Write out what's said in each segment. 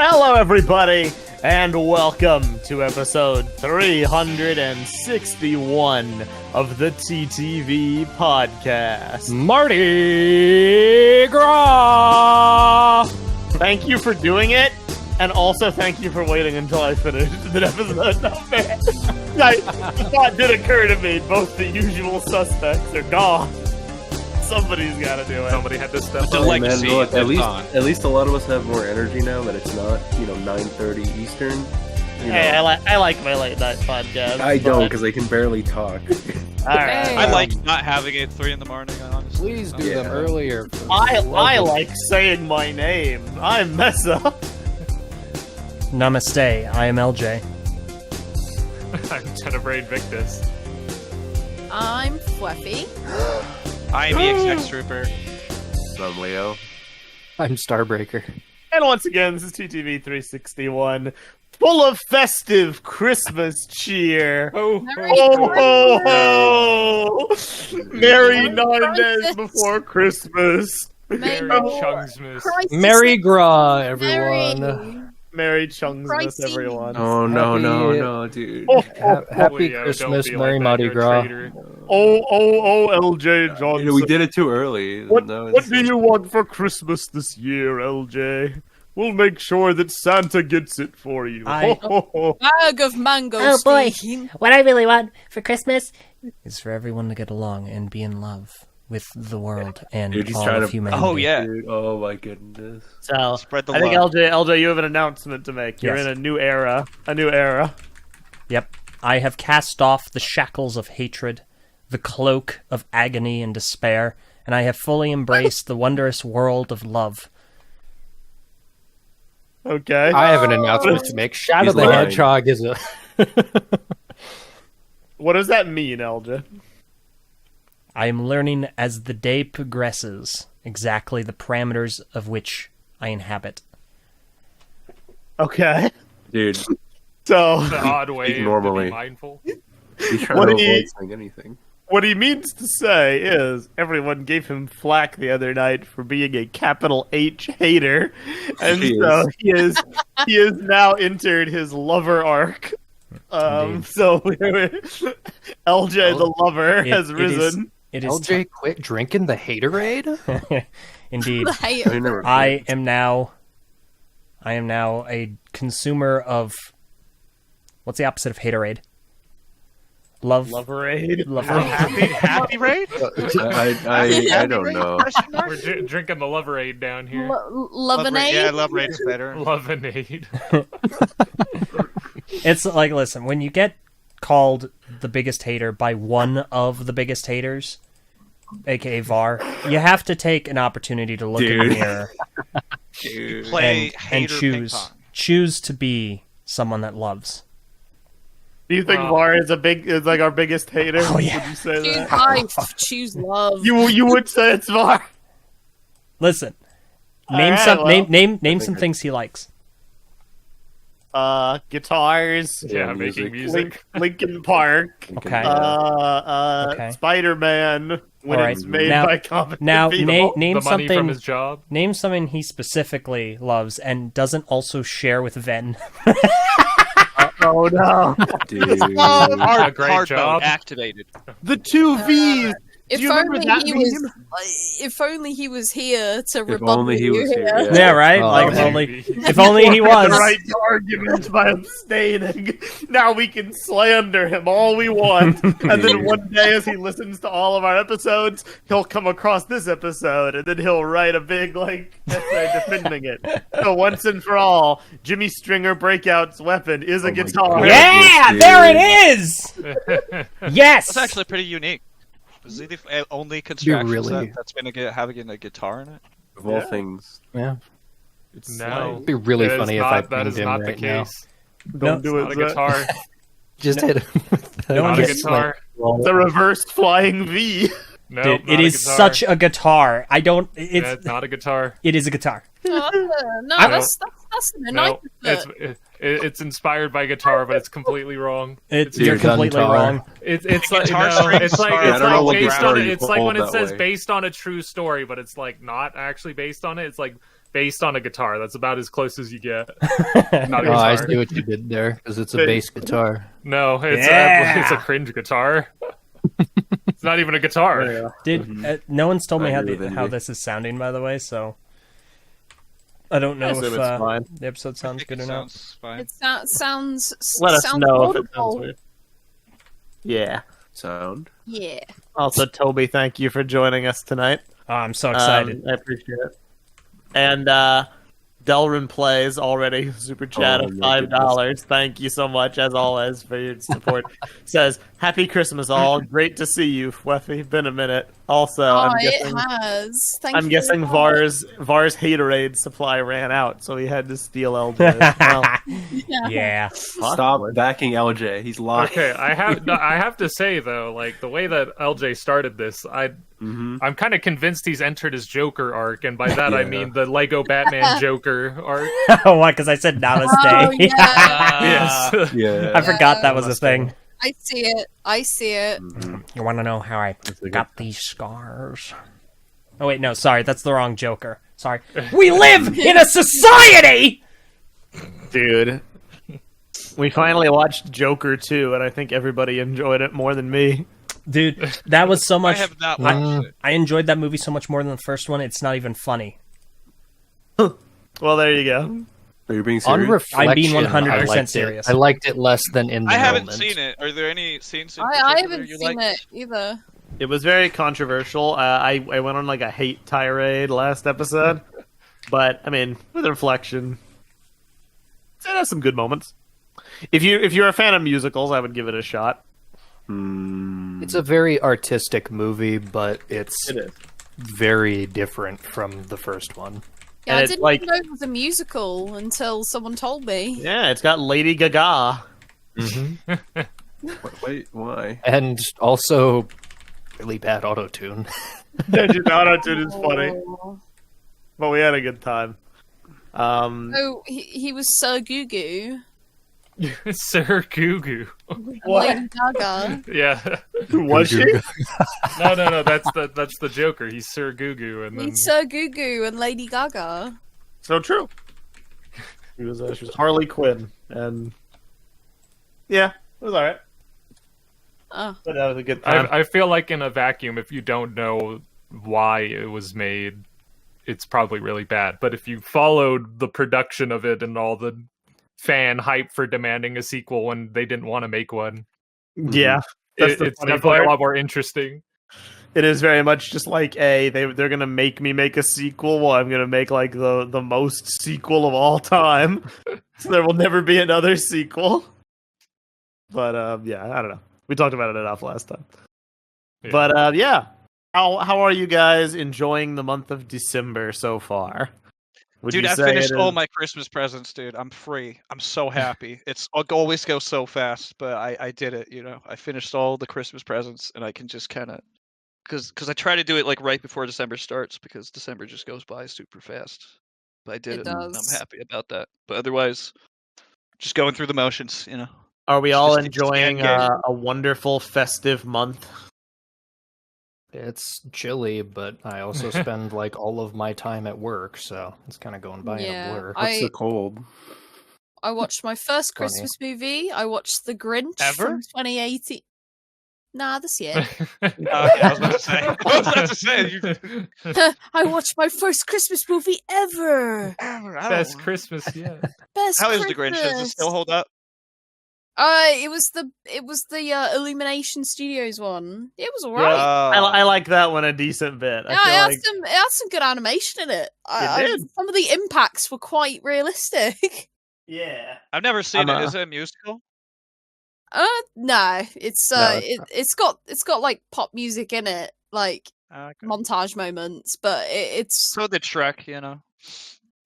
Hello, everybody, and welcome to episode 361 of the TTV Podcast. Mardi Gras! Thank you for doing it, and also thank you for waiting until I finished the episode number. The thought did occur to me, both the usual suspects are gone. Somebody's got to do it. Somebody had to step The up. legacy. Man, look, at at least a lot of us have more energy now that it's not 9:30 Eastern. Hey, I like my late night podcast. I don't because I can barely talk. All right. I like not having it 3 in the morning. Honestly, Please do them earlier. I like saying my name. I'm Mesa. Namaste, I am LJ. I'm Tenebrae Victus. I'm Fluffy. I am EXX Trooper. I'm Leo. I'm Starbreaker. And once again, this is TTV 361, full of festive Christmas cheer. Oh, Ho, ho, ho! Merry 9 days before Christmas. Merry May- Chungsmas. Christ, Merry Gras, everyone. Merry Chungsmas, Pricey. everyone. Oh no, dude. Happy Leo, Christmas, don't be Merry like that, Mardi you're a Gras. traitor. LJ Johnson. We did it too early. What No, do you want for Christmas this year, LJ? We'll make sure that Santa gets it for you. I- Ho, ho, ho. bag of mango. Oh boy, speaking. what I really want for Christmas is for everyone to get along and be in love with the world and Dude, he's all trying of to- humanity. Oh yeah, Dude, oh my goodness. So, spread the I think love. LJ, you have an announcement to make. You're Yes. in a new era. Yep. I have cast off the shackles of hatred, the cloak of agony and despair, and I have fully embraced the wondrous world of love. Okay. I have an announcement to make. Shadow He's the lying. Hedgehog is a... What does that mean, LJ? I am learning as the day progresses exactly the parameters of which I inhabit. Okay. Dude, So, The odd way to normally. be mindful. he's trying What to do you- avoid saying anything. what he means to say is everyone gave him flack the other night for being a capital H hater, and He so he is now entered his lover arc. Indeed. So LJ the lover It- has it risen. It is LJ quit drinking the Haterade? Indeed. The hate. I never. I am now a consumer of what's the opposite of haterade? Love. Loverade. Happy raid? I don't know. We're drinking the Loverade down here. Lemonade. Yeah, Love Raid's better. Lovenade. It's like, listen, when you get called the biggest hater by one of the biggest haters, aka VAR, you have to take an opportunity to look in the Dude. mirror Dude. Play and hater ping pong. choose to be someone that loves. Do you think Wow. Var is like our biggest hater? Oh, yeah. Would you say Choose that? life. Choose love. You would say it's Var. Listen, All name right, some well. name some things he likes. Guitars. Yeah, music. making music. Linkin Park. Okay. Okay. Spider-Man when All right. it's made Now- by competent Now people. name The money from something. his job. Name something he specifically loves and doesn't also share with Ven. Oh no. Dude. A great Hard job. mode activated. The two V's. If Do you remember only that he meme? was. If only he was here to rebut only he you was here, here. Yeah, right. Oh, Like okay. if only he was. The right to argument by abstaining. Now we can slander him all we want, and then one day, as he listens to all of our episodes, he'll come across this episode, and then he'll write a big essay defending it. So once and for all, Jimmy Stringer Breakout's weapon is a my guitar. God. Yeah, Dude. there it is. Yes. That's actually pretty unique. Is he the only construction really- set that's been having a guitar in it? Of all things. Yeah. It's No. It'd be really That is funny not- if I that pinged is him not the right now. case. Don't do Not it. a guitar. Just hit him with the No one Not a just- guitar. The reversed flying V. No, Dude, not it a is guitar. such a guitar. I don't. Yeah, It's it's not a guitar. it is a guitar. No, I that's the nice bit. It's inspired by guitar, but it's completely wrong. You're Dude, completely guitar. wrong. It's like guitar no, strings it's like are- it's I don't know like what based guitar on it. you It's like when hold it that says way. based on a true story, but it's like not actually based on it. It's like based on a guitar. That's about as close as you get. Not a Oh, I guitar. see what you did there, because it's a bass guitar. No, it's Yeah. a cringe guitar. It's not even a guitar. Dude, no one's told me I how agree with how Envy. this is sounding, by the way, so I don't know assume if it's fine. the episode sounds good or not. Sounds fine. It sounds. Let us sounds know if it audible. sounds weird. Yeah. Sound. Yeah. Also, Toby, thank you for joining us tonight. Oh, I'm so excited. I appreciate it. And Delrin Plays already super chat Oh, of my $5. Thank you so much, as always, for your support. Says, "Happy Christmas, all! Great to see you, Weffy. Been a minute." Also, Oh, I'm it guessing has. Thank I'm you guessing very much. Var's Haterade supply ran out, so he had to steal LJ. as well. Yeah. Stop backing LJ. He's lying. Okay, I have to say though, like the way that LJ started this, I'm kind of convinced he's entered his Joker arc, and by that I Yeah. mean the Lego Batman Joker arc. Oh, why? Because I said Namaste. Oh, yeah. Yes. Yeah. I forgot that was a thing. I see it. I see it. You want to know how I a good- got these scars? Oh wait, no, sorry, that's the wrong Joker. Sorry. We live in a society. Dude, we finally watched Joker 2, and I think everybody enjoyed it more than me. Dude, that was so I much. have not watched it. I enjoyed that movie so much more than the first one. It's not even funny. Well, there you go. Are you being On serious? reflection, I'm being I 100% liked serious. it. I liked it less than in the I haven't moment. seen it. Are there any scenes in I particular haven't you seen liked? it either. It was very controversial. I went on like a hate tirade last episode, but I mean, with reflection, it has some good moments. If you're a fan of musicals, I would give it a shot. It's a very artistic movie, but it's It is. very different from the first one. Yeah, And I it's didn't like- even know it was a musical until someone told me. Yeah, it's got Lady Gaga. Wait, why? And also really bad auto-tune. Auto-tune is funny, Oh. but we had a good time. Oh, he was Sir Gugu. Sir Gugu. Lady Gaga. Yeah. Was she? No. That's the Joker. He's Sir Gugu, and then He's Sir Gugu and Lady Gaga. So true. She was Harley Quinn, and yeah, it was all right. Oh. But that was a good time. I feel like in a vacuum, if you don't know why it was made, it's probably really bad. But if you followed the production of it and all the fan hype for demanding a sequel when they didn't want to make one, Yeah, that's the it's funny definitely part. a lot more interesting. It is very much just like they're gonna make me make a sequel. Well, I'm gonna make like the most sequel of all time, so there will never be another sequel. But yeah, I don't know. We talked about it enough last time. Yeah. But yeah, how are you guys enjoying the month of December so far? Would Dude, you I say finished it all is- my Christmas presents, dude. I'm free. I'm so happy. It always goes so fast, but I did it. You know, I finished all the Christmas presents, and I can just kind of, because I try to do it like right before December starts, because December just goes by super fast. But I did It it, and does. I'm happy about that. But otherwise, just going through the motions, you know. Are we It's all just the enjoying end game. a wonderful festive month? It's chilly, but I also spend like all of my time at work, so it's kind of going by in Yeah, a blur. What's I so cold? watched my first Funny. Christmas movie. I watched The Grinch Ever? from 2018. Nah, this year. Okay, I was about to say. I was about to say. I watched my first Christmas movie ever. Best Christmas yet. Best How is the Grinch? Does it Christmas. still hold up? It was the Illumination Studios one. It was alright. I like that one a decent bit. Yeah, I feel it had some good animation in it. It did. Some of the impacts were quite realistic. yeah. I've never seen I'm, it. Is it a musical? No, it's No, it's got like pop music in it, like Okay. montage moments, but it's So did Shrek, you know.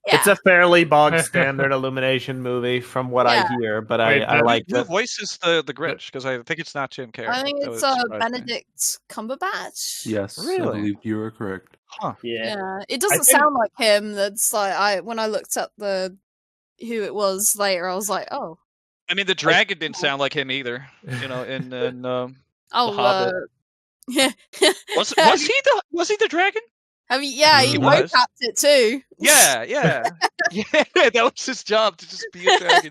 It's a fairly bog standard Illumination movie from what I hear, but Wait, I like Who it. voices the Grinch? Because I think it's not Jim Carrey. I think That it's would surprise me. Benedict Cumberbatch. Yes, Really? I believe you are correct. Huh. Yeah, it doesn't think- sound like him. That's like when I looked up who it was later, I was like, oh, I mean, the dragon didn't sound like him either. You know, in oh, Hobbit. yeah. was he the dragon? I mean, yeah, he He was. woke it too. Yeah, yeah, that was his job to just be a dragon.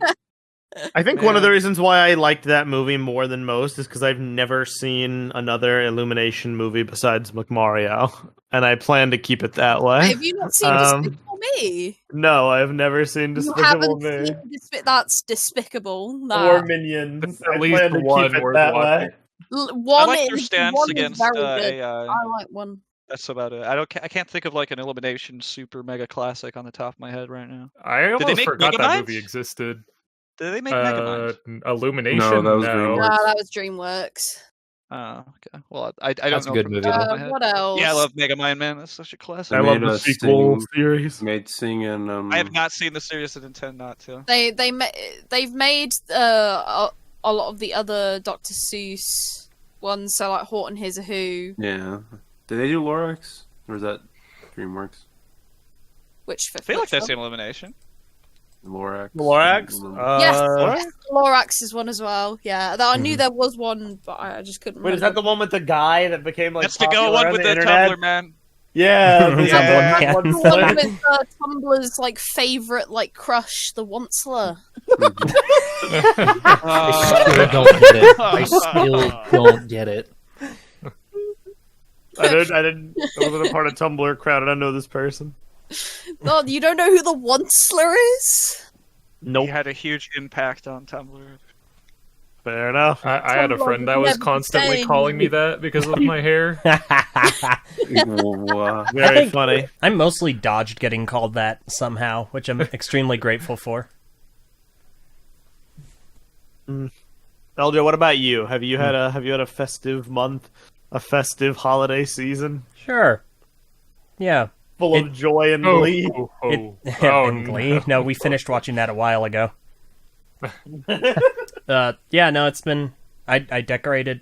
I think one of the reasons why I liked that movie more than most is because I've never seen another Illumination movie besides McMario, and I plan to keep it that way. Have you not seen Despicable Me? No, I've never seen You Despicable haven't Me seen that's despicable. or Nah. Minions. At I least plan to one keep it worth that watching. way. One I like your is- stance one is against very good. AI. I like one. That's about it. I can't think of like an Illumination super mega classic on the top of my head right now. I they almost make forgot that Megaminds? movie existed. Did they make Megaminds? Illumination. No, that was No, DreamWorks. that was DreamWorks. Oh, okay. Well, I don't That's a know good from the movie, top though. of my head. What else? Yeah, I love Megamind, man. That's such a classic. I They love made the a sequel Sing- series. Made singing. I have not seen the series and intend not to. They've made a lot of the other Dr. Seuss ones, so like Horton Hears a Who, Yeah. Did they do Lorax? Or is that DreamWorks? which I feel like that's an elimination. Lorax. Lorax? Yes, Lorax is one as well. Yeah, I knew there was one, but I just couldn't. Wait, is that remember. the one with the guy that became like That's the popular go one on with the the internet? Tumblr, man. Yeah, Is that yeah. one? The one with Tumblr's like favorite like crush, the Onceler? I still don't get it. I still don't get it. I didn't. I wasn't a part of Tumblr crowd. I don't know this person. Oh, you don't know who the Onceler is? Nope. He had a huge impact on Tumblr. Fair enough. I had a friend that was Never constantly saying. calling me that because of my hair. Wow. Very think- funny. I mostly dodged getting called that somehow, which I'm extremely grateful for. LJ, what about you? Have you had a festive month, a festive holiday season Sure. Yeah. full of joy and Oh, glee? oh, It, oh. Oh, and Glee. No, we finished watching that a while ago. Yeah, no, it's been. I decorated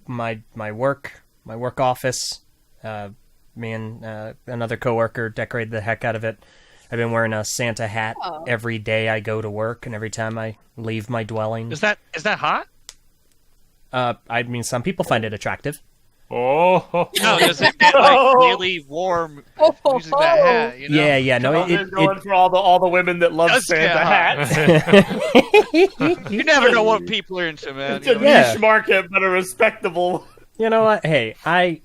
my work office. Me and another coworker decorated the heck out of it. I've been wearing a Santa hat every day I go to work, and every time I leave my dwelling. Is that hot? I mean, some people find it attractive. Oh, No, does it get like really warm using that hat? You know? Yeah, no, It, going for all the women that love Does Santa get hats. You never know what people are into, man. It's a You know? Yeah. niche market, but a respectable. You know what? Hey, I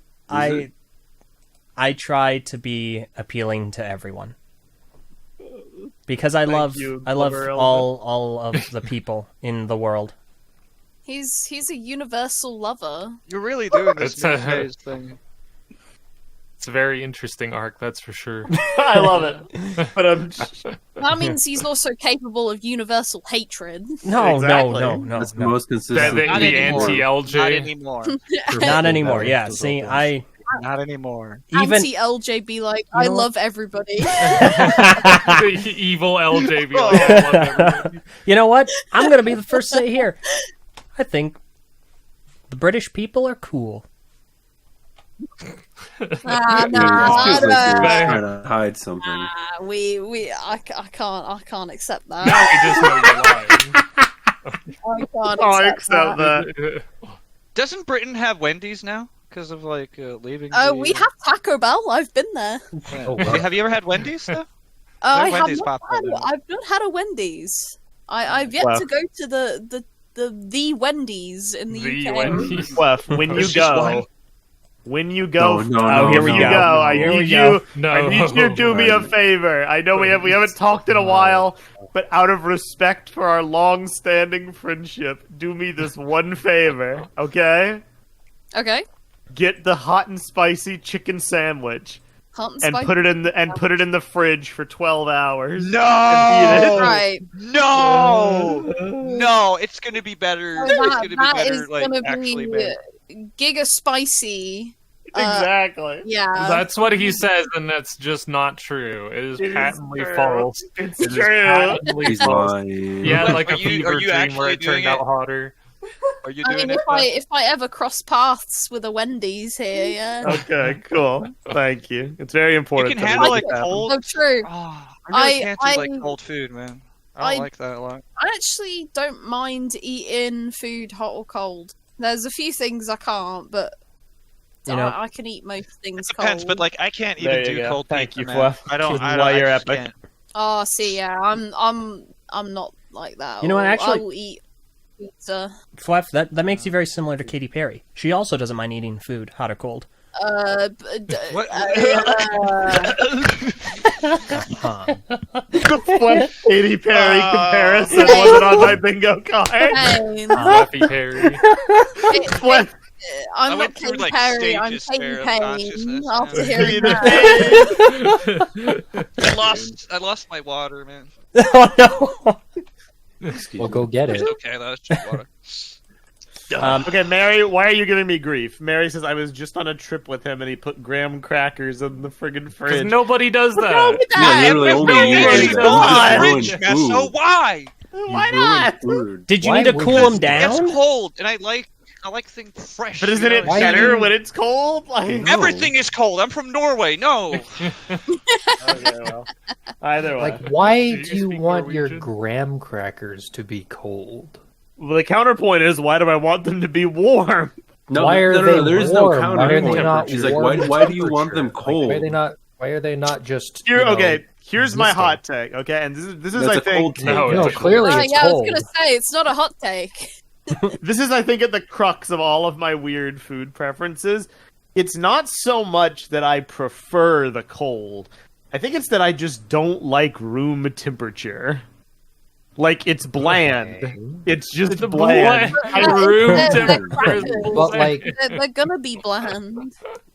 it? try to be appealing to everyone because I Thank love you, all clever Elvin. all of the people in the world. He's a universal lover. You're really doing this It's a- phase thing. it's a very interesting arc, that's for sure. I love it. But That means he's also capable of universal hatred. No, Exactly. no, That's the no. most The, consistent. the, Not the anymore. Not anti-LJ. anymore. Not anymore. Yeah, Balance see, is I Not anymore. even Anti-LJ be like, I know what? love everybody. The evil LJ be like, I love everybody. you know what? I'm gonna be the first to say here. I think the British people are cool. Nah, It nah, feels like you're nah. trying to hide something. I can't accept that. Now we just know you're lying. I can't I accept accept that. that. Doesn't Britain have Wendy's now? Because of like leaving. We have Taco Bell. I've been there. Yeah. Oh, wow. Have you ever had Wendy's though? I have Wendy's not popular had, now. I've not had a Wendy's. I've yet Wow. to go to the Wendy's in the The UK. Wendy's. Clef, when you It's just one. go, when you go, No, here we when go. you go, I Here we need go. you. No. I need you to do me a favor. I know we haven't talked in a while, but out of respect for our long-standing friendship, do me this one favor, okay? Okay, Get the hot and spicy chicken sandwich hot and and spicy. put it in the fridge for 12 hours. No! And eat it. Right. No, it's gonna be better. Oh, It's gonna be that better, is like gonna actually be made. Giga Spicy Exactly. Yeah. That's what he says, and that's just not true. It is It is patently true. false. It's It is true. patently He's false. lying. Yeah, Wait, like are a you fever dream actually where it turned doing out it? hotter. Are you I doing mean, it? if I ever cross paths with a Wendy's here, yeah. Okay, cool. Thank you. It's very You important. can that we handle make like it happen. cold. Oh, true. Oh, I really can't do I- like cold food, man. I don't I- like that a lot. I actually don't mind eating food hot or cold. There's a few things I can't, but You know- I can eat most things It depends, cold. but like I can't There even you do go. cold Thank pizza, you, man. Fluff. I don't. Keeping I while don't. you're I just epic. can't. Oh, see, yeah, I'm not like that. You know what, I'll- actually- I will eat pizza. Fluff, that makes you very similar to Katy Perry. She also doesn't mind eating food, hot or cold. What? What Katy Perry comparison Hey. wasn't on my bingo card? Hey, Fluffy Perry. What? I I'm went not through, Katy like, Perry. I'm stages Katy there of Payne. consciousness, After yeah. hearing Katy that, I lost my water, man. Oh no! Well, go get it. It's okay, that's just water. Okay, Mary, why are you giving me grief? Mary says I was just on a trip with him and he put graham crackers in the friggin' Because fridge. nobody does what's wrong that. with Yeah, that? literally There's only no you way do to that. go to the You fridge, ruined man, so food. why? Why You not? ruined food. Did you Why need to would cool you- him down? It's cold, and I like things fresh. But isn't you it know? Why better you- when it's cold? Like, No. Everything is cold. I'm from Norway. No. Okay, well, either way. Like, why Do you do you speak want your Norwegian? graham crackers to be cold? Well, the counterpoint is, why do I want them to be warm? No, Why are no, they there is warm? no Why are they counterpoint. not She's like, warm why do you want them temperature? cold? Like, why are they not just? Here, you know, okay, here's my existing? hot take. Okay, and this is That's I a think cold take. No, No, it's clearly Oh, it's yeah, I was cold. gonna say it's not a hot take. this is I think at the crux of all of my weird food preferences. It's not so much that I prefer the cold. I think it's that I just don't like room temperature. Like, it's bland. Okay. It's just It's bland. bland. I Room They're temperature is crackers. But like, They're gonna be bland.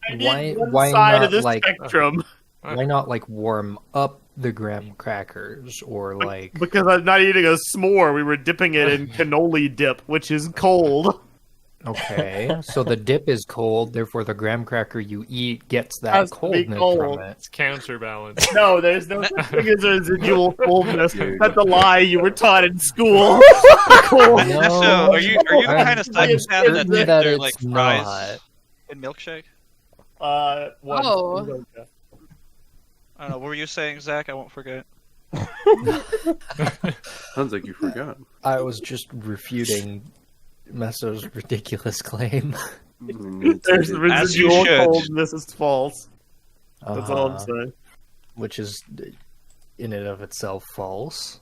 I need why- one why side not, of the like- spectrum? why not like warm up the graham crackers or like? Because I'm not eating a s'more. We were dipping it in cannoli dip, which is cold. Okay, so the dip is cold, therefore the graham cracker you eat gets that Has to be coldness cold. from it. It's counterbalance. No, there's no such thing as a residual coldness. That's a lie you were taught in school. Cold. No, So, are you the I'm- kind of I'm psychopath that certain dip that their it's like fries not. in milkshake? One. Oh. I don't know. What were you saying, Zach? I won't forget. Sounds like you forgot. I was just refuting Messo's ridiculous claim. There's As you residual should. coldness is false. That's all I'm Uh-huh. saying. Which is in and of itself false.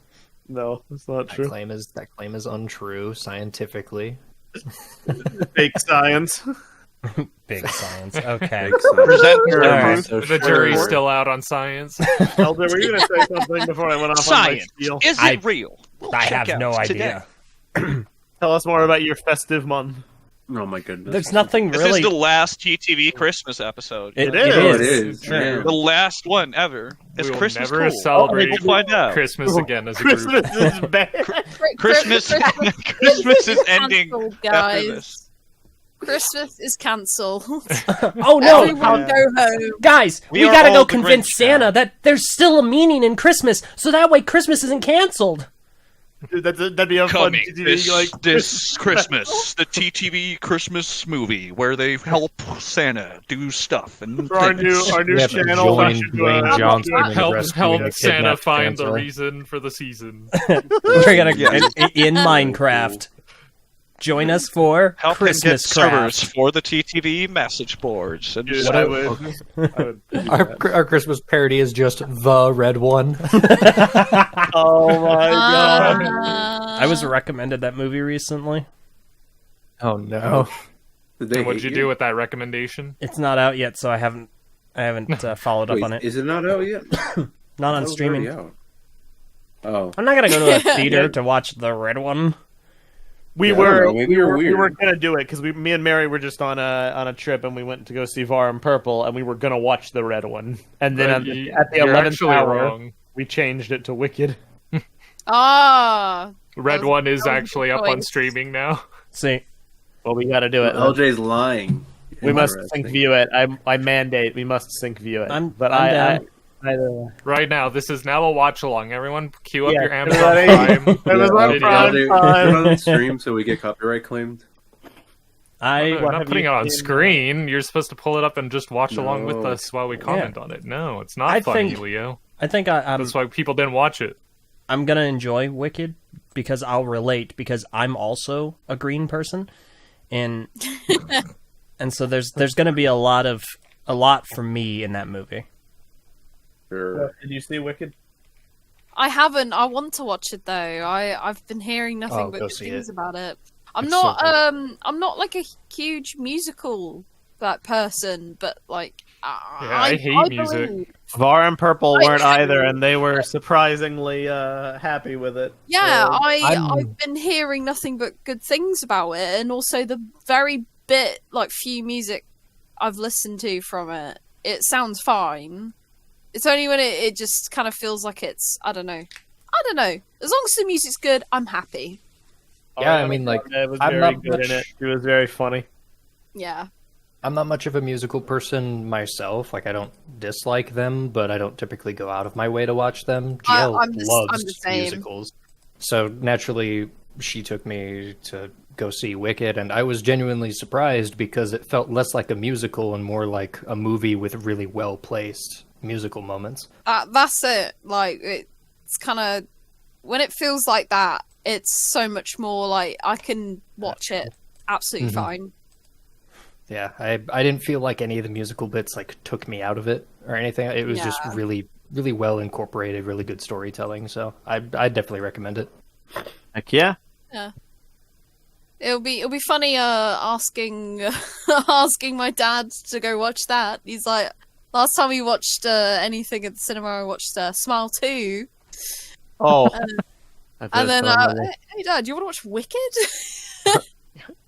No, that's not true. That claim is untrue scientifically. Fake science. Big science. Okay. Present All right. The jury's still out on science. Elder, were you going to say something before I went off Science. on my spiel? Is I- it real? We'll I check have no out today. idea. Tell us more about your festive month. Oh my goodness. There's nothing This really. is the last TTV Christmas episode. It It is. Oh, it is. is. True. Yeah. The last one ever. Is We will Christmas never cool? celebrate We'll find out. Christmas again as a group. Christmas is bad. Christmas Christmas is ending cancelled, after guys. this. Christmas is cancelled. Oh no, Everyone Yeah. go home. guys! We We are gotta all go the convince Grinch now. Santa that there's still a meaning in Christmas, so that way Christmas isn't canceled. Dude, that'd be a fun Coming TTV, like, this Christmas, the TTV Christmas movie where they help Santa do stuff and for our things. new We have to channel. we join should do Dwayne a- Johnson in Help rescuing a Santa kidnapped find the Santa. reason for the season. We're gonna Yeah. in Minecraft. Join us for Help him get Christmas servers craft. for the TTV message boards. And Dude, just- I would do Our, that. our Christmas parody is just the red one. Oh my god. Uh, I was recommended that movie recently. Oh no! Did they And what'd hate you do with that recommendation? It's not out yet, so I haven't followed up Wait, on it. is it not out yet? Not on Oh, it's streaming. already out. Oh. I'm not gonna go to a theater to watch the red one. We Yeah, I don't were know, maybe we you're were, we weird. were gonna do it because me and Mary were just on a trip and we went to go see Var and Purple and we were gonna watch the red one and then at the You're 11th actually hour wrong. we changed it to Wicked. Ah. Red was- one is that was a actually good up on choice. streaming now. See, Well, we got to do it. LJ's lying. We must Interesting. sync view it. I mandate we must sync view it. I'm I Right now, this is now a watch along. Everyone, cue up Yeah, your Amazon everybody- Prime. Amazon video. Prime. Put it on stream so we get copyright claimed. No, what not have putting you it on seen? screen. You're supposed to pull it up and just watch along with No. us while we comment on it. No, it's not I funny, think- Leo. I think That's why people didn't watch it. I'm gonna enjoy Wicked because I'll relate because I'm also a green person, and and so there's gonna be a lot for me in that movie. Sure. Did you see Wicked? I haven't. I want to watch it though. I've been hearing nothing Oh, but go good see things it. about it. I'm It's not so good. I'm not like a huge musical person, but like I hate music. believe- Var and Purple I- weren't either, and they were surprisingly happy with it. Yeah, I'm- I've been hearing nothing but good things about it, and also the very few music I've listened to from it. It sounds fine. It's only when it just kind of feels like it's I don't know. As long as the music's good, I'm happy. Yeah, I mean, like, it was I'm very not good in it. much- It was very funny. Yeah. I'm not much of a musical person myself. Like, I don't dislike them, but I don't typically go out of my way to watch them. GL I'm the loves same. musicals. So naturally, she took me to go see Wicked, and I was genuinely surprised because it felt less like a musical and more like a movie with really well-placed musical moments. That's it. Like it's kind of when it feels like that, it's so much more like I can watch it absolutely Mhm. fine. Yeah, I didn't feel like any of the musical bits like took me out of it or anything. It was just Yeah. really, really well incorporated, really good storytelling. So I definitely recommend it. Heck yeah. It'll be funny asking asking my dad to go watch that. He's like, last time we watched anything at the cinema, I watched Smile 2. Oh. And then, hey dad, you want to watch Wicked?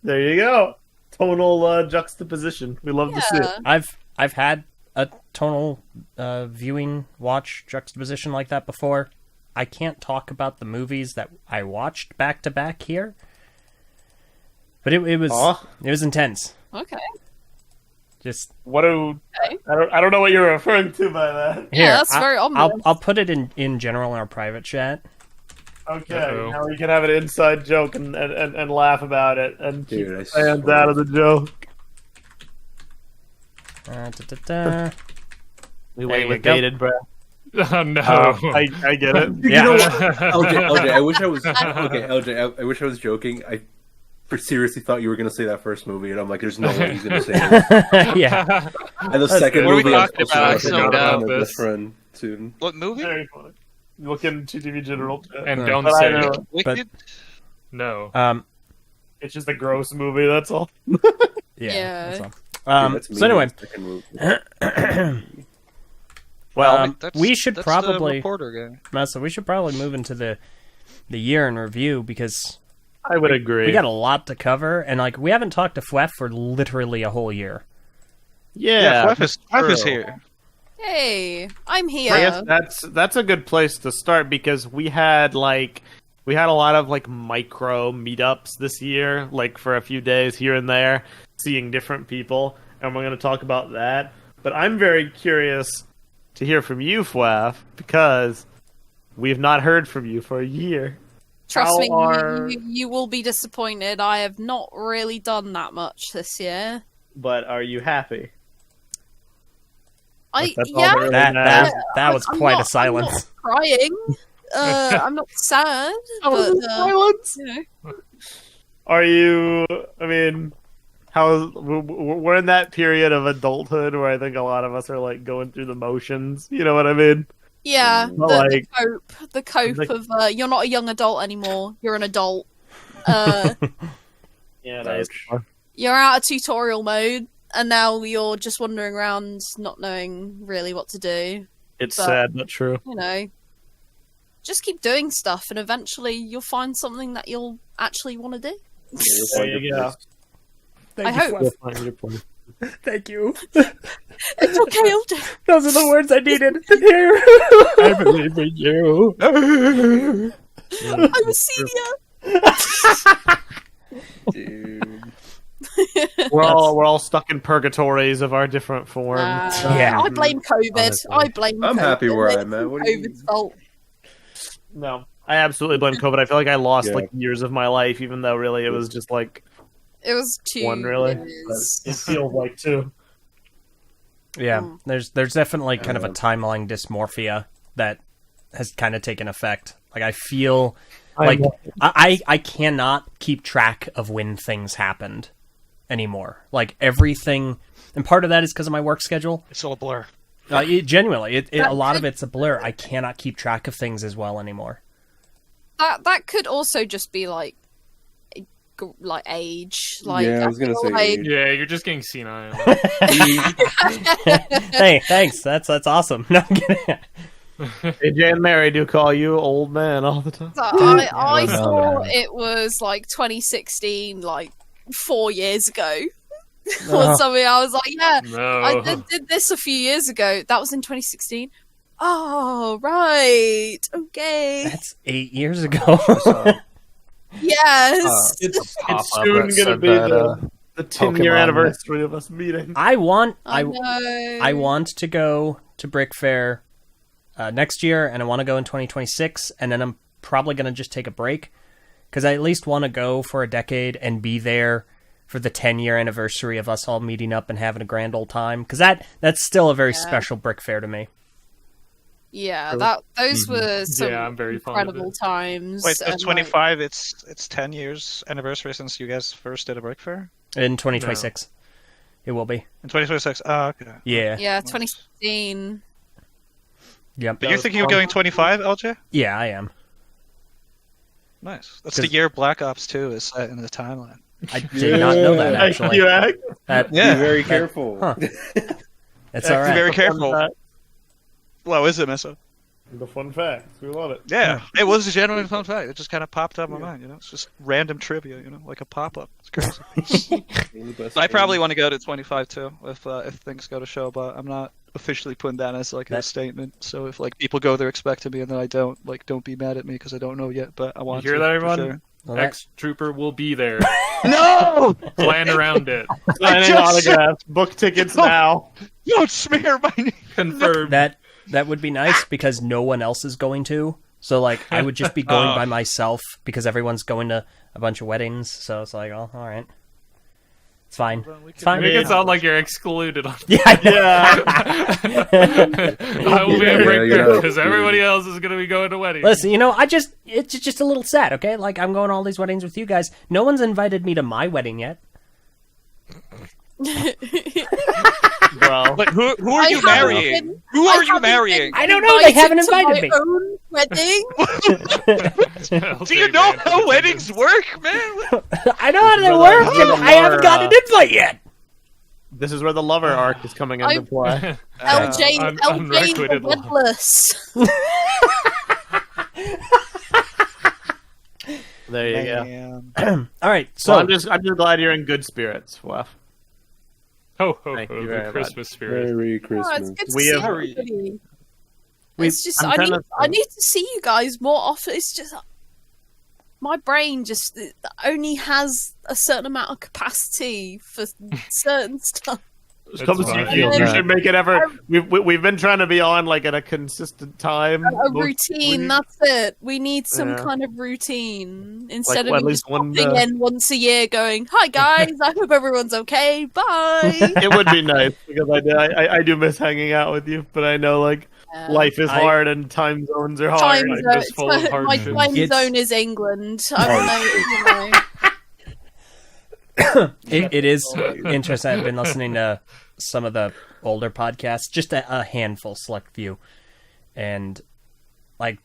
there you go. Tonal juxtaposition. We love to see it. Yeah. I've had a tonal viewing watch juxtaposition like that before. I can't talk about the movies that I watched back to back here, but it was intense. Okay. Just What do Okay. I don't know what you're referring to by that. Yeah, that's very ominous. I'll put it in general in our private chat. Okay, Uh-oh. now we can have an inside joke and laugh about it and keep Dude, I fans swear. out of the joke. We There you went go. dated, bro. Oh no! I get it. Yeah. You know what? LJ, I wish I was okay. LJ, I wish I was joking. I seriously thought you were gonna say that first movie, and I'm like, there's no way he's gonna say it. Yeah. And the second What are we movie, I'm talking supposed to about? I watch still it with don't. my best friend soon. What movie? Very funny. Look in TTV General. And don't But I say know. it. Wicked? No. It's just a gross movie. That's all. Yeah. That's all. Dude, that's So anyway, me in the second movie. well, That's- we should that's probably the reporter guy. Massa, we should probably move into the year in review because I would agree. we got a lot to cover, and like we haven't talked to Fwef for literally a whole year. yeah, Fluff is true. here. Hey, I'm here. I guess that's a good place to start because we had a lot of like micro meetups this year, like for a few days here and there, seeing different people, and we're going to talk about that. But I'm very curious to hear from you, Fwaf, because we've not heard from you for a year. Trust How me, are- you will be disappointed. I have not really done that much this year. But are you happy? I That's all yeah, there is. That was I'm quite not- a silence. I'm not crying. I'm not sad, but Silence. you know. Are you? I mean, we're in that period of adulthood where I think a lot of us are like going through the motions. You know what I mean? Yeah, Well, the cope like- of you're not a young adult anymore. You're an adult. Yeah, Ouch. You're out of tutorial mode, and now you're just wandering around, not knowing really what to do. It's But- sad but true. You know, just keep doing stuff, and eventually you'll find something that you'll actually want to do. Yeah, There you go. I hope. You'll find your place. Thank you. It's okay, Elder. Those are the words I needed to hear. I believe in you. I'm a senior. Dude. We're all stuck in purgatories of our different forms. Yeah. I blame COVID. Honestly. I blame I'm COVID. happy where It's I'm at. What do you- COVID's fault. No, I absolutely blame COVID. I feel like I lost Yeah. like years of my life, even though really it was just like It was 2 one, really. years. It feels like two. Yeah, Mm. there's definitely kind of a timeline dysmorphia that has kind of taken effect. Like I feel like I cannot keep track of when things happened anymore. Like everything, and part of that is because of my work schedule. It's all a blur. Genuinely, a lot of it's a blur. I cannot keep track of things as well anymore. That could also just be like age. Like Yeah, I was gonna feel say like- age. Yeah, you're just getting senile. Hey, thanks. That's awesome. No, I'm kidding. AJ and Mary do call you old man all the time. So I no, thought no. it was like 2016, like 4 years ago. Oh. Or something. I was like, yeah, No. I did this a few years ago. That was in 2016. Oh, right. Okay. That's 8 years ago. Yes. It's Pop-up soon that gonna said be that, the 10-year Pokemon- anniversary of us meeting. I want I I know. want to go to BrickFair next year, and I want to go in 2026, and then I'm probably going to just take a break, because I at least want to go for a decade and be there for the 10-year anniversary of us all meeting up and having a grand old time, because that's still a very special BrickFair to me. Yeah, those were some Yeah, I'm very fond of incredible it. times. Wait, so and, like, 25. It's 10 years anniversary since you guys first did a BrickFair In 2026, it will be. in 2026. Oh, okay. Yeah. Yeah, 2016. Yep. But you're thinking of going 25, LJ? Yeah, I am. Nice. That's the year Black Ops 2 is set in the timeline. I did not know that, actually. You act? That, Yeah. Be very careful. Huh. It's all Be right. very The fun careful. fact. Well, is it, Mesa? The fun facts. We love it. Yeah, it was a genuine fun fact. It just kind of popped up in my mind, It's just random trivia, like a pop-up. It's crazy. I probably want to go to 25 too, if things go to show, but I'm not officially putting that as like a statement. So if like people go there expecting me and then I don't, like, don't be mad at me because I don't know yet. But I want You hear to. that, for everyone? sure. Well, that- X-Trooper will be there. No! Plan around it. Signing just said- autographs. Book tickets now. Don't smear my name. Confirmed. That would be nice because no one else is going to. So like I would just be going by myself because everyone's going to a bunch of weddings. So it's like, oh, all right, it's fine. It's fine. Make it sound like you're excluded. Yeah, I know. I will be a Yeah, break yeah. because everybody else is going to be going to weddings. Listen, it's just a little sad, okay? Like I'm going to all these weddings with you guys. No one's invited me to my wedding yet. Bro. Like, who are I you haven't marrying? been- Who I are you haven't marrying? I don't know. They haven't invited to me. my own wedding. Do you know how weddings work, man? I know how they work. Brother, I haven't gotten an invite yet. This is where the lover arc is coming into play. LJ, unrequited LJ the Windless. There you go. Man. All right, So so I'm just glad you're in good spirits, Waff. Ho, ho, Thank ho, you very the much. Christmas spirit. Merry Oh, Christmas. it's good to We see have- everybody. We- It's just I'm I trying need to- I need to see you guys more often. It's just my brain just only has a certain amount of capacity for certain stuff. Come fine. you should make it ever. We've been trying to be on like at a consistent time. A Most routine, weeks. that's it. We need some Yeah. kind of routine instead Like, of at me least just one, popping in once a year, going, "Hi guys, I hope everyone's okay. Bye." It would be nice because I do miss hanging out with you, but I know like life is hard and time zones are hard. Time Life zone. is full of My hardships. time It's- zone is England. I don't know. You know. it is interesting. I've been listening to some of the older podcasts, just a handful, select few, and like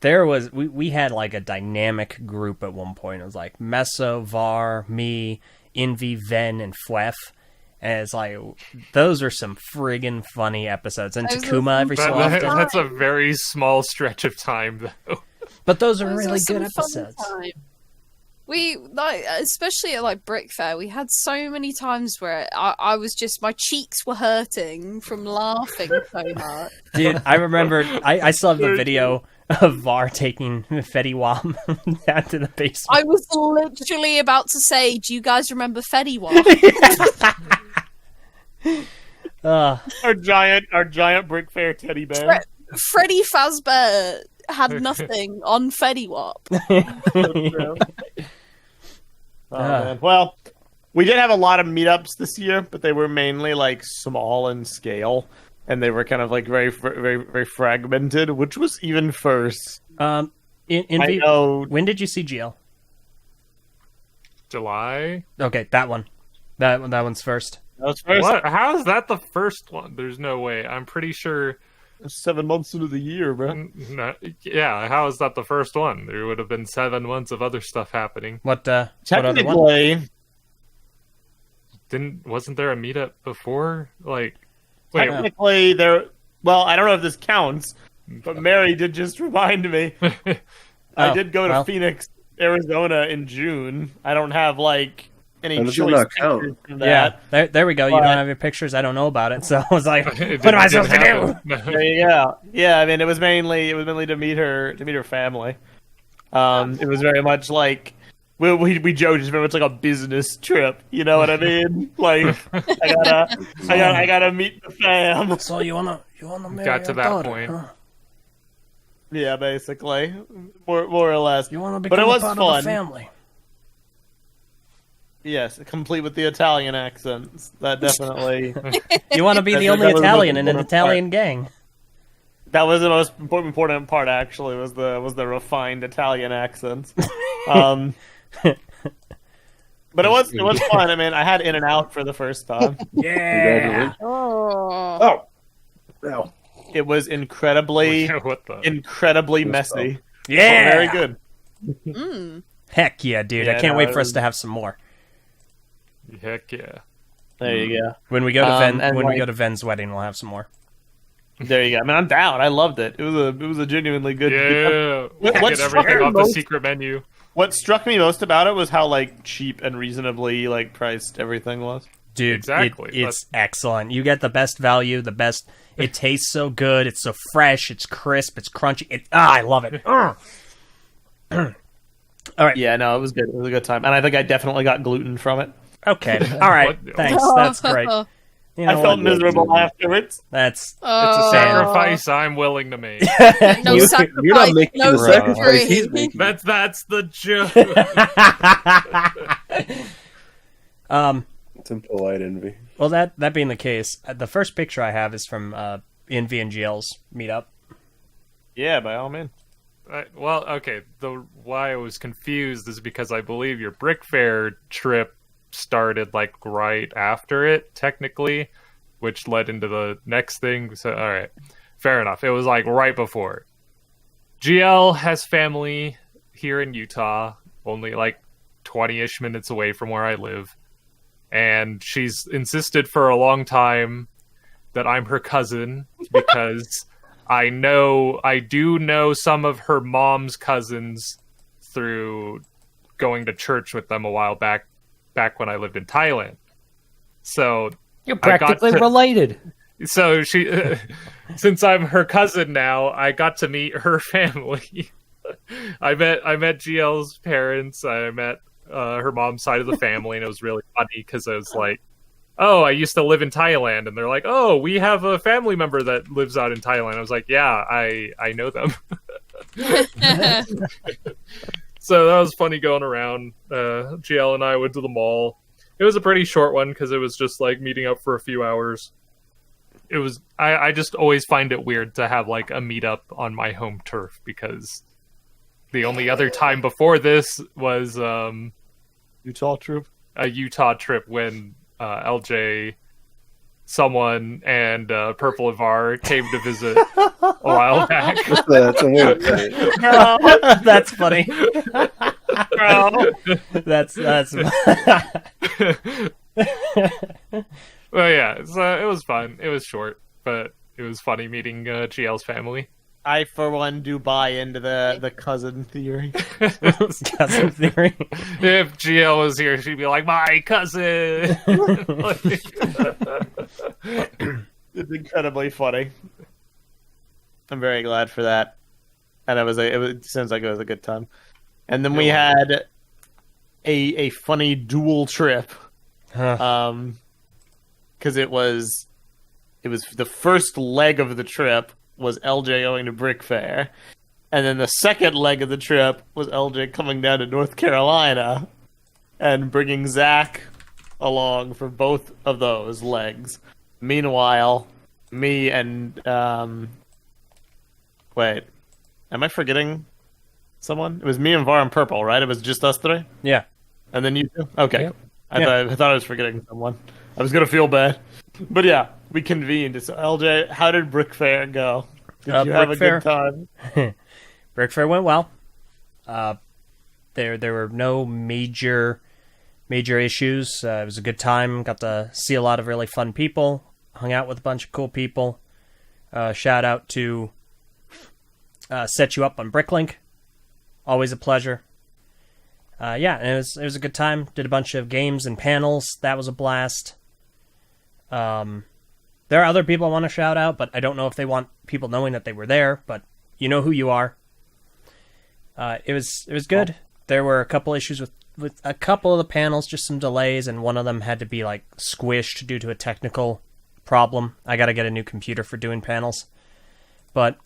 we had like a dynamic group at one point. It was like Meso, Var, me, Envy, Ven, and Fwef. And it's like, those are some friggin' funny episodes. And Those are Takuma every so That- often. that's a very small stretch of time, though. But those are Those really some good fun episodes. time. We like, especially at like BrickFair, we had so many times where I was just my cheeks were hurting from laughing so much. Dude, I remember, I still have the video of Var taking Fetty Wap down to the basement. I was literally about to say, do you guys remember Fetty Wap? Our giant BrickFair teddy bear. Freddy Fazbear had nothing on Fetty Wap. Man. Well, we did have a lot of meetups this year, but they were mainly like small in scale, and they were kind of like very, very, very fragmented, which was even first. When did you see GL? July. Okay, that one. That one's first. That was first. What? How is that the first one? There's no way. I'm pretty sure. 7 months into the year, bro. No, yeah, how is that the first one? There would have been 7 months of other stuff happening. What other one? Technically, Wasn't there a meetup before? Like, technically, there. Well, I don't know if this counts, but Mary did just remind me. I did go to Phoenix, Arizona in June. I don't have like any That does choice not pictures count. from that. Yeah, there we go. You But- don't have your pictures. I don't know about it. So I was like, what it am I didn't supposed to do? happen. There you go. Yeah, I mean, it was mainly to meet her family. It was very much like we joked it's very much like a business trip. You know what I mean? Like I gotta meet the fam. So you wanna marry Got to our that daughter, point. huh? Yeah, basically, more or less. You wanna But become it was a part fun. of the family? Yes, complete with the Italian accents. That definitely. You want to be the That only was the Italian most in an important Italian gang? That was the most important part. Actually, was the refined Italian accents. But it was fun. I mean, I had In and Out for the first time. Yeah. Oh. Wow. It was incredibly What the? messy. Yeah. Very good. Mm. Heck yeah, dude! I Yeah, can't no, wait it for us was- to have some more. Heck yeah. There you go. When we go to and we like- go to Ven's wedding, we'll have some more. There you go. I mean, I'm down. I loved it. It was a genuinely good. Yeah. What Get struck everything me off the most- secret menu. What struck me most about it was how like cheap and reasonably like priced everything was. Dude, Exactly. it's excellent. You get the best value, the best. It tastes so good. It's so fresh. It's crisp. It's crunchy. I love it. All right. Yeah, no, it was good. It was a good time, and I think I definitely got gluten from it. Okay. All right. What? Thanks. That's great. You know I felt what? miserable afterwards. That's It's a Oh. sacrifice I'm willing to make. No You- sacrifice. You're not making no the sacrifice. victory. He's making. That's the joke. It's impolite envy. Well, that being the case, the first picture I have is from Envy and GL's meetup. Yeah, by all means. Well, okay. Why I was confused is because I believe your BrickFair trip started like right after it, technically, which led into the next thing. So, all right, fair enough. It was like right before. GL has family here in Utah, only like 20-ish minutes away from where I live, and she's insisted for a long time that I'm her cousin because I do know some of her mom's cousins through going to church with them a while back when I lived in Thailand. So You're practically related. So she, since I'm her cousin now, I got to meet her family. I met GL's parents. I met her mom's side of the family, and it was really funny because I was like, "Oh, I used to live in Thailand," and they're like, "Oh, we have a family member that lives out in Thailand." I was like, "Yeah, I know them." So that was funny going around. GL and I went to the mall. It was a pretty short one because it was just like meeting up for a few hours. It was. I just always find it weird to have like a meetup on my home turf because the only other time before this was Utah trip. a Utah trip when LJ, someone, and Purple and Var came to visit a while back. That's a way to put it. That's funny. That's Well, yeah, so it was fun. It was short, but it was funny meeting GL's family. I, for one, do buy into the cousin theory. cousin theory. If GL was here, she'd be like, "My cousin." It's incredibly funny. I'm very glad for that. and it sounds like it was a good time. And then we had a funny dual trip, because it was the first leg of the trip was LJ going to BrickFair, and then the second leg of the trip was LJ coming down to North Carolina and bringing Zach along for both of those legs. Meanwhile, me and wait, am I forgetting someone? It was me and Var and Purple, right? It was just us three? Yeah. And then you two? Okay. Yeah. I thought I was forgetting someone. I was going to feel bad. But yeah, we convened. So LJ, how did BrickFair go? Did you have a good time? BrickFair went well. There were no major issues. It was a good time. Got to see a lot of really fun people. Hung out with a bunch of cool people. Shout out to Set You Up on BrickLink. Always a pleasure. Yeah, and it was a good time. Did a bunch of games and panels. That was a blast. There are other people I want to shout out, but I don't know if they want people knowing that they were there, but you know who you are. It was good. There were a couple issues with a couple of the panels, just some delays, and one of them had to be like squished due to a technical problem. I got to get a new computer for doing panels. But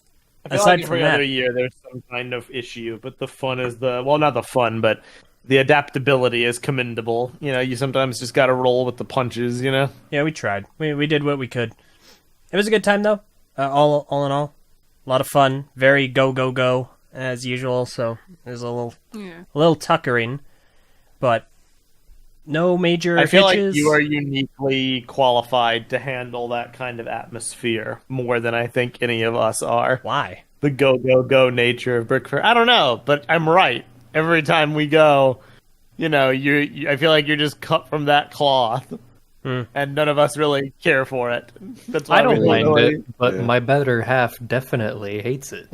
I feel aside like from every that, other year there's some kind of issue, but the fun is not the fun, but the adaptability is commendable. You know, you sometimes just got to roll with the punches, you know? yeah, we tried. We did what we could. It was a good time, though. All in all, a lot of fun. Very go as usual. So there's a little tuckering, but no major. I feel hitches. like you are uniquely qualified to handle that kind of atmosphere more than I think any of us are. Why? The go nature of BrickFair. I don't know, but I'm right. Every time we go, you know, I feel like you're just cut from that cloth, and none of us really care for it. That's why I don't mind really, it, but my better half definitely hates it.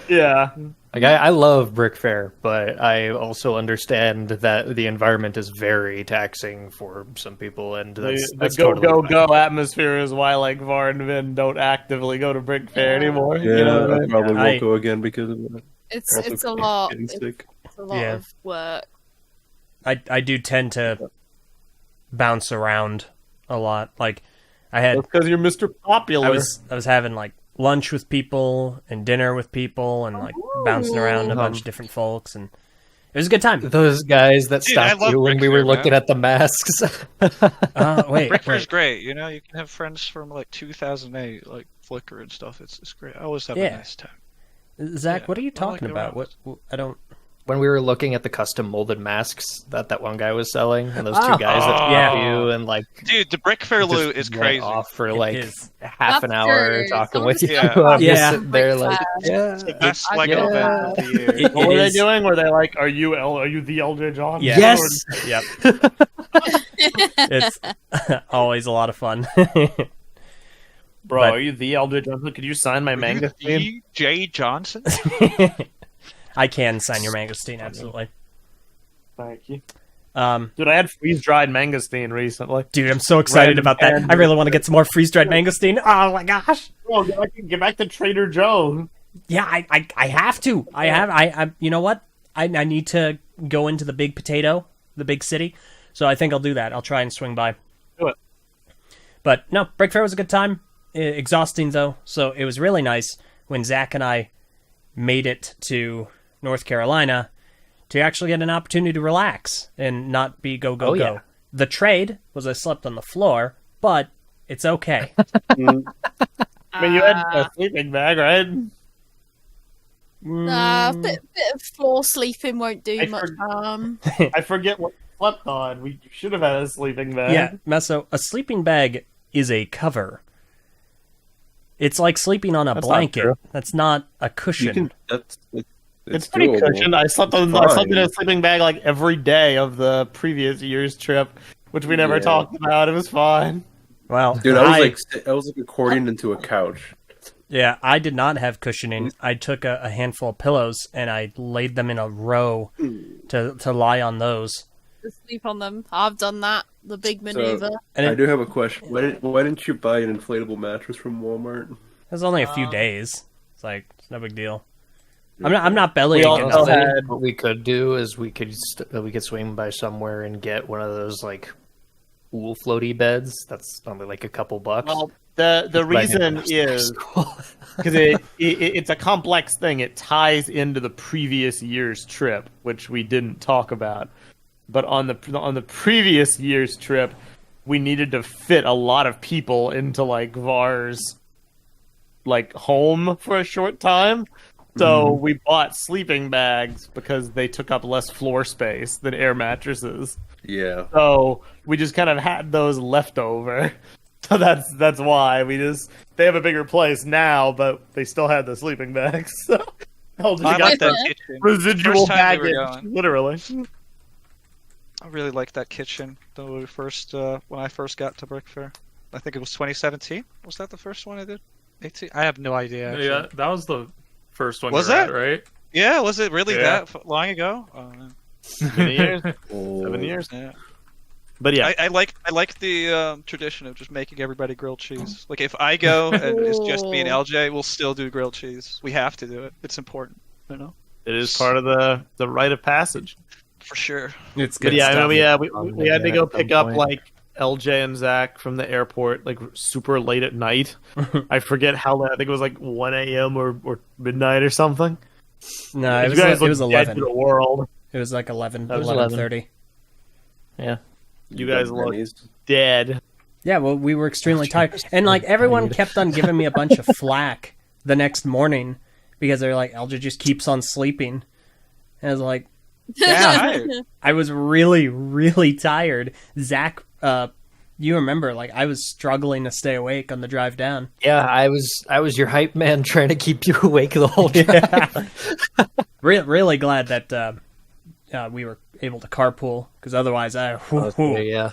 Yeah. Like I love BrickFair, but I also understand that the environment is very taxing for some people, and that's The totally fine. atmosphere is why like Var and Vin don't actively go to BrickFair anymore. Yeah, You know what I I mean? probably won't go again because of that. It's Also a lot. getting sick. It's a lot Yeah. of work. I do tend to bounce around a lot. Like I had, That's because you're Mr. Popular. I was having like lunch with people and dinner with people and like bouncing around a bunch of different folks, and it was a good time. Those guys that Dude, I stopped love you when we were BrickFair, looking man. at the masks. Wait, BrickFair's great. You know, you can have friends from like 2008, like Flickr and stuff. It's great. I always have a Yeah. nice time. Zach, Yeah, what are you I like talking it about? around. What I don't. When we were looking at the custom molded masks that one guy was selling, and those Oh. two guys that Yeah. talked to you, and like Dude, the BrickFair just loot is went crazy. off for It like is. half an That's hour true. talking Someone with you. Yeah. I'm just Yeah. sitting there like, yeah. Best I Lego get event of the year. It What were they is- doing? Were they like, are you the LJ John? Yeah. Yes. Yep. It's always a lot of fun. Bro, But- are you the LJ Johnson? Could you sign my manga theme? Jay Johnson? I can sign your mangosteen, absolutely. Thank you. Dude, I had freeze-dried mangosteen recently. I'm so excited about that. and- I really want to get some more freeze-dried mangosteen. Oh my gosh. Bro, get back to Trader Joe. Yeah, I have to. I you know what? I need to go into the big potato, the big city. So I think I'll do that. I'll try and swing by. Do it. But no, BrickFair was a good time. Exhausting though. So it was really nice when Zach and I made it to North Carolina to actually get an opportunity to relax and not be go. Yeah. The trade was I slept on the floor, but it's okay. I mean, you had a sleeping bag, right? Nah, a bit of floor sleeping won't do I much harm. I forget what we slept on. We should have had a sleeping bag. Yeah, Meso, a sleeping bag is a cover. It's like sleeping on a That's not blanket. true. That's not a You cushion. can. It's pretty doable. cushioned. I slept in a sleeping bag like every day of the previous year's trip, which we never Yeah. talked about. It was fine. Well, Dude, I was like accordion into a couch. yeah, I did not have cushioning. I took a handful of pillows and I laid them in a row to lie on those. To sleep on them. I've done that. The big maneuver. And I it do have a question. Why didn't you buy an inflatable mattress from Walmart? was only a few days. like it's no big deal. I'm not belly We aching. also had- What we could do is we could swing by somewhere and get one of those like pool floaty beds. That's only like a couple bucks. Well, the reason is because it's a complex thing. It ties into the previous year's trip, which we didn't talk about. But on the previous year's trip, we needed to fit a lot of people into like Var's like home for a short time. So we bought sleeping bags because they took up less floor space than air mattresses. Yeah. So we just kind of had those left over. So that's why they have a bigger place now, but they still had the sleeping bags. So I got like that the kitchen. residual First time we were baggage, going. literally. I really liked that kitchen. When I first got to BrickFair, I think it was 2017. Was that the first one I did? 18? I have no idea. Actually. Yeah, that was the first one. Was you were that? at, right? Yeah, was it really Yeah. that long ago? Oh, man. Many years, Oh. 7 years. Yeah. But yeah, I like the tradition of just making everybody grilled cheese. Like if I go and it's just me and LJ, we'll still do grilled cheese. We have to do it. It's important, you know. it is part of the rite of passage. For sure. It's But good yeah, I stuff. know we had to go At some pick up point. like LJ and Zach from the airport like super late at night. I forget how late. I think it was like 1 a.m. or midnight or something. No, it You was guys it was looked dead 11. to the world. It was like 11, That was 11:30. Yeah. You guys look Denny's. dead. Yeah, well, we were extremely tired, and like everyone kept on giving me a bunch of flack the next morning because they're like, "LJ just keeps on sleeping," and I was like, "Yeah, I was really, really tired." Zach, you remember, like I was struggling to stay awake on the drive down. Yeah, I was your hype man trying to keep you awake the whole time. Really glad that we were able to carpool because otherwise, Yeah.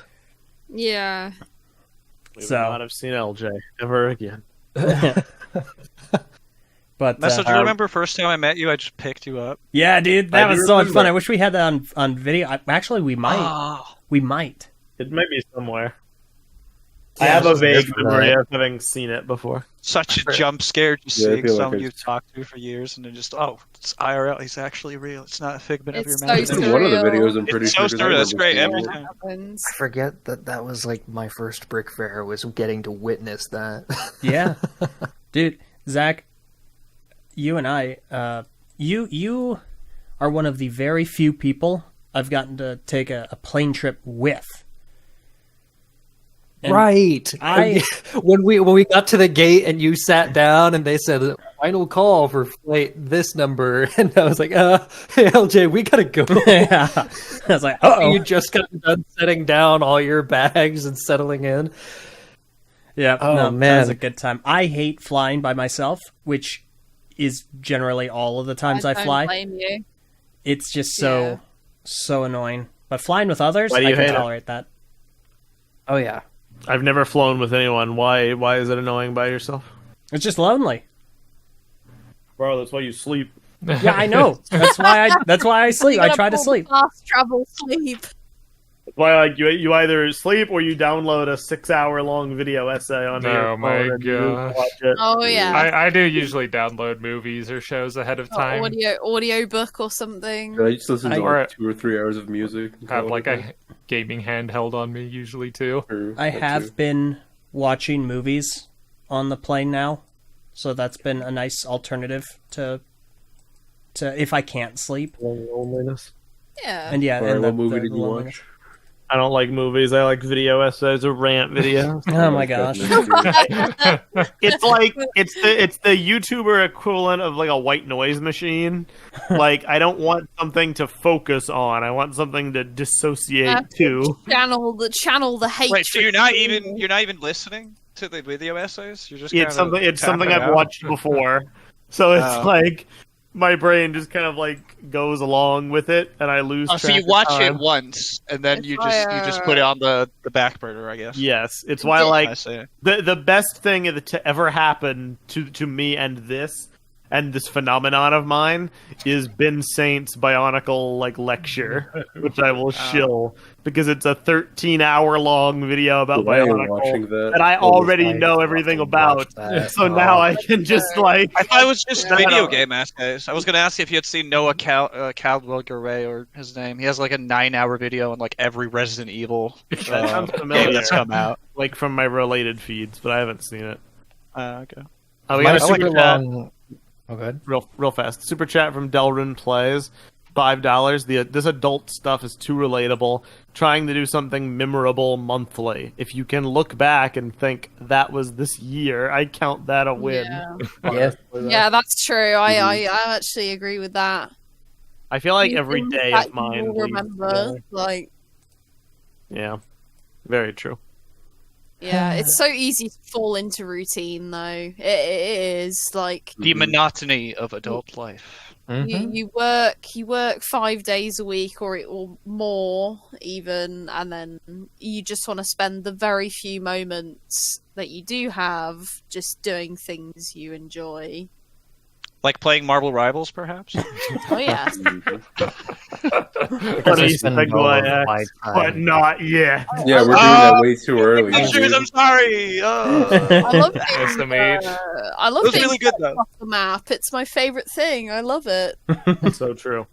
Yeah. We So- would not have seen LJ ever again. but Message, you remember first time I met you, I just picked you up. yeah, dude, that I do was so much remember. fun. I wish we had that on video. Actually, we might. Oh, We might. It might be somewhere. I have a vague memory of having seen it before. such a jump scare just Yeah, I seeing feel like someone it's- you've talked to for years and then just, it's IRL. He's actually real. It's not a figment of your It's so imagination. That's one of the surreal. videos I'm pretty It's sure. so 'cause I surreal. That's remember great. seeing Every it. time. Happens. I forget that was like my first BrickFair was getting to witness that. Yeah, dude, Zach, you and I, you are one of the very few people I've gotten to take a plane trip with. And Right. When we got to the gate and you sat down and they said final call for flight this number and I was like, hey LJ, we gotta go. Yeah, I was like, You oh, just got done setting down all your bags and settling in. yeah. Oh, no, man. that was a good time. I hate flying by myself, which is generally all of the times I don't fly. blame you. It's just Yeah. so annoying. But flying with others, Why do I you can hate it? tolerate that. Oh yeah. I've never flown with anyone. Why is it annoying by yourself? It's just lonely. Bro, that's why you sleep. Yeah, I know. That's why I sleep. You I gotta try to pull sleep. Fast travel sleep. That's why like you either sleep or you download a 6-hour long video essay on your Oh phone my and you gosh. watch it. Oh yeah. I do usually download movies or shows ahead of time. Audio book or something. I just listen to Or- like 2 or 3 hours of music. and Have call like it a gaming handheld on me usually too. True, I that have too. been watching movies on the plane now, so that's been a nice alternative to if I can't sleep. Loneliness. Yeah. And yeah, Alright, and what movie the did you loneliness. watch? I don't like movies. I like video essays or rant videos. Oh my gosh. It's like it's the YouTuber equivalent of like a white noise machine. Like I don't want something to focus on. I want something to dissociate to. Channel the hate. Wait, so you're not even listening to the video essays? You're just It's something. It's something tapping I've out? watched before. So it's Oh. like my brain just kind of like goes along with it, and I lose. Oh, so track you of watch time. it once, and then It's you why, just put it on the back burner, I guess. Yes, it's why Yeah. like I see. the best thing to ever happen to me and this and this phenomenon of mine is Ben Saint's Bionicle lecture, which I will shill because it's a 13-hour long video about Why are you watching Bionicle that? that I already know everything about. So now I can just I thought it was just video game essays. I was going to ask you if you had seen Noah Caldwell-Gray, or his name. He has like a 9-hour video on like every Resident Evil That sounds game familiar. that's come out. Like from my related feeds, but I haven't seen it. Okay. We My got a super super chat, long. Oh, go ahead. real fast. Super chat from Delrin Plays, $5. This adult stuff is too relatable. Trying to do something memorable monthly. If you can look back and think that was this year, I count that a win. Yeah. Yeah. Yeah, that's true. I actually agree with that. I feel like You every think day that of mine. you'll remember, like, Yeah, very true. yeah, it's so easy to fall into routine, though. It is like The monotony of adult life. you work 5 days a week or more even, and then you just want to spend the very few moments that you do have just doing things you enjoy. Like playing Marvel Rivals, perhaps? Oh yeah. Funny spend all of segue, my but time. not yet. Yeah, we're doing that way too early. Pictures, I'm sorry. I love it. Nice to meet. I love It was being really good, though. off the map. It's my favorite thing. I love it. So true.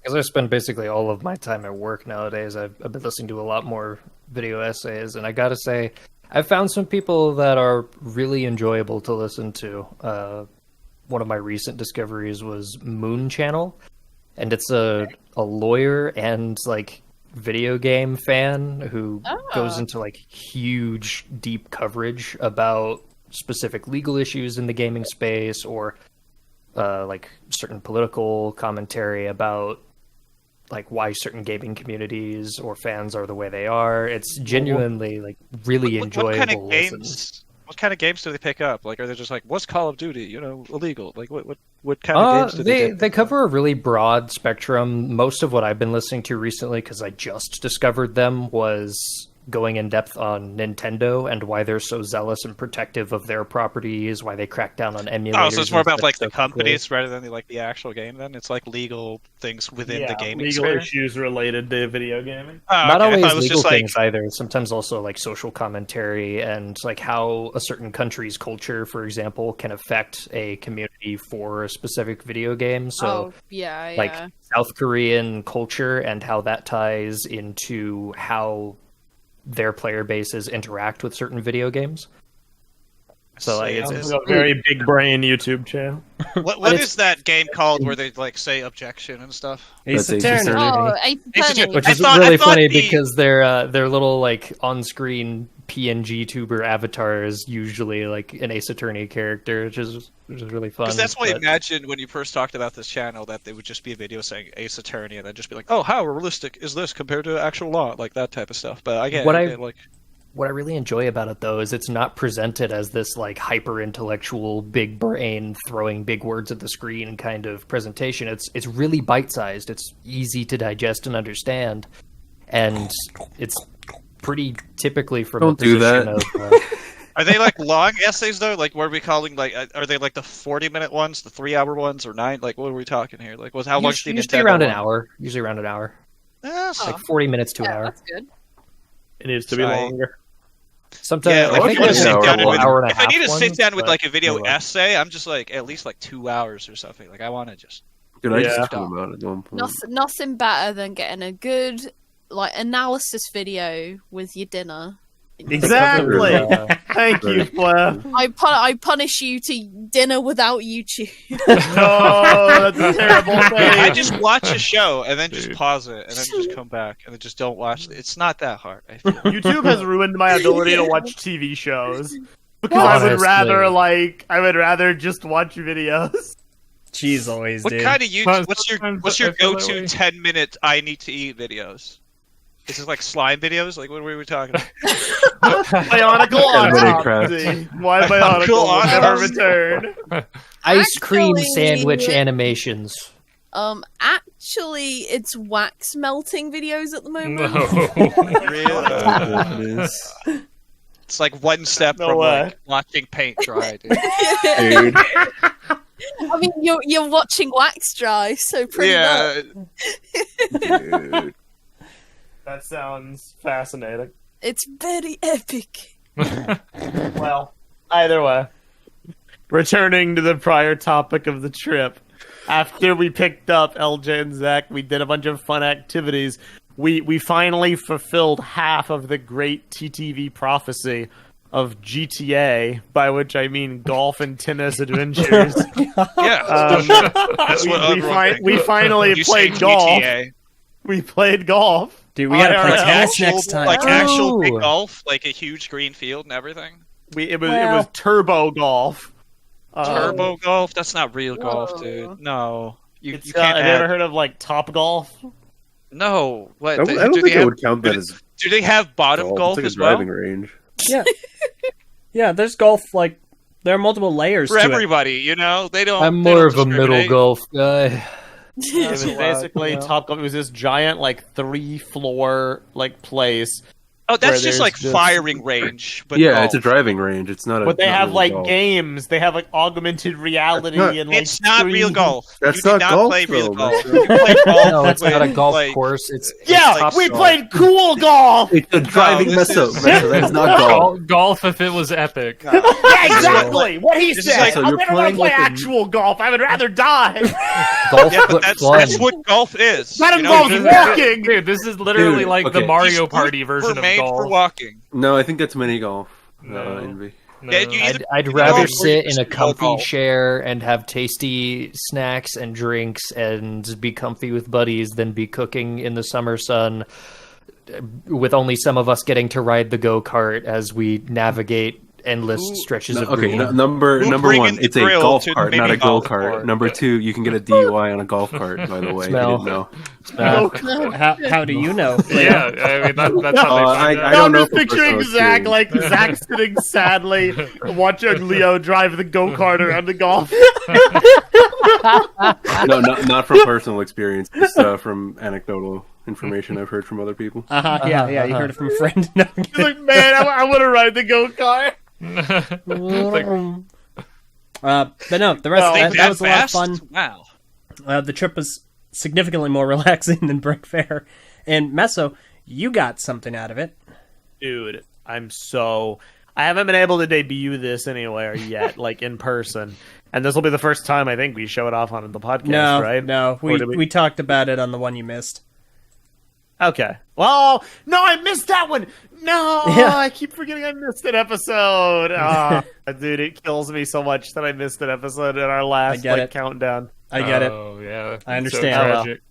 Because I spend basically all of my time at work nowadays. I've been listening to a lot more video essays, and I gotta say, I've found some people that are really enjoyable to listen to. One of my recent discoveries was Moon Channel, and it's a lawyer and video game fan who goes into huge, deep coverage about specific legal issues in the gaming space, or certain political commentary about why certain gaming communities or fans are the way they are. It's genuinely really enjoyable. What kind of listens. games? What kind of games do they pick up? Are they just what's Call of Duty? Illegal. What kind of games do they cover a really broad spectrum. Most of what I've been listening to recently, because I just discovered them, was going in depth on Nintendo and why they're so zealous and protective of their properties, why they crack down on emulators. Oh, so it's more about and the stuff companies rather than the actual game. Then it's legal things within the gaming legal sphere. issues related to video gaming. Oh, Not okay. I always thought it was legal just things either. Sometimes also social commentary and how a certain country's culture, for example, can affect a community for a specific video game. So, yeah. South Korean culture and how that ties into how their player bases interact with certain video games. So It's a very big brain YouTube channel. What is that game called where they say objection and stuff? Ace That's Attorney. Oh, Ace Attorney. Which I is thought- really I thought funny the- because their little on-screen PNG tuber avatar is usually an Ace Attorney character, which is really fun. Because that's what I but- imagined when you first talked about this channel, that they would just be a video saying Ace Attorney, and then just be oh, how realistic is this compared to actual law, that type of stuff. But again, What I really enjoy about it, though, is it's not presented as this hyper-intellectual, big brain, throwing big words at the screen kind of presentation. It's really bite-sized. It's easy to digest and understand, and it's pretty typically from Don't a do position that. of. are they long essays though? What are we calling are they the 40-minute ones, the 3-hour ones, or 9? What are we talking here? How long? Usually around an hour. Usually around an hour. 40 minutes to an hour. That's good. It needs to be longer. Sometimes Yeah, I think if I need to it's sit down an with, hour and a if I half need to sit ones, down with but a video anyway. essay, I'm just at least 2 hours or something. I want to just. Dude, I Yeah. just told about it at one point. Nothing better than getting a good analysis video with your dinner. Exactly. Thank you, Flair. I punish you to dinner without YouTube. No, that's a terrible thing. I just watch a show and then just Dude. pause it and then just come back and then just don't watch it. It's not that hard. I feel. YouTube has ruined my ability to watch TV shows because I would Honestly. rather just watch videos. Cheese always What did. kind of YouTube? Sometimes What's your I feel that go-to way. 10-minute I need to eat videos? Is it slime videos? What were we talking about? Bionicle autopsy. Why Bionicle will never autopsy. return. Ice cream Actually- sandwich animations. Actually, it's wax melting videos at the moment. No. Really? It's one step No from way. watching paint dry, dude. Dude, I mean, you're watching wax dry, so pretty much. Dude. That sounds fascinating. It's very epic. Well, either way, returning to the prior topic of the trip, after we picked up LJ and Zach, we did a bunch of fun activities. We finally fulfilled half of the great TTV prophecy of GTA, by which I mean golf and tennis adventures. Yeah, that's what we finally played golf. GTA. We played golf. Dude, we gotta play IRL. tennis next time. Like actual big Oh. golf, like a huge green field and everything. It was turbo golf. Turbo golf? That's not real golf, Whoa. dude. No, you It's, can't. have you ever heard of like Top Golf? No, what? I don't do think they I have? would count that as Do they have bottom golf It's like as a driving well? range. Yeah. Yeah, there's golf, like, there are multiple layers For to it. everybody, you know, they don't. I'm they more don't of a middle discriminate. golf guy. It was basically Top Golf. It was this giant like 3-floor like place. Oh, where that's just there's like just- firing range. But Yeah, golf. it's a driving range. It's not a. But they not have really like golf. games. They have like augmented reality That's not- and like It's not real screen- golf. That's you did not not golf, play real though, golf. bro. You play golf No, it's not a with, golf like, course. It's Yeah, like we golf. played cool golf. It's a driving this mess up. is- That is not golf. Golf if it was epic. Yeah, exactly. What he This is said. like- I'll So you're never want playing to play like a- actual golf. I would rather die. golf, Yeah, but but fun. that's what golf is. That you know, involves it's- walking. Dude, this is literally Dude, like the okay. Mario these Party sports version were of made for golf. walking. No, I think that's mini golf. No. Envy. No. Yeah, you either- I'd you rather know, sit in a or comfy golf. chair and have tasty snacks and drinks and be comfy with buddies than be cooking in the summer sun with only some of us getting to ride the go-kart as we navigate endless stretches of Okay, green. number We'll number bring one, in the it's a grill golf to the cart, not mini a go golf kart. cart. Number two, you can get a DUI on a golf cart. By the way, if you Smell. didn't know. How do you know? Yeah, I mean that's how they find I out. don't I'm know just from picturing personal Zach experience. Zach sitting sadly watching Leo drive the go-kart around the golf. No, not from personal experience. Just from anecdotal information I've heard from other people. Yeah, you heard it from a friend. No, I'm He's like, man, I want to ride the go-kart. kidding. But no, the rest No, that was a lot of fast? fun. Wow. The trip was significantly more relaxing than BrickFair. And Meso, you got something out of it. Dude, I haven't been able to debut this anywhere yet, like in person. And this will be the first time I think we show it off on the podcast, right? No, Or did we talked about it on the one you missed. Okay. Well, no, I missed that one. No, Yeah. I keep forgetting I missed an episode. Dude, it kills me so much that I missed an episode in our last get it. countdown. I get it. Oh yeah, I it's understand. So Oh, well. tragic.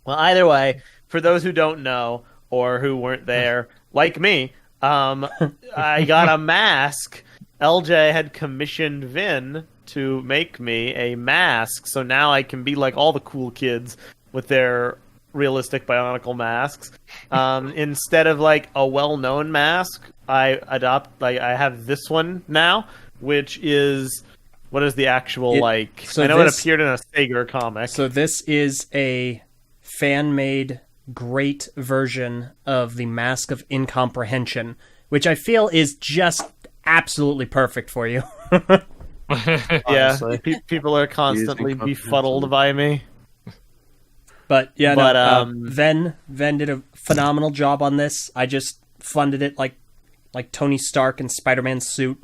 Well, either way, for those who don't know or who weren't there, like me, I got a mask. LJ had commissioned Vin to make me a mask, so now I can be like all the cool kids with their realistic Bionicle masks. Instead of like a well-known mask, I have this one now, which is what is the actual like? so I know this- it appeared in a Sager comic. So this is a fan-made great version of the Mask of Incomprehension, which I feel is just absolutely perfect for you. Yeah, honestly. people are constantly Using befuddled by me. But yeah, But, Ven did a phenomenal job on this. I just funded it like Tony Stark in Spider-Man's suit,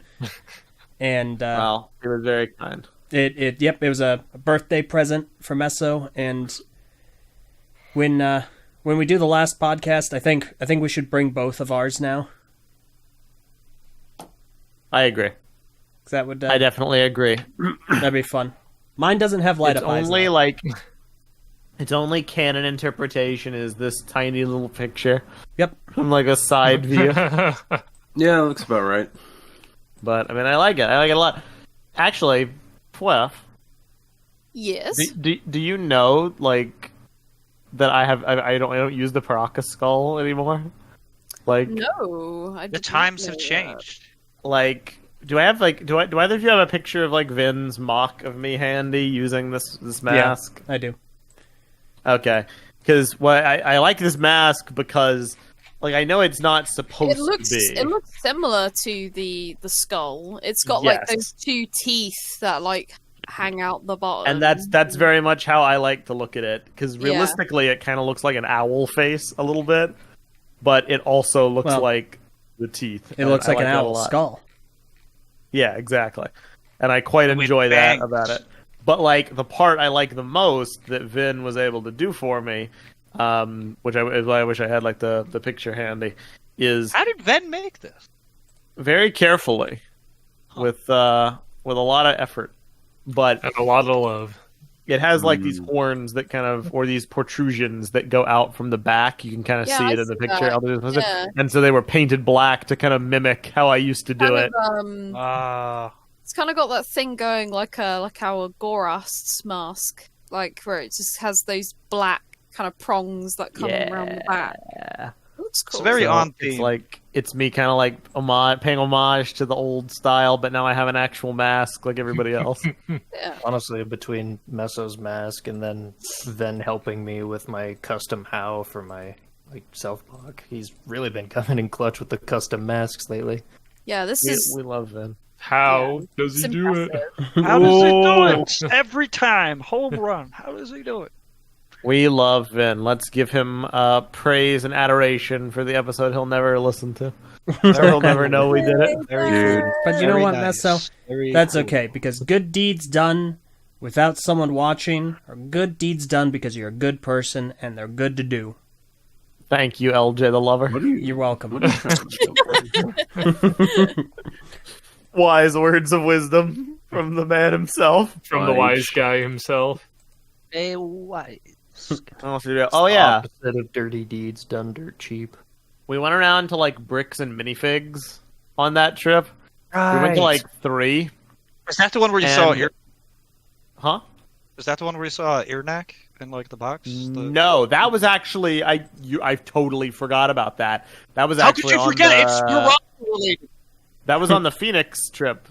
and Wow, it was very kind. it was a birthday present for Meso. And when we do the last podcast, I think we should bring both of ours now. I agree. 'Cause that would I definitely agree. that'd be fun. Mine doesn't have light It's up eyes. only though. like its only canon interpretation is this tiny little picture Yep. from like a side view. Yeah, looks about right. But I mean, I like it. I like it a lot. Actually, Pwef, Yes. do you know like that I don't use the Paraka skull anymore? Like No, I The did not times know have that. changed. like do either of you have a picture of like Vin's mock of me handy using this mask? I do. Okay, because I like this mask because like I know it's not supposed It looks to be. it looks similar to the skull. It's got like Yes. those two teeth that like hang out the bottom. And that's very much how I like to look at it, because Yeah. realistically, it kind of looks like an owl face a little bit, but it also looks Well, like the teeth. It looks like an that a owl lot. skull. Yeah, exactly. And I quite With enjoy that bangs. about it. But like the part I like the most that Vin was able to do for me, which I wish I had like the picture handy, is How did Ven make this? very carefully, with a lot of effort. But And a lot of love. it has like these horns that kind of, or these protrusions that go out from the back. You can kind of Yeah, see I it in the see picture. that. I'll do this. Yeah. And so they were painted black to kind of mimic how I used to do Kind it. of, it's kind of got that thing going like our Gorast's mask, like where it just has those black kind of prongs that come around the back. Yeah. Looks cool. It's very So on It's theme. like it's me kind of like paying homage to the old style, but now I have an actual mask like everybody else. Yeah. Honestly, between Messo's mask and then helping me with my custom how for my self-block, he's really been coming in clutch with the custom masks lately. Yeah, this we, is we love Vin. How Yeah, does he it's do it? impressive. How does he do Whoa. it? Every time. Home run. How does he do it? We love Vin. Let's give him praise and adoration for the episode he'll never listen to. So he'll never know we did it. Dude. But you know Very what, nice. Messo? Very That's cool. okay, because good deeds done without someone watching are good deeds done because you're a good person and they're good to do. Thank you, LJ the lover. What are you? You're welcome. What are you trying to do? Wise words of wisdom from the man himself. From the Right. wise guy himself. Hey, why? Oh yeah, Opposite of dirty deeds done dirt cheap. we went around to like Bricks and Minifigs on that trip. We went to like 3. Is that the one where you saw And- ear? Huh? Is that the one where you saw Earnack in like the box? No, that was actually I totally forgot about that. That was How could actually you on forget? the- It's Morocco related. That was on the Phoenix trip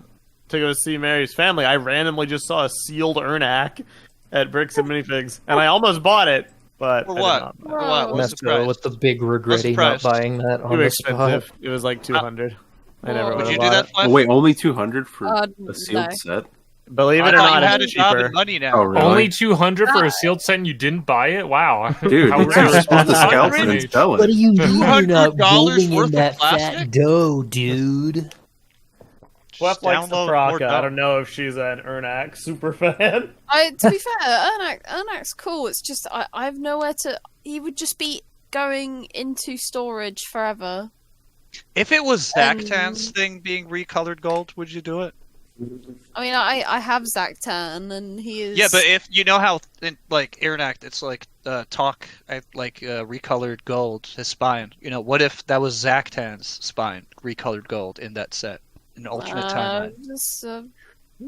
to go see Mary's family. I randomly just saw a sealed Ernak at Bricks and Minifigs, and I almost bought it, but For I did what? not buy it. For what? What's the Messo price? with the big regretting not price? buying that on Too the spot. expensive. It was like 200. I never Would would Would have you bought do that, it. Flash? Oh, wait, only 200 for Uh, a sealed no. set? Believe I it or thought not, you had a it's job cheaper. and money now. Oh, really? Only 200 for a sealed set and you didn't buy it? Wow. Dude, How you're supposed to scalp it and outraged. sell What do it. you mean you're not $200 rolling worth in of that plastic? fat dough, dude? Flef likes the Download more Fraka. I dough. don't know if she's an Ernak super fan. To be fair, Ernak's cool. It's just I have nowhere to. He would just be going into storage forever. If it was Zactan's thing being recolored gold, would you do it? I mean, I have Zactan, and he is. Yeah, but if you know how in, like Earnack, it's like recolored gold, his spine. You know, what if that was Zactan's spine recolored gold in that set, an alternate timeline?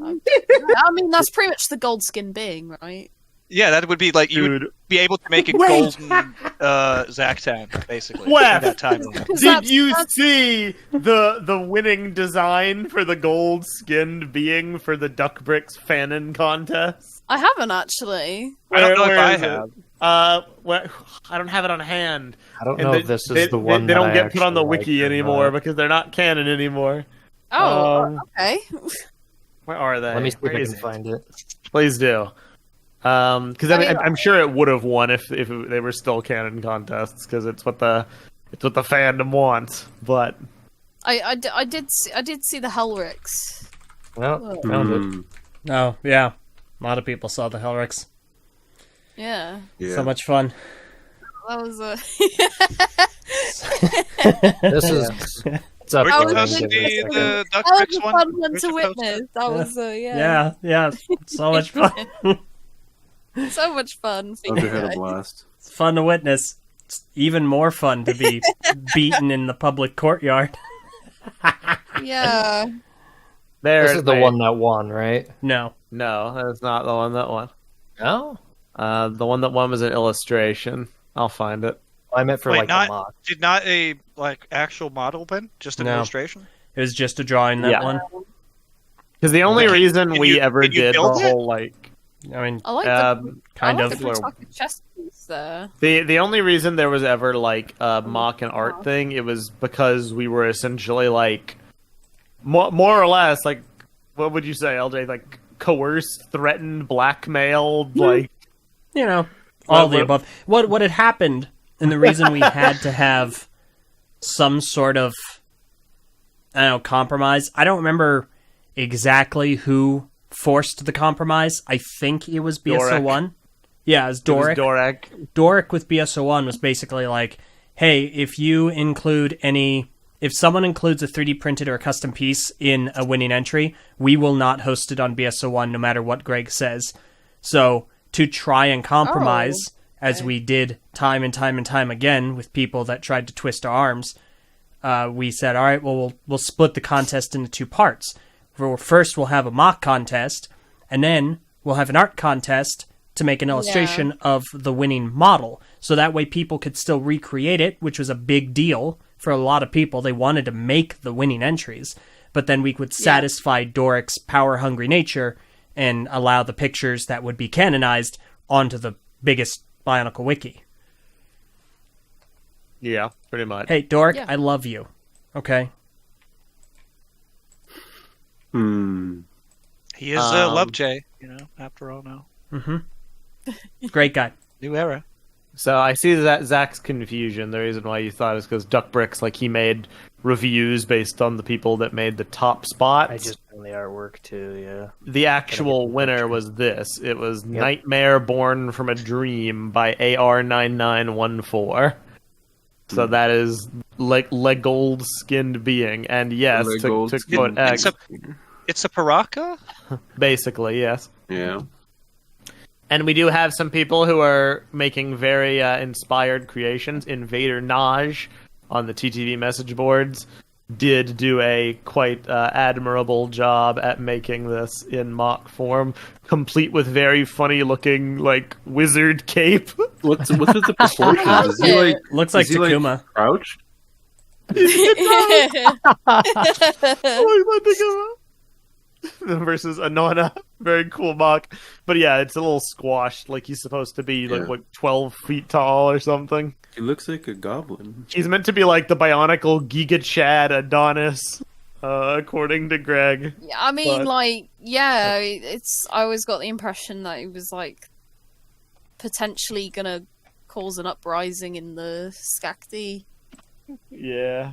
I mean, that's pretty much the gold skin being, right? Yeah, that would be like you would Dude, be able to make a Wait. golden Zactan, basically. Wef. In that timeline. did you see the winning design for the gold skinned being for the Duck Bricks Fanon contest? I haven't actually. I don't know if Where I is it? have. I don't have it on hand. I don't And know if this is the one They that don't I get put on the actually wiki like or anymore not. because they're not canon anymore. Oh, okay. Where are they? Let me see if Where I is can it? find it. Please do. Because I mean- I'm sure it would have won if they were still canon contests because it's what the fandom wants. But I did see the Hellrix. Well, found it. Mm, Oh, yeah. A lot of people saw the Hellrix. Yeah, yeah. So much fun. that was a. This is it's up We're I for was supposed to thinking- be the Duck That Bricks was a one. fun one We're to supposed witness. That was yeah. Yeah, so much fun. So much fun. for I've you had a guys. blast. It's fun to witness. It's even more fun to be beaten in the public courtyard. Yeah. there, this is the wait. one that won, right? No. No, that's not the one that won. No, The one that won was an illustration. I'll find it. I meant for Wait, like not- a mock. Did not a actual model win? Just an No. illustration? It was just a drawing, that Yeah. one. Because the only reason Can we you- ever can you did the build it? whole like I mean, I like kind I of. like the Pawtucket chess piece there. the only reason there was ever like a mock and art thing, it was because we were essentially like more or less like, what would you say, LJ? Like coerced, threatened, blackmailed, like all of the above. What had happened, and the reason we had to have some sort of compromise. I don't remember exactly who forced the compromise. I think it was BSO1. Yeah, it was Doric. Doric with BSO1 was basically like, hey, if someone includes a 3D printed or a custom piece in a winning entry, we will not host it on BSO1 no matter what Greg says. So to try and compromise, as we did time and time and time again with people that tried to twist our arms, we said, all right, well, we'll split the contest into 2 parts. First, we'll have a mock contest, and then we'll have an art contest to make an illustration of the winning model. So that way people could still recreate it, which was a big deal for a lot of people. They wanted to make the winning entries, but then we would satisfy Doric's power-hungry nature and allow the pictures that would be canonized onto the biggest Bionicle wiki. Yeah, pretty much. Hey, Doric, I love you. Okay? He is Love Jay, after all now. Great guy. New era. So I see that Zach's confusion. The reason why you thought is because Duck Bricks, like, he made reviews based on the people that made the top spots. I just found the artwork too, yeah. The actual winner was this. It was Nightmare Born from a Dream by AR9914. So that is like gold skinned being, and yes, to quote X, it's a Paraka? Basically, yes. Yeah. And we do have some people who are making very inspired creations. Invader Naj on the TTV message boards did do a quite admirable job at making this in mock form, complete with very funny looking like wizard cape. What's with the proportions? Is he like looks like Takuma crouched? Versus Anona, very cool mock, but yeah, it's a little squashed. Like he's supposed to be like 12 feet tall or something. He looks like a goblin. He's meant to be like the Bionicle Giga Chad Adonis, according to Greg. Yeah, I mean, it's. I always got the impression that it was like potentially gonna cause an uprising in the Skakti. Yeah.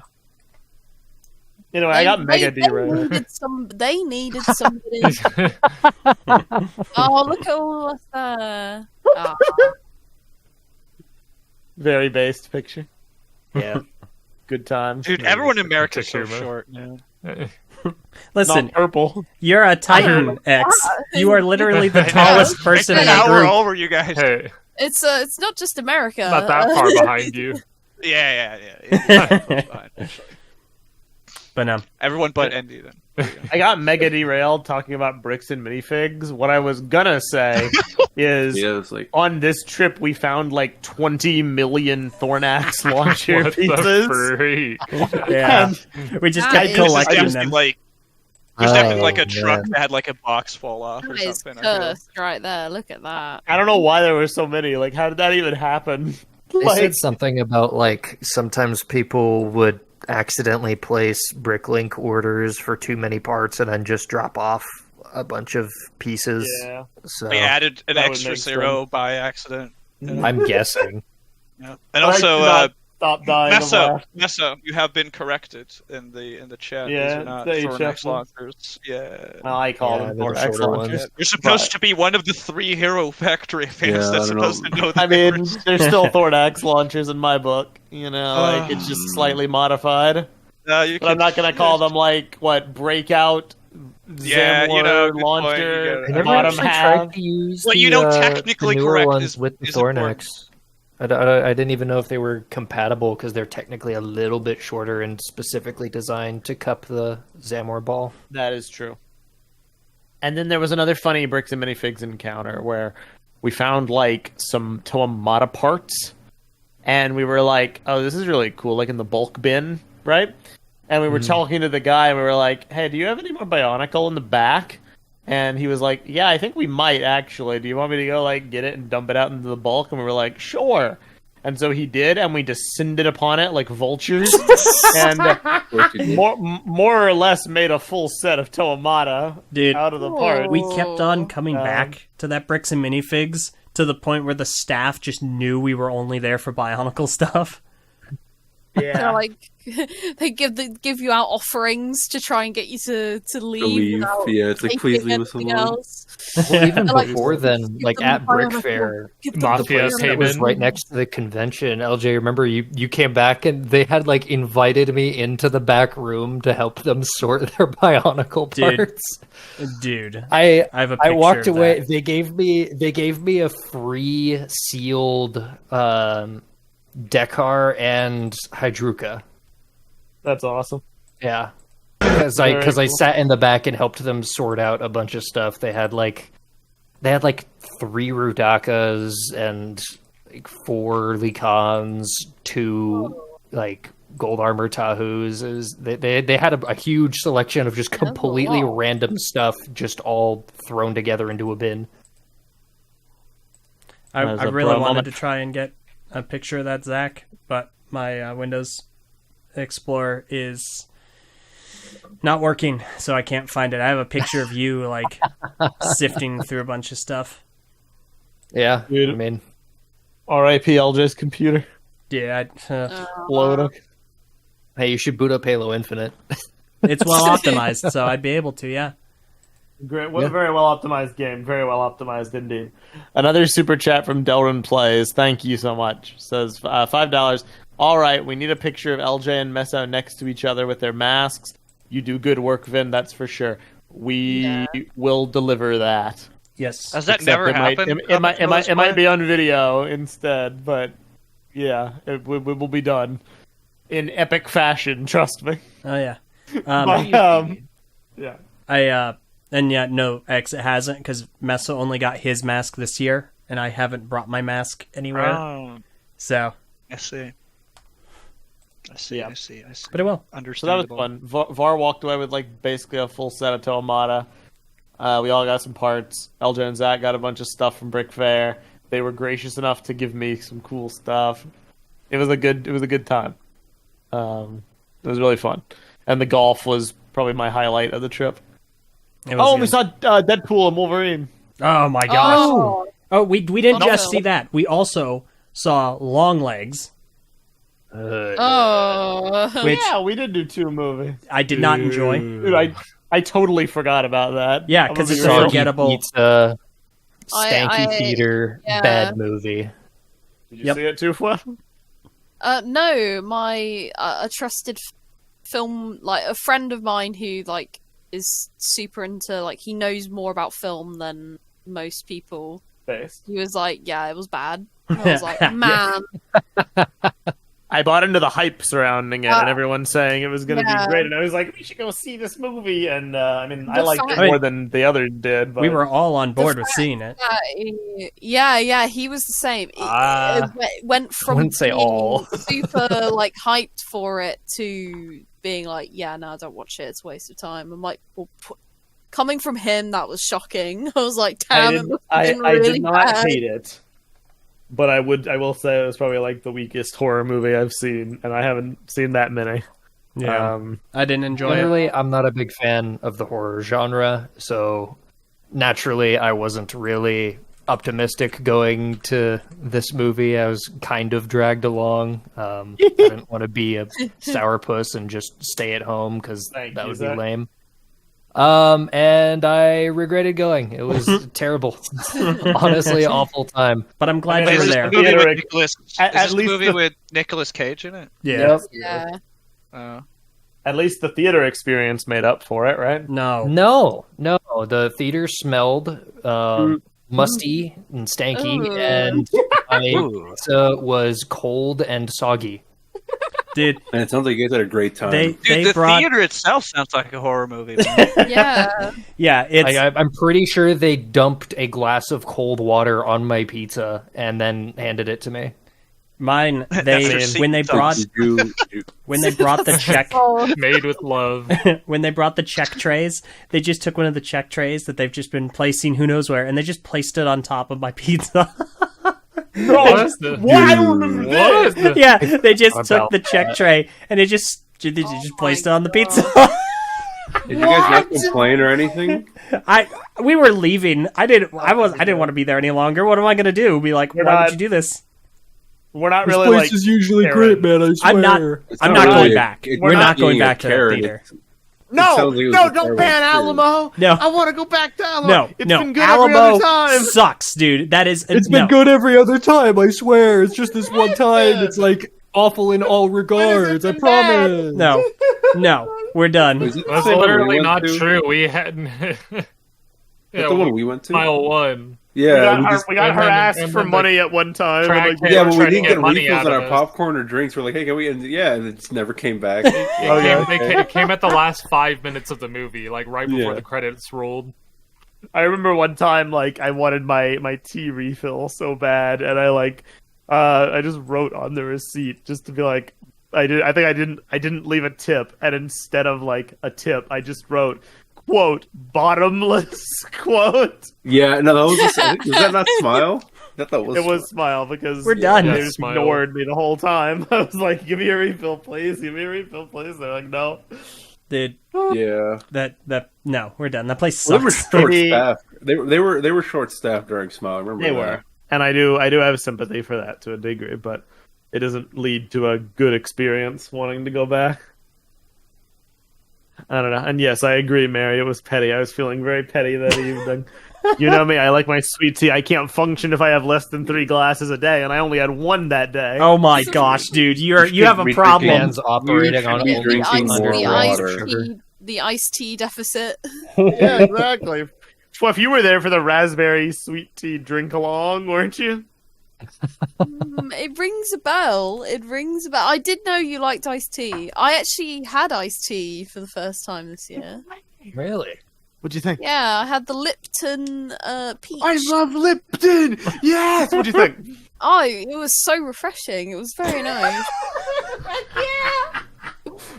Anyway, I got mega derailed. They needed somebody. Oh, look at all of that. Oh. Very based picture. Yeah. Good times. Dude, everyone in America is so short, man. Listen, not purple. You're a Titan X. You are literally the tallest person in the We're group. over you guys. Hey, It's not just America. not that far behind you. Yeah. But no. Everyone but Andy then. I got mega derailed talking about bricks and minifigs. What I was gonna say is on this trip we found like 20 million Thornax launcher What pieces. the freak? Yeah. We just kept collecting them. There's definitely like a truck that had like a box fall off or That is something. cursed right there. Look at that. I don't know why there were so many. Like, how did that even happen? They said something about like sometimes people would accidentally place BrickLink orders for too many parts and then just drop off a bunch of pieces. Yeah. So We added an extra 0 by accident. I'm guessing. Yeah. And also, stop dying. Meso, you have been corrected in the chat. Yeah, these are not the Thornax HF launchers. Yeah. Well, I call them they're the Thornax shorter launchers. ones. You're supposed to be one of the 3 Hero Factory fans that's supposed to know the I mean, difference. they're still Thornax launchers in my book. You know, like it's just slightly modified. But I'm not gonna call them like breakout. Yeah, Zamor good launcher. point. I never Bottom actually half. tried to use technically the newer correct ones is- with the is important. Thornax. I didn't even know if they were compatible because they're technically a little bit shorter and specifically designed to cup the Zamor ball. That is true. And then there was another funny bricks and minifigs encounter where we found like some Tuma parts, and we were like, "Oh, this is really cool!" Like in the bulk bin, right? And we were talking to the guy, and we were like, "Hey, do you have any more Bionicle in the back?" And he was like, "Yeah, I think we might actually. Do you want me to go like get it and dump it out into the bulk?" And we were like, "Sure." And so he did, and we descended upon it like vultures, and more or less made a full set of Toamata Dude, out of the part. we kept on coming back to that Bricks and Minifigs to the point where the staff just knew we were only there for Bionicle stuff. They're like, they give you out offerings to try and get you to leave. Yeah, it's like, please leave us anything alone. else. Well, even Like, before then, like them at Bionicle. BrickFair, Give them the Mafia place that was Haven. right next to the convention. LJ, remember you came back and they had like invited me into the back room to help them sort their Bionicle Dude. parts. Dude, I have a I picture walked of away. that. They gave me a free sealed Dekar and Hydruka. That's awesome. Yeah, because I Very sat in the back and helped them sort out a bunch of stuff. They had like 3 Rudakas and like 4 Licans, 2 like gold armor Tahoos. They had a huge selection of just completely lot. random stuff, just all thrown together into a bin. I That was a really bro wanted moment. to try and get a picture of that Zach, but my Windows Explorer is not working, so I can't find it. I have a picture of you like sifting through a bunch of stuff. Yeah, Dude. I mean, R.I.P. LJ's computer. Yeah, Blown. hey, you should boot up Halo Infinite. it's well optimized, so I'd be able to. Yeah. Great, Yeah. very well optimized game. Very well optimized indeed. Another super chat from Delrin Plays. Thank you so much. Says $5. All right, we need a picture of LJ and Meso next to each other with their masks. You do good work, Vin. That's for sure. We will deliver that. Yes. Has that Except never it happened? It might be on video instead, but yeah, it will be done in epic fashion. Trust me. Oh yeah. Yeah. No, X it hasn't because Meso only got his mask this year, and I haven't brought my mask anywhere. Oh, So, I see. I see. Yeah. I see. I see. but it will. So that was Understandable. fun. Var walked away with like basically a full set of Toamata. We all got some parts. LJ and Zach got a bunch of stuff from BrickFair. They were gracious enough to give me some cool stuff. It was a good time. It was really fun, and the golf was probably my highlight of the trip. It was Oh, we good. saw Deadpool and Wolverine. Oh my gosh. Oh, We didn't Oh, just no. see that. We also saw Longlegs, which Yeah, we did do 2 movies. I did not enjoy. Dude, I totally forgot about that. Yeah, I'm 'cause gonna it's be real. unforgettable. Pizza, stanky I- theater, yeah. bad movie. Did you Yep. see it too, Fluff? No, my a trusted film, like a friend of mine who like is super into, like, he knows more about film than most people. Based. He was like, yeah, it was bad. And I was like, man, I bought into the hype surrounding it, and Uh, everyone saying it was going to yeah. be great, and I was like, we should go see this movie. And I mean, I The liked it fact- more than the others did. But we were all on board The with seeing it. yeah, he was the same. Ah. It went from wouldn't say being all. super like hyped for it to being like, yeah, no, don't watch it. It's a waste of time. I'm like, well, coming from him, that was shocking. I was like, damn, it must have been I really did not bad. hate it, but I will say it was probably like the weakest horror movie I've seen, and I haven't seen that many. Yeah, I didn't enjoy it. Generally, I'm not a big fan of the horror genre, so naturally, I wasn't really optimistic going to this movie. I was kind of dragged along. I didn't want to be a sourpuss and just stay at home because Thank that you, would be Zach. lame. And I regretted going. It was terrible. Honestly, awful time. But I'm glad Wait, you were Is this there. the movie Theater- with Nicholas? at Is this the least movie the- with Nicolas Cage in it? Yeah. Yeah. At least the theater experience made up for it, right? No. No. The theater smelled musty and stanky, Ooh. and my pizza was cold and soggy. Dude, And it sounds like you guys had a great time. they Dude, the brought theater itself sounds like a horror movie. man. Yeah. yeah, it's I'm pretty sure they dumped a glass of cold water on my pizza and then handed it to me. mine. That's They your when they secret brought Did you- when they brought the check Oh, Made with love. when they brought the check trays, they just took one of the check trays that they've just been placing who knows where, and they just placed it on top of my pizza. What? I don't remember What? this. Yeah, they just took About the check tray and they just placed it on the pizza. Did you guys not complain or anything? We were leaving. I didn't want to be there any longer. What am I gonna do? Be like, why would you do this? We're not This really place like is usually Karen. great, man. I swear. I'm not really going a- back. it's We're not going being a back to the Karen, theater. No, sounds like it was no, a don't terrible ban experience. Alamo. No. I want to go back to Alamo. No, It's no. been good every other Alamo time. sucks, dude. That is It's no. been good every other time, I swear. It's just this one time. It's like awful in all regards. I been bad? promise. No, we're done. Was it the That's same one literally we not went to? true. We hadn't. Is that the one we went to? Mile one. Yeah, We got and then- harassed and for then money at one time. track and, like, day. yeah, but we tried to didn't get get money refills out on of our us. popcorn or drinks. We're like, hey, can we? And yeah, and it just never came back. It came at the last 5 minutes of the movie, like right before Yeah. the credits rolled. I remember one time, like, I wanted my tea refill so bad, and I just wrote on the receipt just to be like, I didn't leave a tip, and instead of like a tip, I just wrote, quote, bottomless, quote. Yeah, no, that was. Was that not Smile? I thought that was. It was Smile because We're done. They Yeah, just Smile. ignored me the whole time. I was like, "Give me a refill, please. Give me a refill, please." They're like, "No." Dude, Yeah, no, we're done. That place well, they were sucks. short Maybe- staffed. They were short staffed during Smile. I remember They that. were, and I do have sympathy for that to a degree, but it doesn't lead to a good experience wanting to go back. I don't know. And yes, I agree, Mary. It was petty. I was feeling very petty that evening. You know me. I like my sweet tea. I can't function if I have less than 3 glasses a day, and I only had 1 that day. Oh my gosh, dude, you have a be problem. drinking- Man's operating on be only drinking more water. The iced tea deficit. Yeah, exactly. Well, you were there for the raspberry sweet tea drink along, weren't you? It rings a bell. It rings a bell. I did know you liked iced tea. I actually had iced tea for the first time this year. Really? What'd you think? Yeah, I had the Lipton peach. I love Lipton. Yes. What'd you think? Oh, it was so refreshing. It was very nice.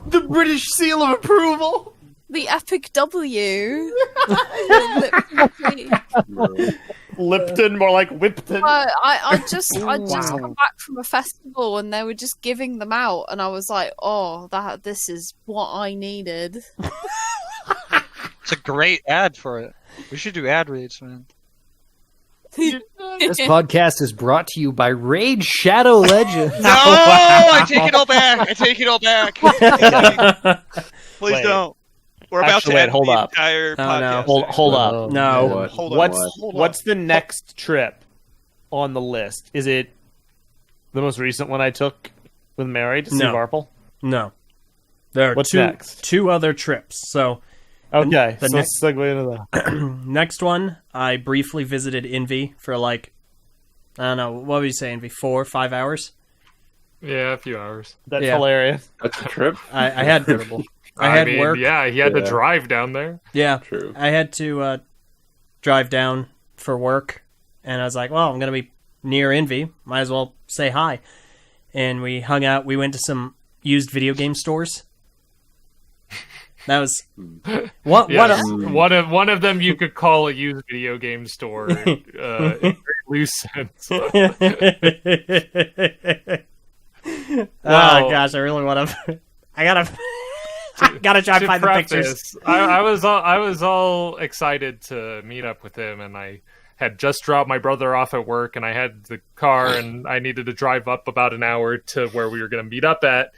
The British seal of approval. The epic W. The Lipton tea. Lipton, more like Whipton. I just come back from a festival and they were just giving them out, and I was like, oh, this is what I needed. It's a great ad for it. We should do ad reads, man. This podcast is brought to you by Raid Shadow Legends. No, I take it all back. I take it all back. Please Wait. don't. We're about Actually, to wait, end hold the up. entire Oh, no. podcast. Hold up. Oh, No. What? Hold on. What's the next trip on the list? Is it the most recent one I took with Mary to see No. Varpal? No, there are What's two next? two other trips. So Okay, The so next- let's segue into that. next one, I briefly visited Envy for like, I don't know, what would you say, Envy? 4 or 5 hours? Yeah, a few hours. That's Yeah. hilarious. That's a trip. I had I had mean, work. Yeah, he had to Yeah. drive down there. Yeah, True. I had to drive down for work, and I was like, well, I'm going to be near Envy. Might as well say hi. And we hung out. We went to some used video game stores. That was what? Yes. What? One of them you could call a used video game store in a very loose sense. Oh gosh, I really want to. I gotta try to find the pictures. preface, I was all excited to meet up with him, and I had just dropped my brother off at work, and I had the car, and I needed to drive up about an hour to where we were going to meet up at.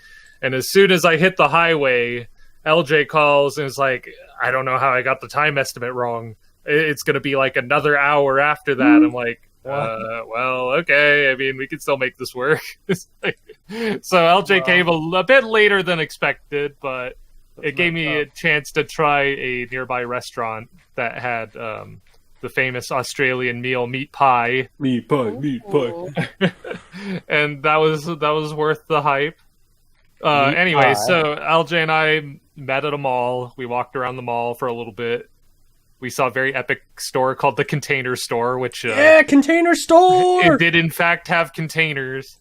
And as soon as I hit the highway, LJ calls and is like, "I don't know how I got the time estimate wrong. It's going to be like another hour after that." I'm like, well, okay. I mean, we can still make this work. So LJ came a bit later than expected, but it gave me a chance to try a nearby restaurant that had the famous Australian meal meat pie, Meat pie. and that was worth the hype. Anyway, pie. so LJ and I met at a mall. We walked around the mall for a little bit. We saw a very epic store called the Container Store, which Yeah, Container Store. it did in fact have containers.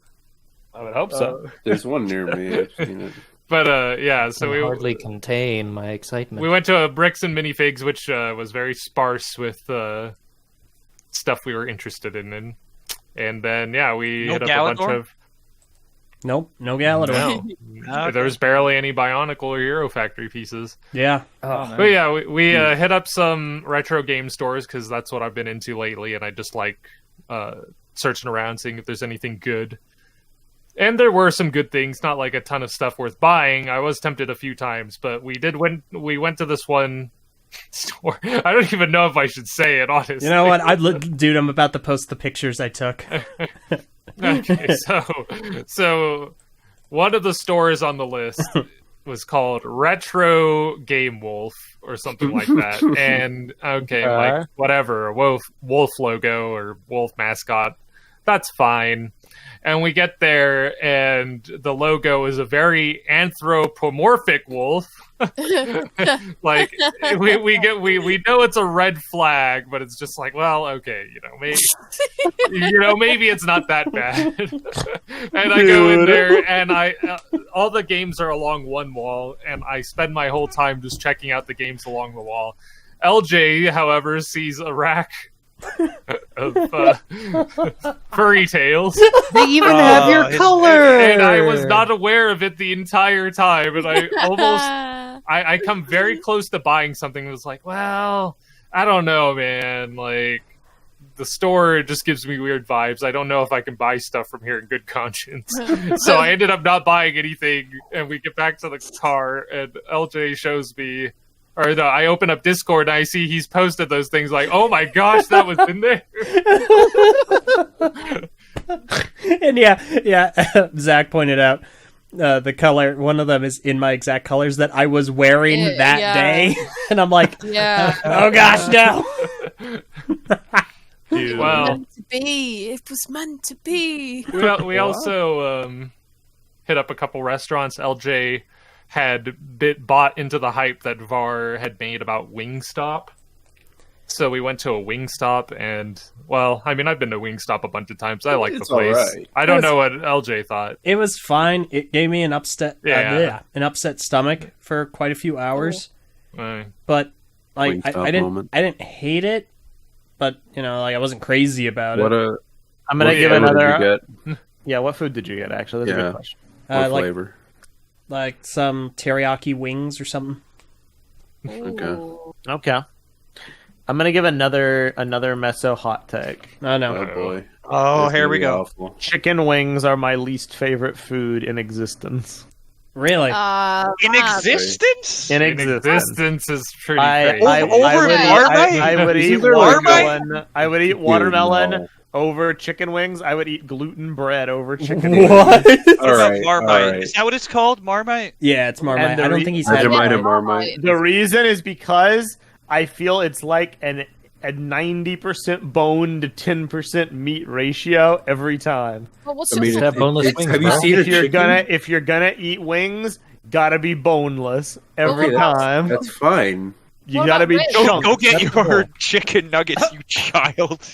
I would hope so. There's one near me. I've seen it. But yeah, so I we hardly contain my excitement. we went to Bricks and Minifigs, which was very sparse with stuff we were interested in. And And then we No hit up a bunch Galador? of Nope, no Galador. no. There was barely any Bionicle or Hero Factory pieces. Yeah. But yeah, we hit up some retro game stores because that's what I've been into lately, and I just like searching around, seeing if there's anything good. And there were some good things, not like a ton of stuff worth buying. I was tempted a few times, but we went to this one store. I don't even know if I should say it, honestly. You know what? Dude, I'm about to post the pictures I took. Okay, so one of the stores on the list was called Retro Game Wolf or something like that. And like whatever, a wolf logo or wolf mascot, that's fine. And we get there, and the logo is a very anthropomorphic wolf. Like we know it's a red flag, but it's just like, well, okay, maybe it's not that bad. And I go in there, and all the games are along one wall, and I spend my whole time just checking out the games along the wall. LJ, however, sees a rack of furry tails. They even have your color. And I was not aware of it the entire time, and I almost I come very close to buying something that was like, well, I don't know, man. Like, the store just gives me weird vibes. I don't know if I can buy stuff from here in good conscience. So I ended up not buying anything, and we get back to the car, and LJ shows me, or no, I open up Discord and I see he's posted those things like, oh my gosh, that was in there. And yeah, Zach pointed out the color. One of them is in my exact colors that I was wearing that day. And I'm like, oh gosh, no. Dude, well, meant to be. It was meant to be. We also hit up a couple restaurants. LJ had bought into the hype that VAR had made about Wingstop. So we went to a Wingstop, and, well, I mean, I've been to Wingstop a bunch of times. I like the place. Right. I don't know what LJ thought. It was fine. It gave me an upset stomach for quite a few hours. But like I didn't hate it, but I wasn't crazy about it. I'm gonna give another. Yeah, what food did you get? Actually, that's a good question. What flavor? Like some teriyaki wings or something. Okay. I'm gonna give another meso hot take. Oh no. Oh boy. Oh, here we go. Awful. Chicken wings are my least favorite food in existence. Really? In existence? In Existence is pretty I crazy. would eat watermelon. I would eat watermelon over chicken wings. I would eat gluten bread over chicken wings. What? All right. Marmite. Is that what it's called? Marmite? Yeah, it's Marmite. I don't think he's had Marmite. The reason is because I feel it's like a 90% bone to 10% meat ratio every time. Well, what's that boneless wings, have you bro? seen If you're gonna eat wings, gotta be boneless every time. That's fine. You What gotta about be ribs? chunks. Go get That's your all. chicken nuggets, you child.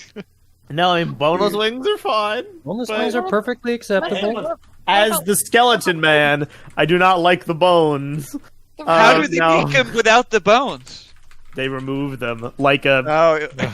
No, I mean boneless wings are fine. Boneless wings are perfectly acceptable. As the skeleton man, I do not like the bones. How do they no. make them without the bones? They remove them like a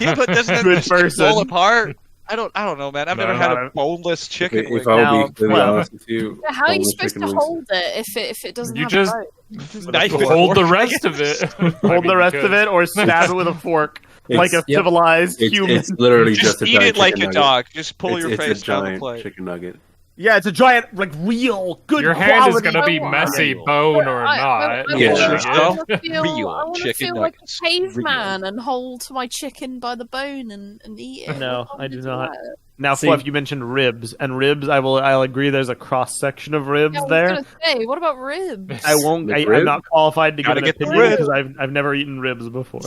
Yeah, but doesn't it good just like, person. fall apart? I don't know, man. I've never had a boneless chicken wing. If I'll be completely honest with you, How are you boneless supposed to chicken wings- hold it if it doesn't You have just- a bone? Knife it Hold the fork, I rest of it. hold the rest of it or stab it with a fork like a civilized human. It's literally Just just a eat giant it like chicken a nugget. dog. Just pull your It's face a down the giant plate. chicken nugget. Yeah, it's a giant, real good Your quality. hand is going to be messy, bone or I not. Yeah. want to feel, Real I want to chicken feel like nuggets. a caveman and hold my chicken by the bone and eat it. No, What I do do you not. do? Now, See- Fluff, you mentioned ribs, and ribs. I'll agree. There's a cross section of ribs Yeah, I was there. gonna say, what about ribs? I won't. Like I'm ribs? not qualified to Gotta give an get the opinion ribs. because I've never eaten ribs before.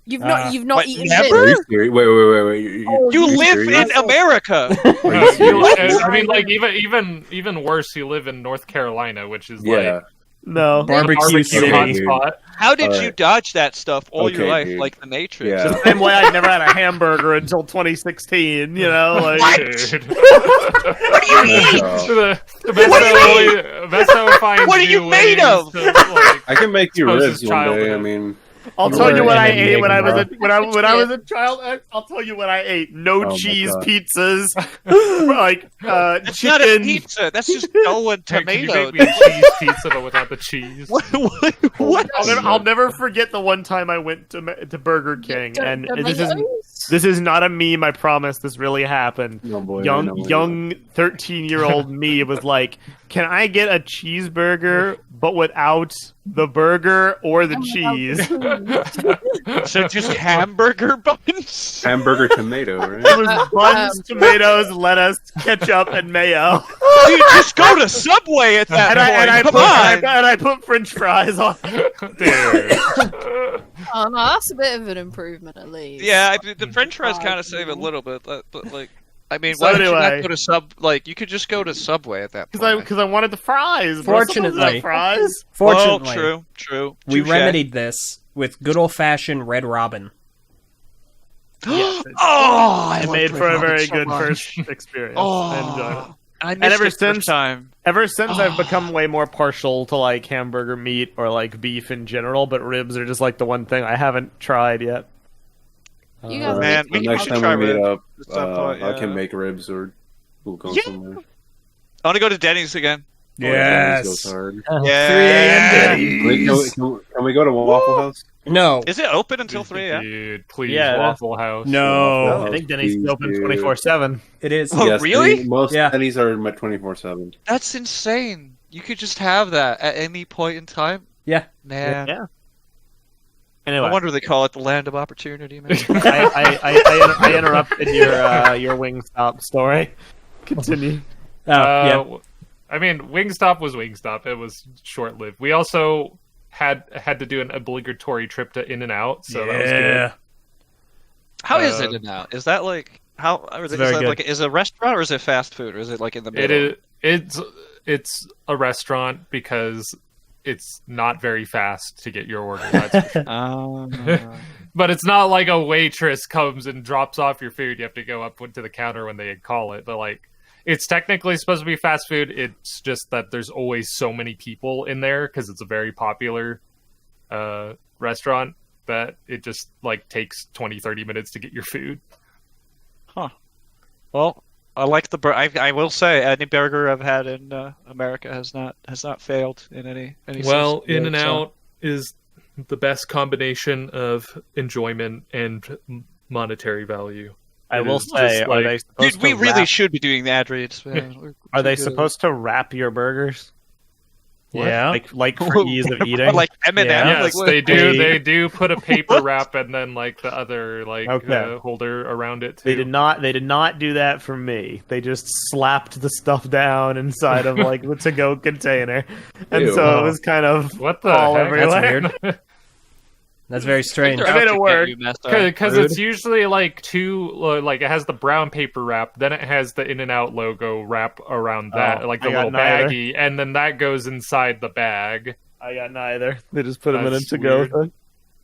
You've What, not eaten never? Are ribs. you serious? Wait. Oh, You are live serious? in America. Are you serious? I mean, like even worse. You live in North Carolina, which is Yeah. like No, Barbecue City. hotspot. How did All you right. dodge that stuff all your Okay, life, dude. like the Matrix? Yeah. the same way I never had a hamburger until 2016. You know, like Dude. What do you mean? The Vesto finds What are you new made ways of? to, like, I can make you Expose ribs his one day. childhood. I mean, I'll tell you what I ate Enigma. when I was a child. I'll tell you what I ate. No my cheese God. pizzas, like That's chicken. not a pizza. That's just dough and Hey, can you tomato. make me a cheese pizza but without the cheese? What? I'll never forget the one time I went to Burger King, and this is not a meme. I promise, this really happened. No, boy, I know where Young 13-year-old me was like, "Can I get a cheeseburger but without the burger or the cheese?" So just hamburger buns? Hamburger tomato, right? It was buns, tomatoes, lettuce, ketchup, and mayo. Dude, just go to Subway at that point. And I put French fries on. Oh no, that's a bit of an improvement at least. Yeah, the French fries kind of save a little bit, but like, I mean, So why did you anyway. not go to Like, you could just go to Subway at that point. Because I wanted the fries. Fortunately. fries. Fortunately, Well, true. we Touche. remedied this with good old-fashioned Red Robin. Yes, I it love made Red for a Robin very so good much. first experience. Oh. I enjoyed it. I missed ever it since- first time. Ever since I've become way more partial to like hamburger meat or like beef in general, but ribs are just like the one thing I haven't tried yet. You guys Man, make we Next should time try we meet ribs up, at some point, I can yeah. make ribs or we'll go Yeah. somewhere. I want to go to Denny's again. Denny's goes hard. Yeah. Can we go to Waffle House? No, Is it open until 3 a.m.? Dude, please, Yeah. Waffle House. no, I think Denny's please, open dude. 24/7. it is. Oh, really? Most Yeah. Denny's are 24/7. That's insane. You could just have that at any point in time. Yeah. Man. Yeah. Anyway, No wonder they call it the land of opportunity, man. I interrupted your Wingstop story. Continue. Oh, yeah. I mean, Wingstop was Wingstop. It was short-lived. We also had to do an obligatory trip to In-N-Out, so that was good. How is it now? Is that like how? Or is, very that good. like is it a restaurant or is it fast food or is it like in the middle? It's a restaurant because it's not very fast to get your order. That's for sure. But it's not like a waitress comes and drops off your food. You have to go up to the counter when they call it. But like, it's technically supposed to be fast food. It's just that there's always so many people in there because it's a very popular restaurant that it just like takes 20-30 minutes to get your food. Well, I like the I will say any burger I've had in America has not failed in any Well, sense. In-N-Out is the best combination of enjoyment and monetary value. I It will is say, just are like- they supposed Dude, we to really wrap, should be doing the ad reads, man. Are they supposed to wrap your burgers? Yeah. Like for ease of eating? like M&M? Yeah. Yes, Like, they do. They- They do put a paper wrap and then like the other Okay. holder around it too. They did not do that for me. They just slapped the stuff down inside of like the to-go container, and Ew. so it was kind of What the all heck? everywhere. That's That's very strange. I made it work. Because it's usually like two, like it has the brown paper wrap, then it has the In-N-Out logo wrap around that, Oh, like I the got little neither. baggie, and then that goes inside the bag. I got neither. They just put them in a That's to-go weird. thing.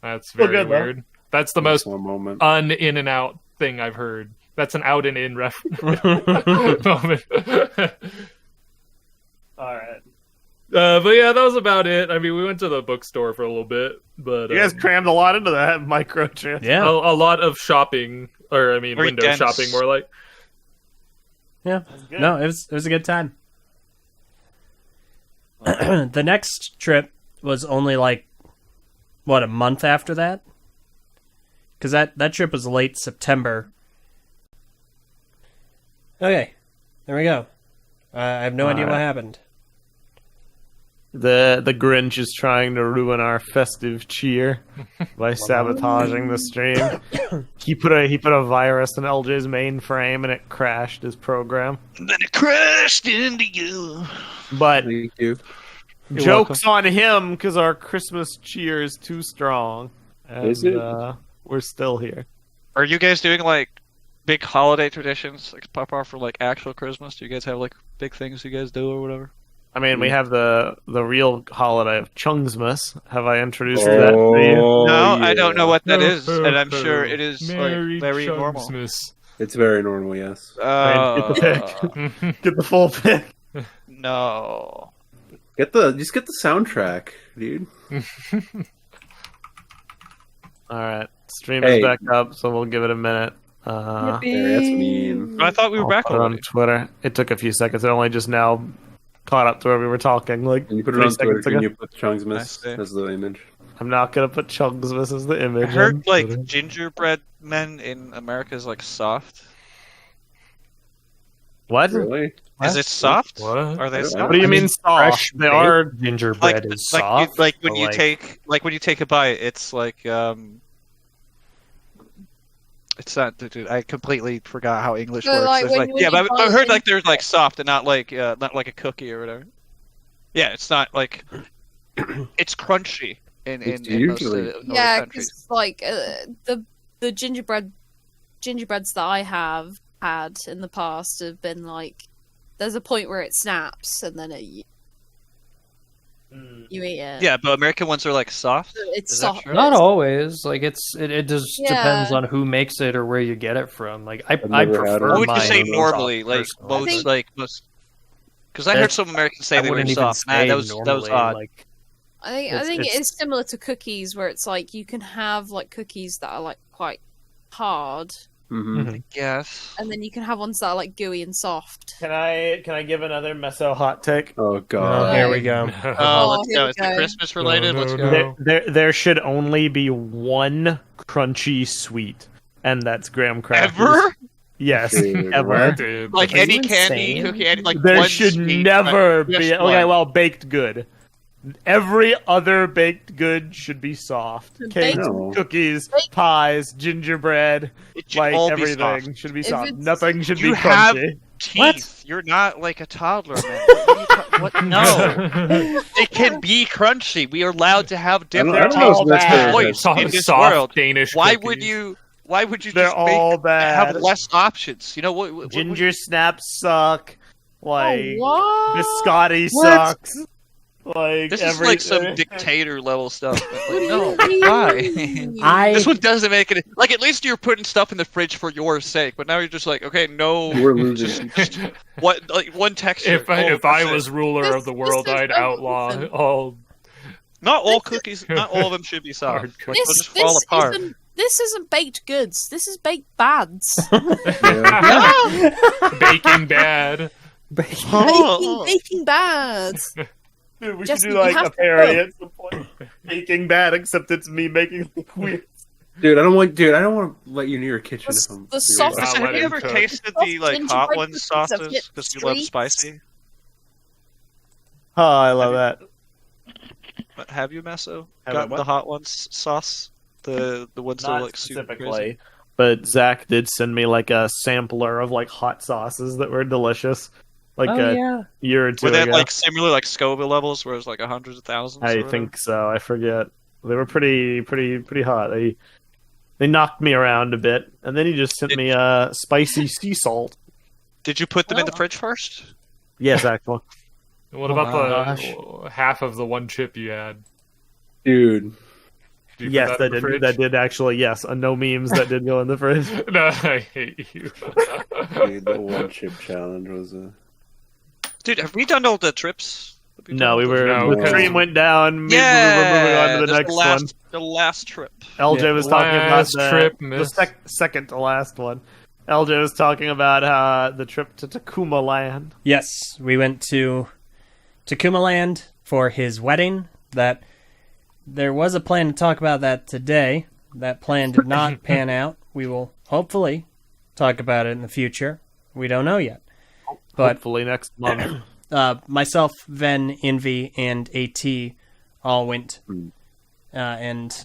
That's Well, very good, though. weird. That's the most One moment. un-In-N-Out thing I've heard. That's an out and in reference moment. All right. But yeah, that was about it. I mean, we went to the bookstore for a little bit, but You guys crammed a lot into that microchip. Yeah. a lot of shopping, or I mean, Very window dense. shopping, more like. Yeah. good. No, it was a good time. The next trip was only like what, a month after that? Because that trip was late September. Okay, there we go. I have no idea what happened. The Grinch is trying to ruin our festive cheer by sabotaging the stream. He put a virus in LJ's mainframe and it crashed his program. Then it crashed into you. But Thank you. joke's on him because our Christmas cheer is too strong. And, Is it? We're still here. Are you guys doing like big holiday traditions, like pop off for like actual Christmas? Do you guys have like big things you guys do or whatever? I mean, we have the real holiday of Chungsmas. Have I introduced that to you? Oh, No, I yeah. don't know what that is, and I'm sure it is Merry like very normal. Chugsmas. It's very normal, yes. Get the pic. Get the full pic. No. Just get the soundtrack, dude. All right, stream Hey. is back up, so we'll give it a minute. There, that's mean. I thought we were I'll back put it on already. Twitter. It took a few seconds. It only just now caught up to where we were talking. Like Can you put it 3 on Twitter? seconds Can ago. you put Chung's I Miss see. as the image? I'm not gonna put Chunks as the image. I heard on like Twitter. gingerbread men in America is like soft. What? Really? Is it soft? What? Are they I don't- soft? What do you I mean, mean soft? Fresh They are. baked gingerbread is soft. like when but, you take when you take a bite, it's like it's not, dude. I completely forgot how English But, works. like, There's, when yeah, you but I bite heard into like there's like soft and not like a cookie or whatever. Yeah, it's not like it's crunchy in It's most usually- Nordic Yeah, countries. because like the gingerbreads that I have had in the past have been like there's a point where it snaps and then you eat it. Yeah, but American ones are like soft. It's Is that soft. true? Not always. Like it just Yeah. depends on who makes it or where you get it from. Like I never had prefer one. What would you mine say soft normally? Like personally. most, think- like most. Because I heard some Americans say I they were wouldn't even soft. say That was normally, odd. Like, I think it it's- is similar to cookies where it's like you can have like cookies that are like quite hard Mm-hmm. Yes. and then you can have ones that are like gooey and soft. Can I give another meso hot take? Oh god. Here we go. Oh, Let's here go. we Is it go. Christmas related? No, Let's no, go. no. There should only be one crunchy sweet, and that's graham crackers. Ever? Yes, Dude, ever. Dude, Like Are any you candy, insane? cookie, any, like There one should sweet, never like, be. just Okay, one. well, baked good. Every other baked good should be soft. Baked- Cakes, No. cookies, Baked- pies, gingerbread, It should like all be everything soft. should be If soft. it's- Nothing should You be have- crunchy. Teeth. You're not like a toddler, man. What are you what? No. It can be crunchy. We are allowed to have I don't different know tastes if that's of bad. choice soft, in this soft world. Danish Why cookies. would you? Why would you They're just all have bad. less options? You know what? Ginger snaps suck. Like Oh, what? biscotti What? sucks. Like This is every, like some dictator level stuff. Like, no, What do you why? mean? This one doesn't make it. Like at least you're putting stuff in the fridge for your sake, but now you're just like, okay, no. We're losing. Just what? Like one texture. If I that's it. was ruler This- of the this world, is I'd so outlaw awesome. all Not all cookies. Not all of them should be soft. hard Like, cookies. they'll just fall apart. This isn't baked goods. This is baked bads. Yeah. Baking bad. Baking bads. Dude, we Just- should do you like have a to parody cook. at some point. Baking bad, except it's me making it weird. Dude, I don't want to let you near your kitchen. The- If I'm the serious. soft- I'll Listen, let have you him ever cook. tasted Soft the like hot gingerbread one cookies sauces of hit because you love streets. spicy? Oh, I love that. But have you, Meso? Have I Gotten what? the hot ones sauce? The ones that are Not like super crazy? specifically, but Zach did send me like a sampler of like hot sauces that were delicious, like a year or two Were they at, ago. like similar like Scoville levels, where it's like hundreds of thousands? or I whatever? think so. I forget. They were pretty hot. They knocked me around a bit, and then he just sent me spicy sea salt. Did you put them in the fridge first? Yes, actually. What Oh about my the half of the one chip you had? Dude, Did you put Yes, that that in the did. fridge? That did actually. Yes, no memes that did go in the fridge. No, I hate you. dude, the one chip challenge was a. Dude, have we done all the trips? Have No, done we all were. No, the because- stream went down. We were moving Yeah, on to the that's next one. the last trip. LJ was talking about Last the, trip, the miss. second to last one. LJ was talking about the trip to Tacoma Land. Yes, we went to Tacoma Land for his wedding. That there was a plan to talk about that today. That plan did not pan out. We will hopefully talk about it in the future. We don't know yet. But Hopefully next month. myself, Ven, Envy, and AT all went, and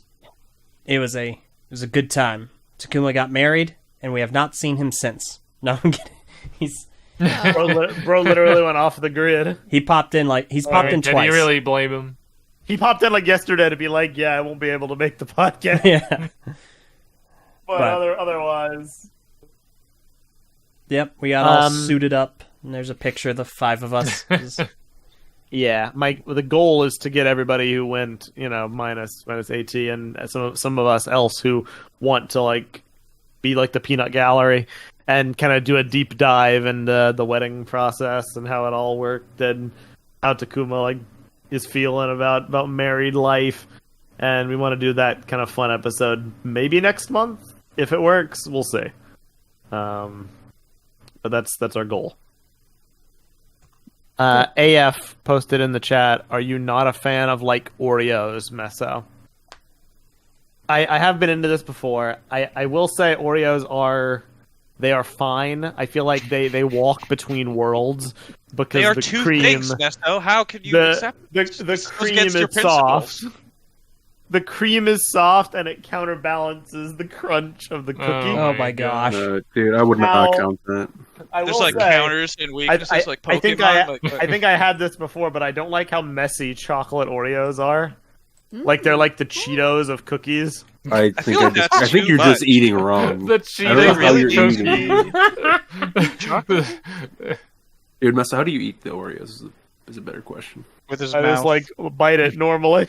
it was a good time. Takuma got married, and we have not seen him since. No, I'm kidding. bro literally went off the grid. He's popped in Can twice. you really blame him? He popped in like yesterday to be like, "Yeah, I won't be able to make the podcast." Yeah. But But- otherwise, Yep. We got all Um, suited up, and there's a picture of the five of us. yeah. The goal is to get everybody who went, minus AT and some of us else who want to like be like the peanut gallery and kind of do a deep dive into the wedding process and how it all worked and how Takuma like is feeling about married life and we want to do that kind of fun episode maybe next month. If it works, we'll see. But that's our goal. AF posted in the chat, are you not a fan of like Oreos, Meso? I have been into this before. I will say Oreos are fine. I feel like they walk between worlds because They are the two cream, things, Nesto. How can you accept the this cream against your is soft. principles? The cream is soft and it counterbalances the crunch of the cookie. Oh my gosh. Dude, I would not count that. I There's will like say, counters and weaknesses like Pokemon. I think I had this before, but I don't like how messy chocolate Oreos are. Like they're like the Cheetos of cookies. I think you're just eating wrong. The I don't know how Cheetos you're cookie. eating. Dude, Messa, how do you eat the Oreos? Is a better question. with his I mouth. just like bite it normally.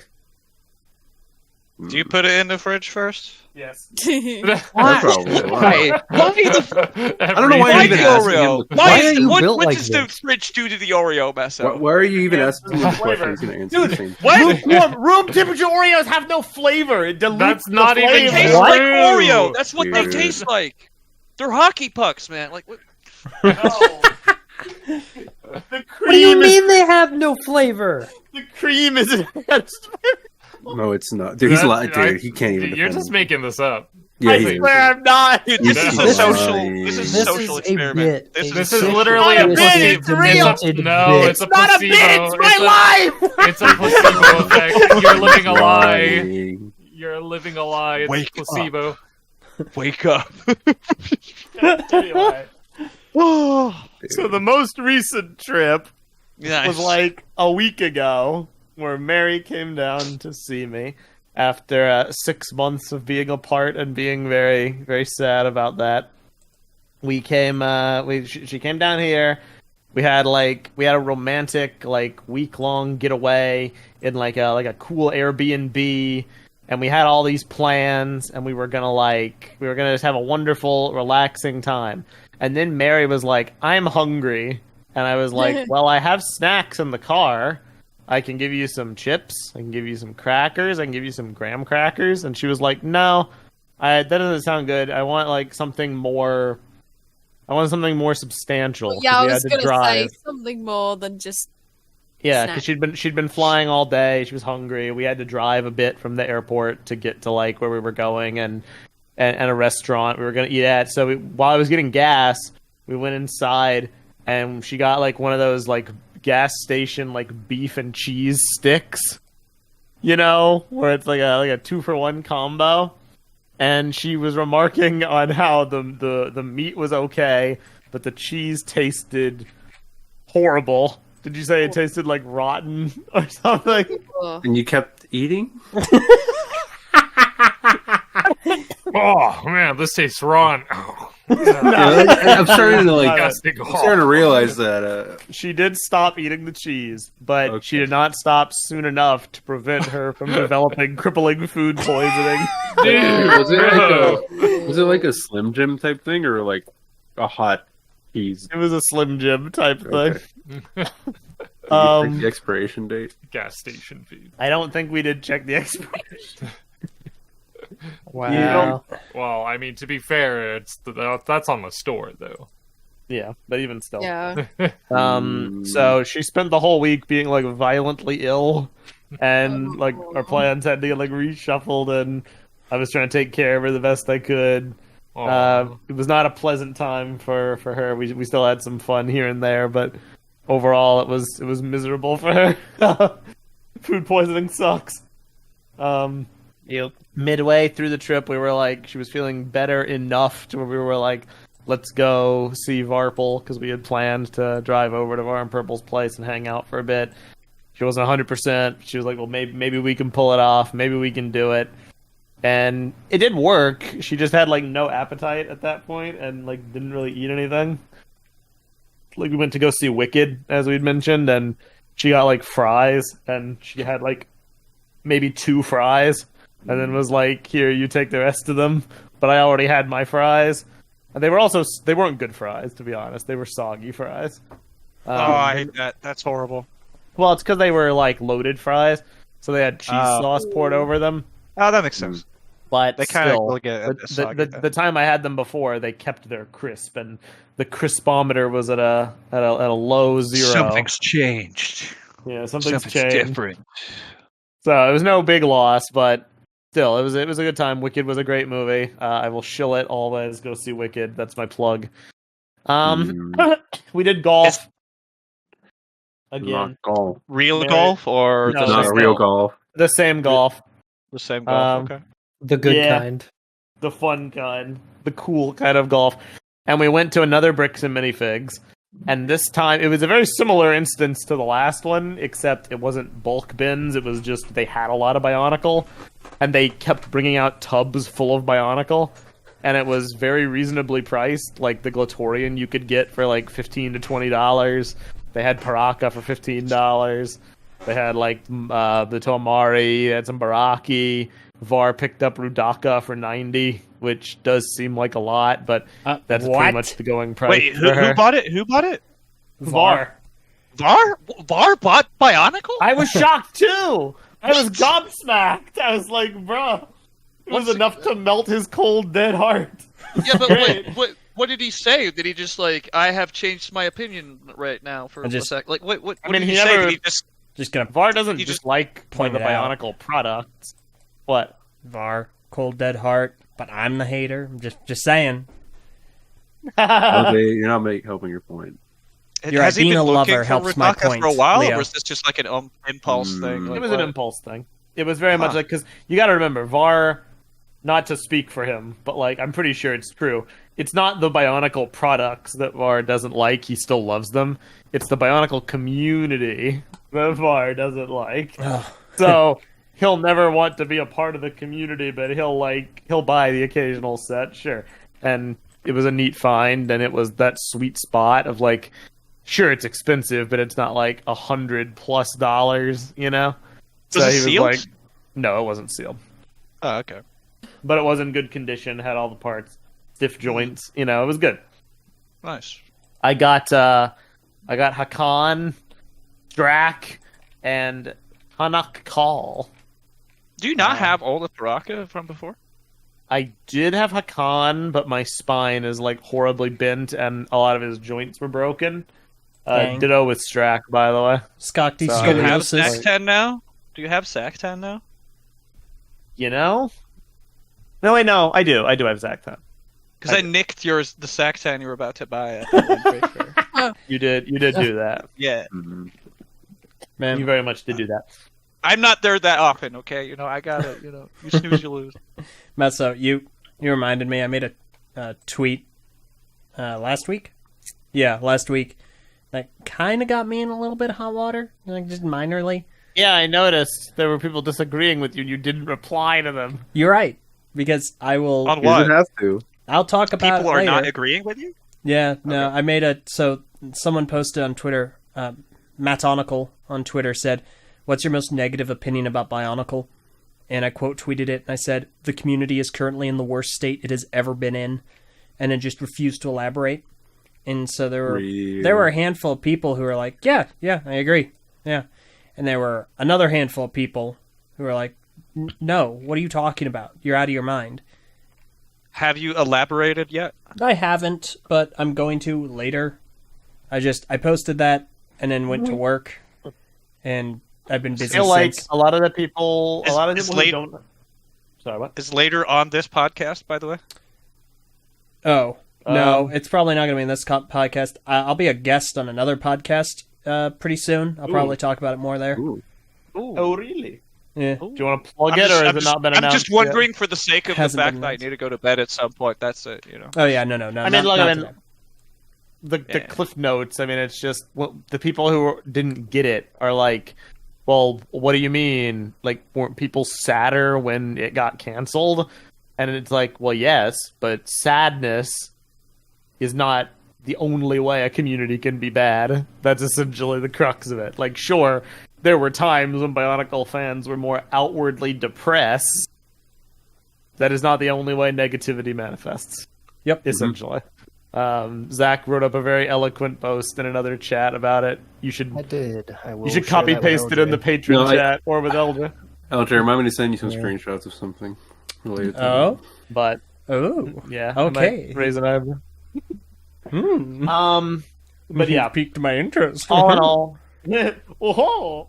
Do you put it in the fridge first? Yes. That's probably why. Why the I don't know why why you're the even asking Oreo? him. Why are you what built what like does the this? fridge do to the Oreo, Meso? Why are you even asking him the Flavor. question? He's gonna answer the same. What? Room temperature Oreos have no flavor. It dilutes That's the not even They flavor. taste What? like Oreo. That's what they Dude. taste like. They're hockey pucks, man. Like what? The What do you cream is mean they have no flavor? the cream is enhanced. No, it's not. Dude, he's lying. Dude, he can't even. You're defend just him. making this up. Yeah, I he is. swear I'm not. Dude, this is a This social. is- This is a This social is a experiment. bit. This A is sick, literally a bit. It's real. No, it's a Not a placebo. bit. It's my life. It's a placebo effect. You're living a lie. Lying. You're living a lie. It's Wake a placebo. Wake up. Anyway, so the most recent trip Nice. was like a week ago, where Mary came down to see me after 6 months of being apart and being very, very sad about that. We came, she came down here. We had a romantic week long getaway in like a cool Airbnb, and we had all these plans, and we were gonna just have a wonderful, relaxing time. And then Mary was like, "I'm hungry," and I was like, "Well, I have snacks in the car. I can give you some chips. I can give you some crackers. I can give you some graham crackers." And she was like, "No, that doesn't sound good. I want something more. I want something more substantial." Yeah, 'cause I we was had to gonna drive. say something more than just. Yeah, snack. because she'd been flying all day. She was hungry. We had to drive a bit from the airport to get to where we were going and a restaurant we were gonna eat at. So while I was getting gas, we went inside and she got one of those gas station beef and cheese sticks, where it's like a 2-for-1 combo. And she was remarking on how the meat was okay, but the cheese tasted horrible. Did you say it tasted like rotten or something? Ugh. And you kept eating? Oh man, this tastes wrong. Oh, I'm starting to disgusting. I'm starting to realize that. She did stop eating the cheese, but Okay. she did not stop soon enough to prevent her from developing crippling food poisoning. Dude, Was it like a Slim Jim type thing or like a hot cheese? It was a Slim Jim type thing. Okay. The expiration date. gas station feed. I don't think we did check the expiration. Wow. Well, I mean, to be fair, that's on the store though. Yeah, but even still. Yeah. So she spent the whole week being violently ill, and our plans had to get reshuffled, and I was trying to take care of her the best I could. Oh, It was not a pleasant time for her. We still had some fun here and there, but overall it was miserable for her. Food poisoning sucks. Yep. Midway through the trip, we were she was feeling better enough to where we were let's go see Varpal, because we had planned to drive over to Var and Purple's place and hang out for a bit. She wasn't 100%. She was like, well, maybe we can pull it off. Maybe we can do it. And it did work. She just had no appetite at that point and didn't really eat anything. We went to go see Wicked, as we'd mentioned, and she got fries, and she had maybe 2 fries, and then was like, "Here, you take the rest of them." But I already had my fries, and they weren't good fries, to be honest. They were soggy fries. I hate that. That's horrible. Well, it's because they were loaded fries. so they had cheese sauce poured over them. Oh, that makes sense. But They kind of still, will get the time I had them before, they kept their crisp, and the crispometer was at a low 0. Something's changed. Yeah, something's changed. Different. So it was no big loss, but still, it was a good time. Wicked was a great movie. I will shill it always. Go see Wicked. That's my plug. We did golf again. Not golf. Real golf or No, Not a real golf. The same golf. The same golf. Okay. The good Yeah. kind. The fun kind, the cool kind of golf. And we went to another Bricks and Minifigs. And this time, it was a very similar instance to the last one, except it wasn't bulk bins. It was just they had a lot of Bionicle, and they kept bringing out tubs full of Bionicle. And it was very reasonably priced. Like the Glatorian you could get for like $15 to $20. They had Paraka for $15. They had like the Tomari, they had some Baraki. VAR picked up Rudaka for $90, which does seem like a lot, but that's what? pretty much the going price. Wait, who bought it? Who bought it? VAR. VAR bought Bionicle? I was shocked too. I was gobsmacked. I was like, bruh, it was enough to melt his cold, dead heart. Yeah, but wait, what did he say? Did he just like, I have changed my opinion right now for a sec? Like, what I mean, did he he say? never- Did he just Just gonna VAR doesn't You just just like point the it out. Bionicle products. What? VAR, cold dead heart, but I'm the hater. I'm just saying. Okay, you're not helping your point. Your has he been Adina looking lover for helps my Rudaka point, for a while, Leo. or was this just like an impulse thing? Like, It was what? an impulse thing. It was very much like, because you got to remember, VAR, not to speak for him, but like I'm pretty sure it's true. It's not the Bionicle products that VAR doesn't like; he still loves them. It's the Bionicle community that VAR doesn't like. So he'll never want to be a part of the community, but he'll buy the occasional set, sure. And it was a neat find, and it was that sweet spot of like, sure, it's expensive, but it's not like $100+, you know. Was it he sealed? like, no, it wasn't sealed, Oh, okay. but it was in good condition. Had all the parts, stiff joints, you know, it was good. Nice. I got Hakan, Drak, and Hanak Call. Do you not have all the Paraka from before? I did have Hakan, but my spine is like horribly bent, and a lot of his joints were broken. Dang. Ditto with Strack, by the way. Scotty So- Do you have scoliosis. Sac-10 now? Do you have Sac-10 now? You know? No, wait, no, I do. I do have Zacton. Because I nicked the Sac-10 you were about to buy at the BrickFair. You did do that. Yeah. Mhm. Man, You very much did do that. I'm not there that often, okay? You know, I gotta, you snooze, you lose. Matzo, you reminded me. I made a tweet last week. Yeah, last week. That kind of got me in a little bit of hot water, like just minorly. Yeah, I noticed there were people disagreeing with you, and you didn't reply to them. You're right, because I will. On You what? didn't have to. I'll talk about People it are later. not agreeing with you? Yeah, no, I made so someone posted on Twitter, Bionicle on Twitter said, "What's your most negative opinion about Bionicle?" And I quote tweeted it, and I said, "The community is currently in the worst state it has ever been in," and then just refused to elaborate. And so there were a handful of people who were like, yeah, I agree. Yeah. And there were another handful of people who were like, no, what are you talking about? You're out of your mind. Have you elaborated yet? I haven't, but I'm going to later. I posted that and then went to work, and I've been I busy feel like since. a lot of the people Is who late- don't. Sorry, what? Is later on this podcast, by the way? Oh, no, it's probably not going to be in this podcast. I'll be a guest on another podcast pretty soon. I'll probably talk about it more there. Ooh. Oh, really? Yeah. Do you want to plug it, or has it not been announced? I'm just wondering, for the sake of the Hasn't fact been that I announced. need to go to bed at some point. That's it, Oh, yeah, no. I mean, look, not I mean, today. the Yeah. cliff notes. I mean, it's just the people who didn't get it are like, well, what do you mean? Like, weren't people sadder when it got canceled? And it's like, well, yes, but sadness is not the only way a community can be bad. That's essentially the crux of it. Like, sure, there were times when Bionicle fans were more outwardly depressed. That is not the only way negativity manifests. Yep. Essentially. Zach wrote up a very eloquent post in another chat about it. You should I did. I will you should share copy that with paste it in the LJ. Patreon chat or with Elja. LJ, remind me to send you some screenshots of something related to Oh, But oh, yeah, Okay. I might raise an eyebrow. hmm. But yeah, Piqued my interest. all in all, Oh,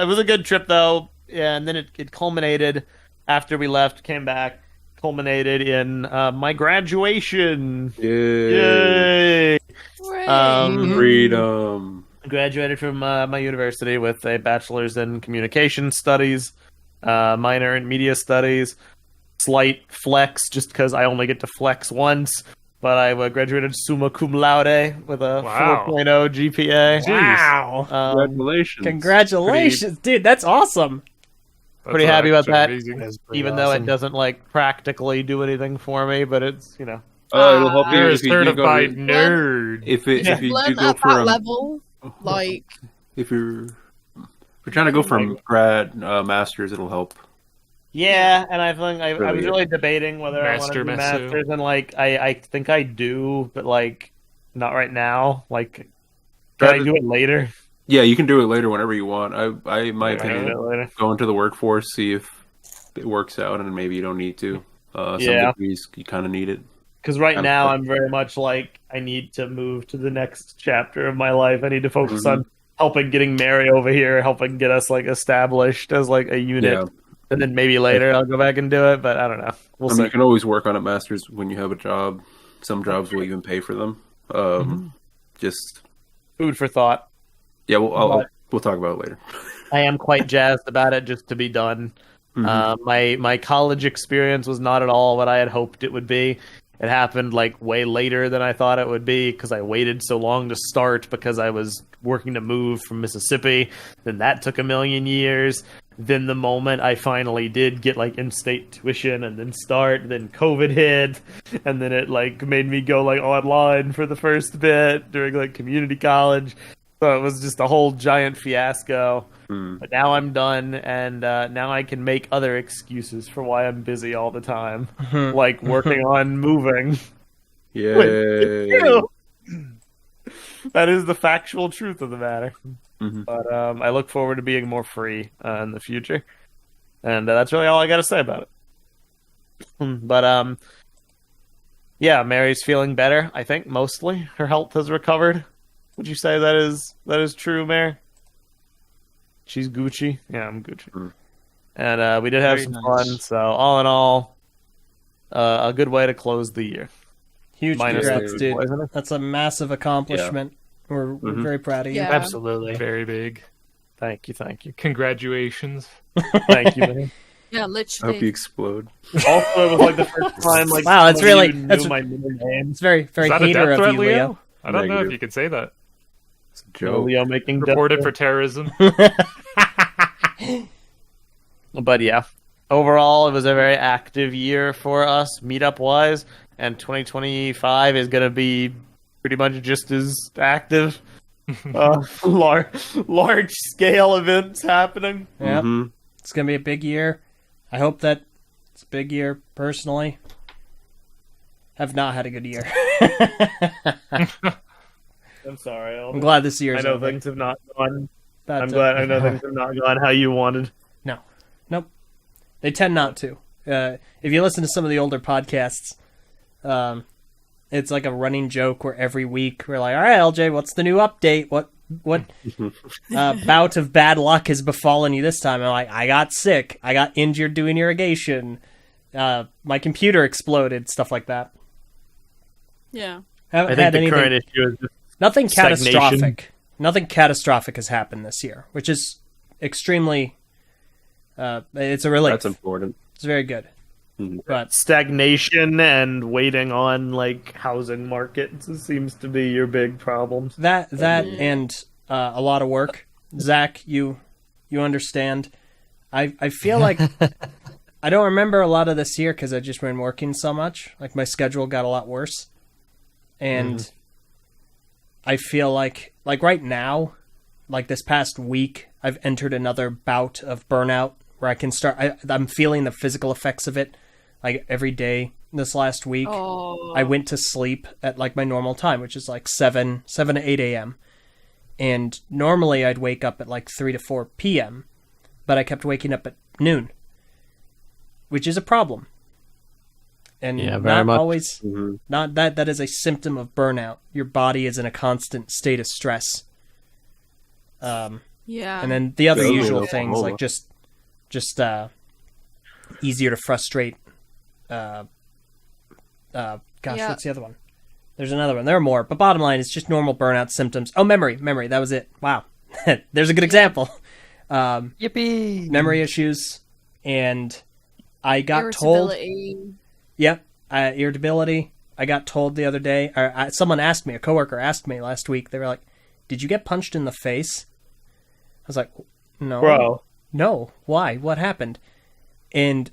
it was a good trip though. Yeah, and then it culminated after we left, came back, culminated in my graduation. it. Yay! Yay! Hooray. Freedom. I graduated from my university with a bachelor's in communication studies, minor in media studies, slight flex just because I only get to flex once. But I graduated summa cum laude with a Wow. 4.0 GPA. Wow! Congratulations. Congratulations, dude. That's awesome. That's Pretty happy about actually that. amazing. That's pretty Even though it awesome. doesn't like practically do anything for me, but it's It'll help you You're a if you do go certified to, nerd. if you Learn do go at for that a level, like if you're trying to go from grad masters, it'll help. yeah. And I think I was Really really debating whether I want to do Master. masters, and like I think I do, but like not right now. Like, can I do it later? Yeah, you can do it later whenever you want. In my I can do opinion, it later. go into the workforce, see if it works out, and maybe you don't need to. Some Yeah. degrees you kind of need it. Because right I'm now fine. I'm very much like I need to move to the next chapter of my life. I need to focus on helping getting Mary over here, helping get us like established as like a unit, Yeah. and then maybe later I'll go back and do it. But I don't know. We'll I mean, see. you can always work on a master's when you have a job. Some jobs will even pay for them. Just Food for thought. yeah, we'll talk about it later. I am quite jazzed about it just to be done. My college experience was not at all what I had hoped it would be. It happened like way later than I thought it would be because I waited so long to start because I was working to move from Mississippi. Then that took a million years. Then the moment I finally did get like in-state tuition and then start, then COVID hit, and then it like made me go like online for the first bit during like community college. So it was just a whole giant fiasco. But now I'm done, and now I can make other excuses for why I'm busy all the time, like working on moving. Yay! That is the factual truth of the matter. Mhm. But I look forward to being more free in the future, and that's really all I got to say about it. But yeah, Mary's feeling better. I think mostly her health has recovered. Would you say that is true, Mary? She's Gucci. Yeah, I'm Gucci. And we did have Very some nice. fun. So all in all, a good way to close the year. Huge Minus the congrats, food dude. poisoning. That's a massive accomplishment. We're very proud of you. Yeah. Absolutely. Very big. Thank you. Congratulations. Thank you, man. yeah, I literally. hope you explode. Also, it was like the first time like Wow, it's some of really- you knew that's- my middle name. It's very, very Is that a hater death of threat, you, Leo? Leo. I don't know if Negative. you can say that. It's a joke. Leo making Reported death for terrorism. But yeah, overall, it was a very active year for us, meetup wise, and 2025 is going to be pretty much just as active. Large scale events happening. Yep. Mhm. It's gonna be a big year. I hope that it's a big year personally. Have not had a good year. I'm sorry. I'm glad this year's I know over. things have not gone. But, I'm glad I know things have not gone how you wanted. Nope. They tend not to. If you listen to some of the older podcasts, it's like a running joke where every week we're like, "All right, LJ, what's the new update? What bout of bad luck has befallen you this time?" I'm like, "I got sick. I got injured doing irrigation. My computer exploded. Stuff like that." Yeah. Haven't I think had the anything. current issue is just Nothing stagnation. catastrophic. Nothing catastrophic has happened this year, which is extremely. It's a relief. That's important. It's very good. But stagnation and waiting on like housing markets seems to be your big problems. that and a lot of work. Zach, you understand. I feel like I don't remember a lot of this year because I've just been working so much. Like my schedule got a lot worse, and I feel like right now, like this past week, I've entered another bout of burnout where I can start. I'm feeling the physical effects of it, like every day, this last week. Oh. I went to sleep at like my normal time, which is like 7 to 8 a.m. And normally I'd wake up at like 3 to 4 p.m., but I kept waking up at noon, which is a problem. And very much. always, not that is a symptom of burnout. Your body is in a constant state of stress. Yeah. And then the other Yeah, usual yeah. things like just easier to frustrate. What's the other one? There's another one. There are more, but bottom line, it's just normal burnout symptoms. Oh, memory. That was it. Wow, there's a good example. Yippee! Memory issues, and I got told. Yep, irritability. I got told the other day. Someone asked me. A coworker asked me last week. They were like, "Did you get punched in the face?" I was like, "No, Bro. no. Why? What happened?" And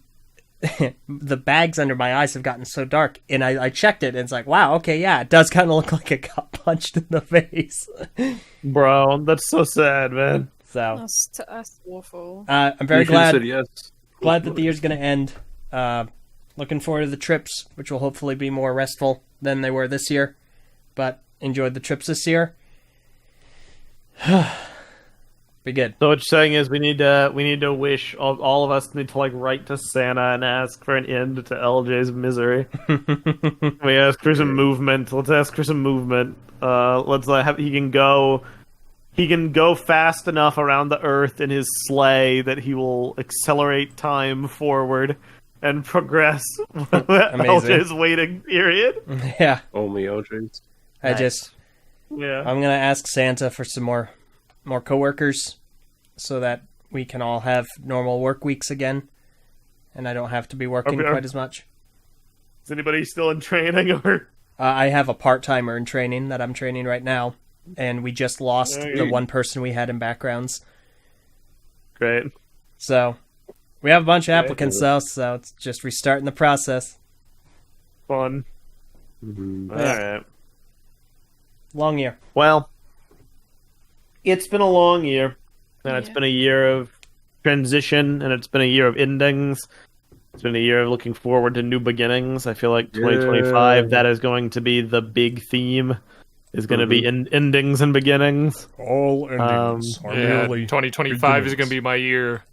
the bags under my eyes have gotten so dark, and I checked it, and it's like, wow, okay, yeah, it does kind of look like it got punched in the face. Bro, that's so sad, man. So That's awful. I'm very You should've glad said yes. that the year's going to end. Looking forward to the trips, which will hopefully be more restful than they were this year. But enjoyed the trips this year. Be good. So what you're saying is we need to wish all of us need to like write to Santa and ask for an end to LJ's misery. We ask for some movement. Let's ask for some movement. Let's have he can go fast enough around the earth in his sleigh that he will accelerate time forward and progress LJ's waiting period. Yeah. Only OJ's. I'm going to ask Santa for some more coworkers so that we can all have normal work weeks again and I don't have to be working quite as much. Is anybody still in training or? I have a part-timer in training that I'm training right now, and we just lost the one person we had in backgrounds. Great. So we have a bunch of applicants though, so it's just restarting the process. Fun. Mm-hmm. All right. Long year. Well, it's been a long year, and it's been a year of transition, and it's been a year of endings. It's been a year of looking forward to new beginnings. I feel like 2025, that is going to be the big theme, is going to be endings and beginnings. All endings are merely 2025 is going to be my year.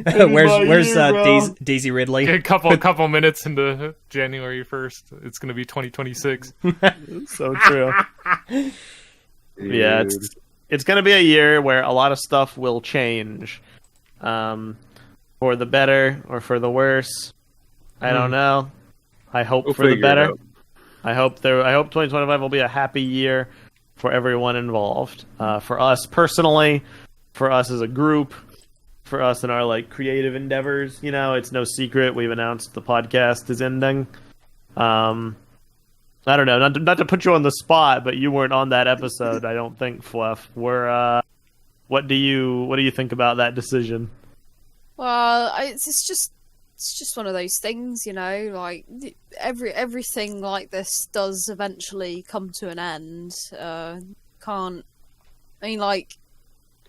Where's Daisy Ridley? A couple minutes into January 1st, it's going to be 2026. So true. Yeah, it's going to be a year where a lot of stuff will change, for the better or for the worse. I don't know. I hope We'll for the figure it better. out. I hope 2025 will be a happy year for everyone involved. For us personally, for us as a group, for us in our like creative endeavors. You know, it's no secret we've announced the podcast is ending. I don't know, not to put you on the spot, but you weren't on that episode, I don't think, Fluff. What do you think about that decision? Well, it's just one of those things, you know. Like everything like this does eventually come to an end. Because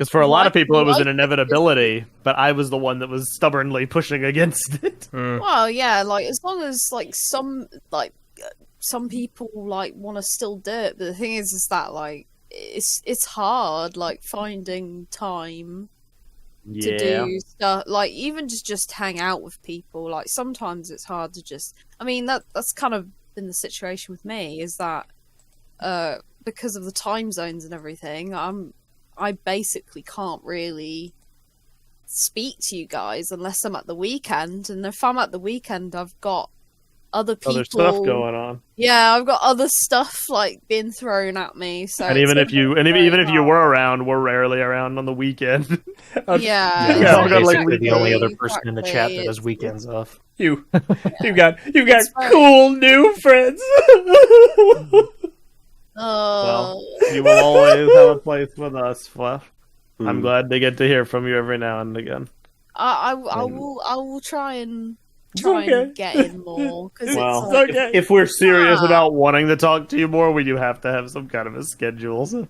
for a lot of people, it was an inevitability, but I was the one that was stubbornly pushing against it. Well, yeah, like as long as like some people like want to still do it, but the thing is that like it's hard like finding time to do stuff, like even just hang out with people. Like sometimes it's hard to just, I mean, that's kind of been the situation with me, is that because of the time zones and everything, I basically can't really speak to you guys unless I'm at the weekend, and if I'm at the weekend I've got other people, stuff going on. Yeah, I've got other stuff like being thrown at me. So And even if you were around, we're rarely around on the weekend. Yeah, I'm got, like, basically the only other person exactly. in the chat that has weekends off. You've got cool new friends. Oh, Well, you will always have a place with us, Fluff. I'm Hmm. glad to get to hear from you every now and again. I will try and okay. get in more, because Well, it's like, okay. if we're serious about wanting to talk to you more, we do have to have some kind of a schedule. So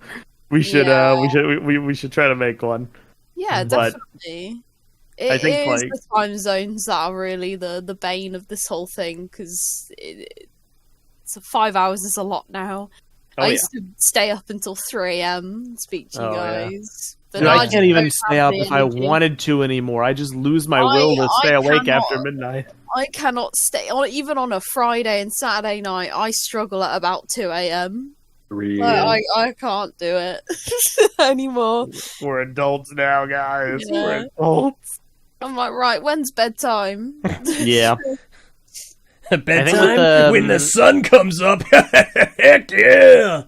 we should Yeah. we should try to make one. yeah, but- definitely. It think, is like- the time zones that are really the bane of this whole thing, because so 5 hours is a lot now. Oh, I yeah. used to stay up until 3 a.m. and speak to you Oh, yeah. guys. But Dude, now I just can't even don't stay have up the if I energy. wanted to anymore. I just lose my will to stay awake cannot- after midnight. I cannot stay on, even on a Friday and Saturday night. I struggle at about 2 a.m. 3 Like, I can't do it anymore. We're adults now, guys. Yeah. We're adults. I'm like, right, when's bedtime? Yeah. Bedtime when the sun comes up. Heck yeah!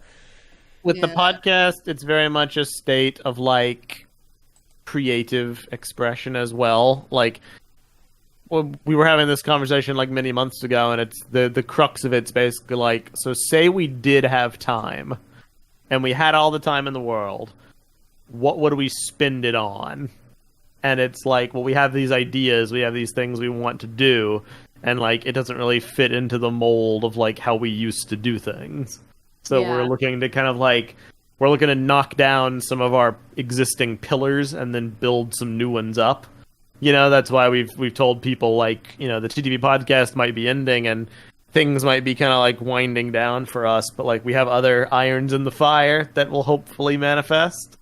With the Yeah. podcast, it's very much a state of like creative expression as well. Like, well, we were having this conversation like many months ago, and it's the crux of it's basically like, so say we did have time, and we had all the time in the world, what would we spend it on? And it's like, well, we have these ideas, we have these things we want to do, and like it doesn't really fit into the mold of like how we used to do things. So Yeah. we're looking to kind of like, we're looking to knock down some of our existing pillars and then build some new ones up. You know, that's why we've told people like, you know, the TTV podcast might be ending and things might be kind of like winding down for us, but like we have other irons in the fire that will hopefully manifest.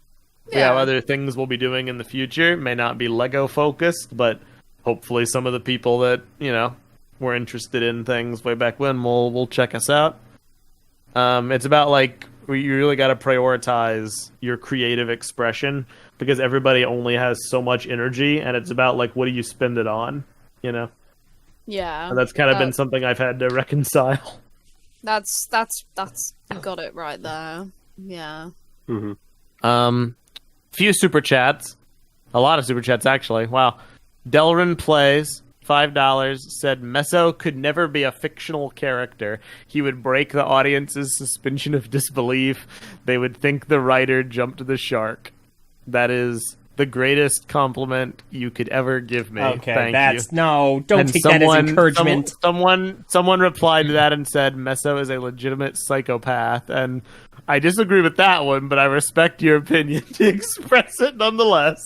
We have Yeah. other things we'll be doing in the future. May not be Lego focused, but hopefully some of the people that, you know, were interested in things way back when will check us out. It's about like, you really got to prioritize your creative expression because everybody only has so much energy, and it's about like, what do you spend it on, you know? Yeah, And that's kind of been something I've had to reconcile. that's you got it right there. Yeah. Few super chats, a lot of super chats actually. Wow, Delrin plays $5 said Meso could never be a fictional character. He would break the audience's suspension of disbelief. They would think the writer jumped the shark. That is the greatest compliment you could ever give me. Okay, Thank that's you. no. Don't And take that as encouragement. Someone replied to that and said Meso is a legitimate psychopath, and I disagree with that one, but I respect your opinion to express it nonetheless.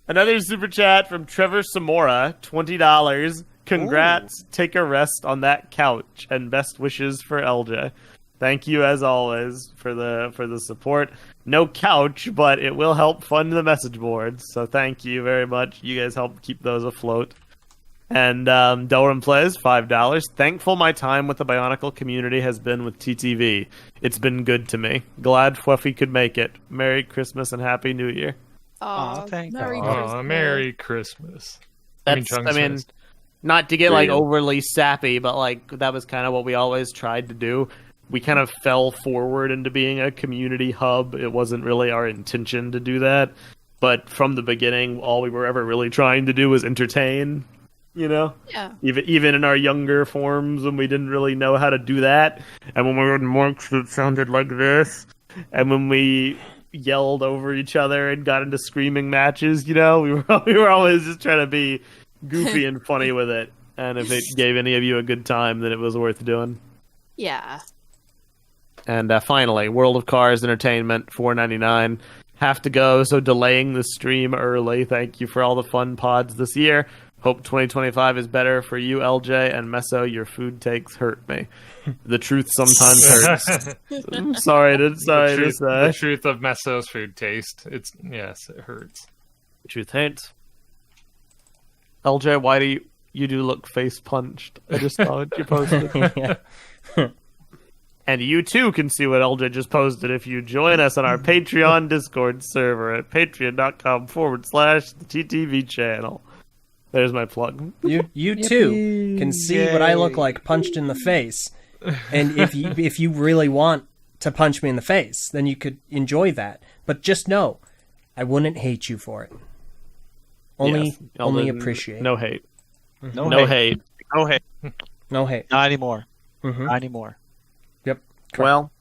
Another super chat from Trevor Samora, $20. Congrats. Ooh. Take a rest on that couch, and best wishes for LJ. Thank you as always for the support. No couch, but it will help fund the message boards. So thank you very much. You guys help keep those afloat. And Delrin plays $5. Thankful my time with the Bionicle community has been with TTV. It's been good to me. Glad Fluffy could make it. Merry Christmas and Happy New Year. Merry Christmas. Merry Christmas. I mean, not to get like overly sappy, but like that was kind of what we always tried to do. We kind of fell forward into being a community hub. It wasn't really our intention to do that. But from the beginning, all we were ever really trying to do was entertain, you know? Yeah. Even in our younger forms when we didn't really know how to do that. And when we were in monks, it sounded like this. And when we yelled over each other and got into screaming matches, you know? We were always just trying to be goofy and funny with it. And if it gave any of you a good time, then it was worth doing. Yeah. And finally, World of Cars Entertainment, $4.99. Have to go, so delaying the stream early. Thank you for all the fun pods this year. Hope 2025 is better for you, LJ, and Meso. Your food takes hurt me. The truth sometimes hurts. I'm sorry to say. The truth of Meso's food taste. Yes, it hurts. The truth hurts. LJ, why do you do look face punched? I just saw what you posted. And you too can see what LJ just posted if you join us on our Patreon Discord server at patreon.com/the TTV channel. There's my plug. You too can see what I look like punched in the face. And if you really want to punch me in the face, then you could enjoy that. But just know, I wouldn't hate you for it. Only appreciate. No hate. No hate. No hate. No hate. Not anymore. Mm-hmm. Not anymore. Yep. Correct. Well,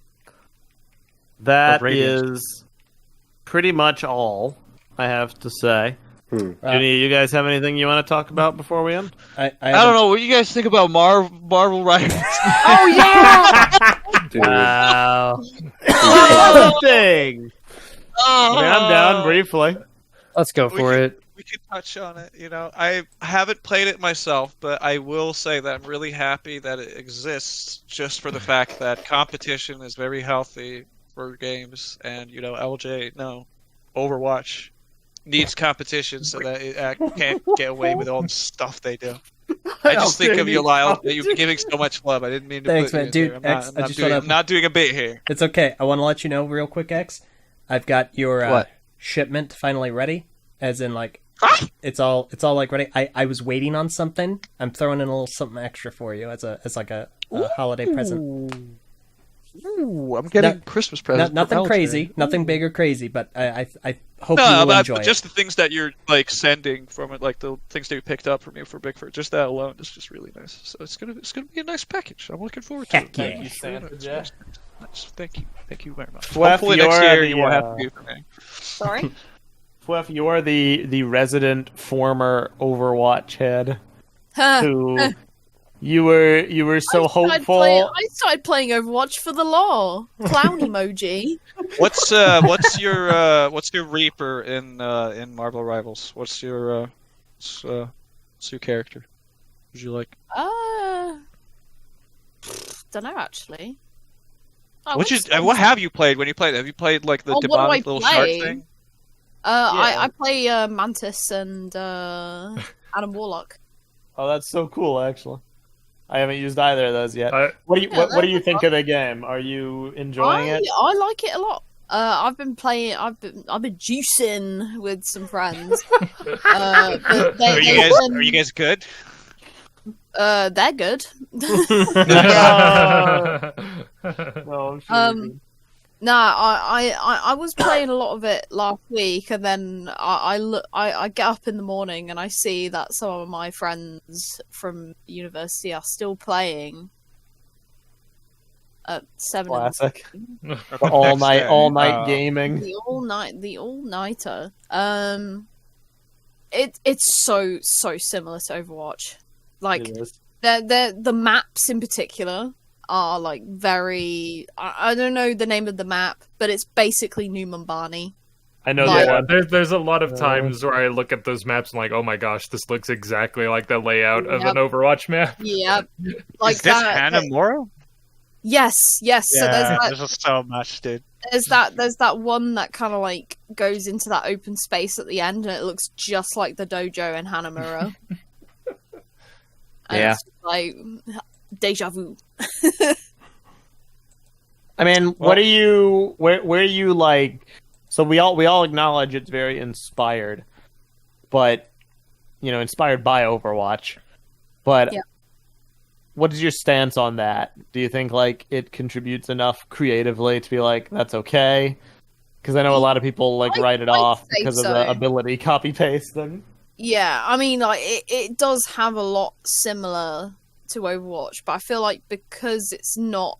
that is pretty much all I have to say. Any you guys have anything you want to talk about before we end? I don't know. What do you guys think about Marvel Rivals? Oh yeah! Wow. That's a thing. I mean, I'm down briefly. Let's go for it. we could touch on it. I haven't played it myself, but I will say that I'm really happy that it exists, just for the fact that competition is very healthy for games, and LJ, no, Overwatch needs competition so that it can't get away with all the stuff they do. I just think of you, Lyle, that you've been giving so much love. I didn't mean to. Thanks, put man. you Dude, there. X, I'm not doing a bit here. It's okay. I want to let you know real quick, X. I've got your What? shipment finally ready. As in, like, it's all like ready. I was waiting on something. I'm throwing in a little something extra for you as like a holiday present. Ooh, I'm getting Christmas presents. Nothing crazy, nothing big or crazy, but I hope you will enjoy it. Just the things that you're like sending from it, like the things that you picked up from me for BrickFair. Just that alone is just really nice. So it's gonna be a nice package. I'm looking forward to it. Yeah. Thank you, Santa. Nice. Thank you very much. Fluff, Hopefully next you're year the, you won't have to do for me. Sorry. Fluff, you're the resident former Overwatch head who you were so hopeful. I started playing Overwatch for the lore. Clown emoji. What's your Reaper in Marvel Rivals? What's your character? Would you like? Don't know actually. What have you played when you played? Have you played like the demonic little shark thing? I play Mantis and Adam Warlock. Oh, that's so cool, actually. I haven't used either of those yet. What do you think of the game? Are you enjoying it? I like it a lot. I've been juicing with some friends. Are you guys good? They're good. No, I'm sure. I was playing a lot of it last week, and then I get up in the morning and I see that some of my friends from university are still playing at 7. Classic. all night gaming. The all-nighter. It's so similar to Overwatch. Like the maps in particular are like very. I don't know the name of the map, but it's basically New Mumbai. I know that one. There's a lot of times where I look at those maps and like, oh my gosh, this looks exactly like the layout of an Overwatch map. Yep. Like is this Hanamura? Yes. Yeah, So there's just so much, dude. There's that one that kind of like goes into that open space at the end, and it looks just like the dojo in Hanamura. Yeah. It's like deja vu. I mean, what are you? Where are you like? So we all acknowledge it's very inspired, but inspired by Overwatch. But what is your stance on that? Do you think like it contributes enough creatively to be like that's okay? Because I know a lot of people like write it off because of the ability copy paste thing. Yeah, I mean, like it does have a lot similar to Overwatch, but I feel like because it's not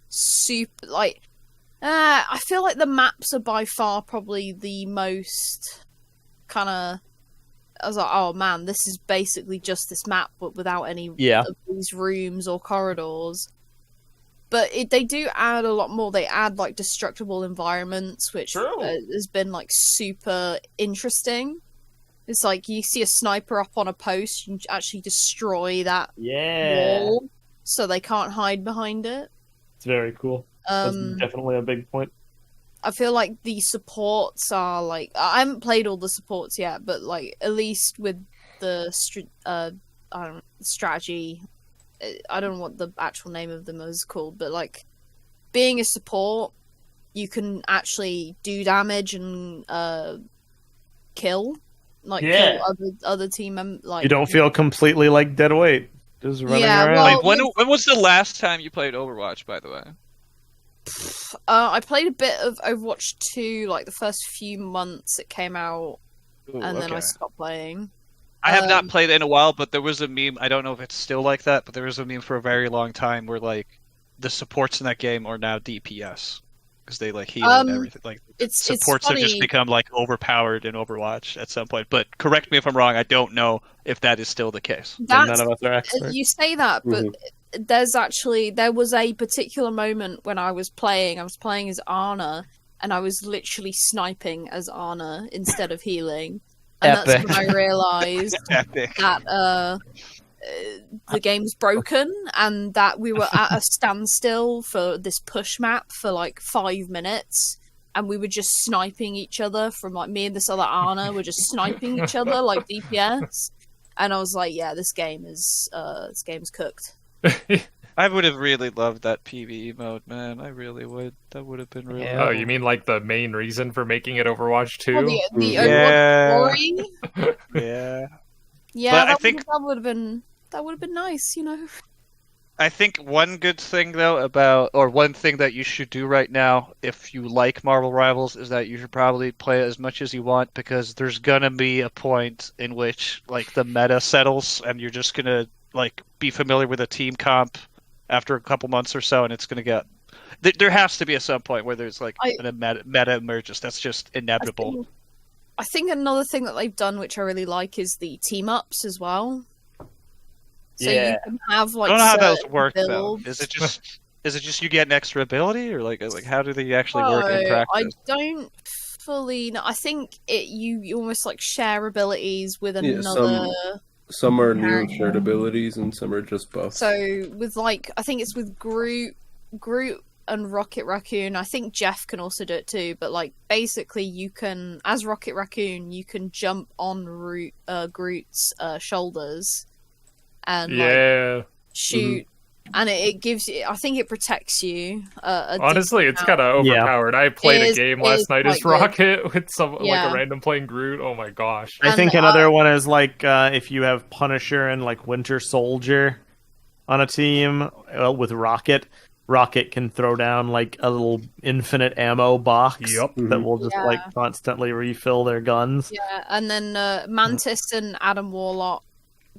super like I feel like the maps are by far probably the most kind of. I was like, oh man, this is basically just this map, but without any of these rooms or corridors. But they do add a lot more. They add like destructible environments, which has been like super interesting. It's like you see a sniper up on a post, you can actually destroy that wall, so they can't hide behind it. It's very cool. That's definitely a big point. I feel like the supports are like I haven't played all the supports yet, but like at least with the strategy, I don't know what the actual name of them is called, but like being a support, you can actually do damage and kill other team members. Like you don't feel completely like dead weight just running around. Well, when was the last time you played Overwatch, by the way? I played a bit of Overwatch 2, like the first few months it came out, and then I stopped playing. I have not played it in a while, but there was a meme. I don't know if it's still like that, but there was a meme for a very long time where like the supports in that game are now DPS because they like heal and everything. Like supports have just become like overpowered in Overwatch at some point. But correct me if I'm wrong. I don't know if that is still the case. None of us are experts. You say that, but there was a particular moment when I was playing as Ana, and I was literally sniping as Ana instead of healing. And that's Epic. when I realised Epic. that the game's broken and that we were at a standstill for this push map for like 5 minutes, and we were just sniping each other from like me and this other Anna were just sniping each other like DPS, and I was like, yeah, this game is cooked. I would have really loved that PvE mode, man. I really would. That would have been really. Yeah. Oh, you mean like the main reason for making it Overwatch 2? Well, the Yeah. Overwatch story. Yeah. Yeah, But I that think- would have been nice, you know. I think one good thing though one thing that you should do right now if you like Marvel Rivals is that you should probably play it as much as you want, because there's gonna be a point in which like the meta settles and you're just gonna like be familiar with a team comp after a couple months or so, and it's gonna get there has to be at some point where there's like a meta emerges. That's just inevitable. I think another thing that they've done, which I really like, is the team ups as well. So Yeah. you can have like. I don't know how those certain work builds. though. Is it just you get an extra ability, or like how do they actually work in I practice? don't fully know. I think you almost like share abilities with Yeah, another. Some are new shared abilities, and some are just buffs. So with like, I think it's with Groot and Rocket Raccoon. I think Jeff can also do it too. But like, basically, you can, as Rocket Raccoon, you can jump on Groot's shoulders and like, shoot. And it gives you, I think it protects you. Honestly, it's kind of Yeah. overpowered. I played It a is- game it last is night as quite Rocket with some like Yeah. a random playing Groot. Oh my gosh. I think And, another one is like if you have Punisher and like Winter Soldier on a team with Rocket. Rocket can throw down like a little infinite ammo box Yep. that will just Yeah. like constantly refill their guns. Yeah, and then Mantis and Adam Warlock,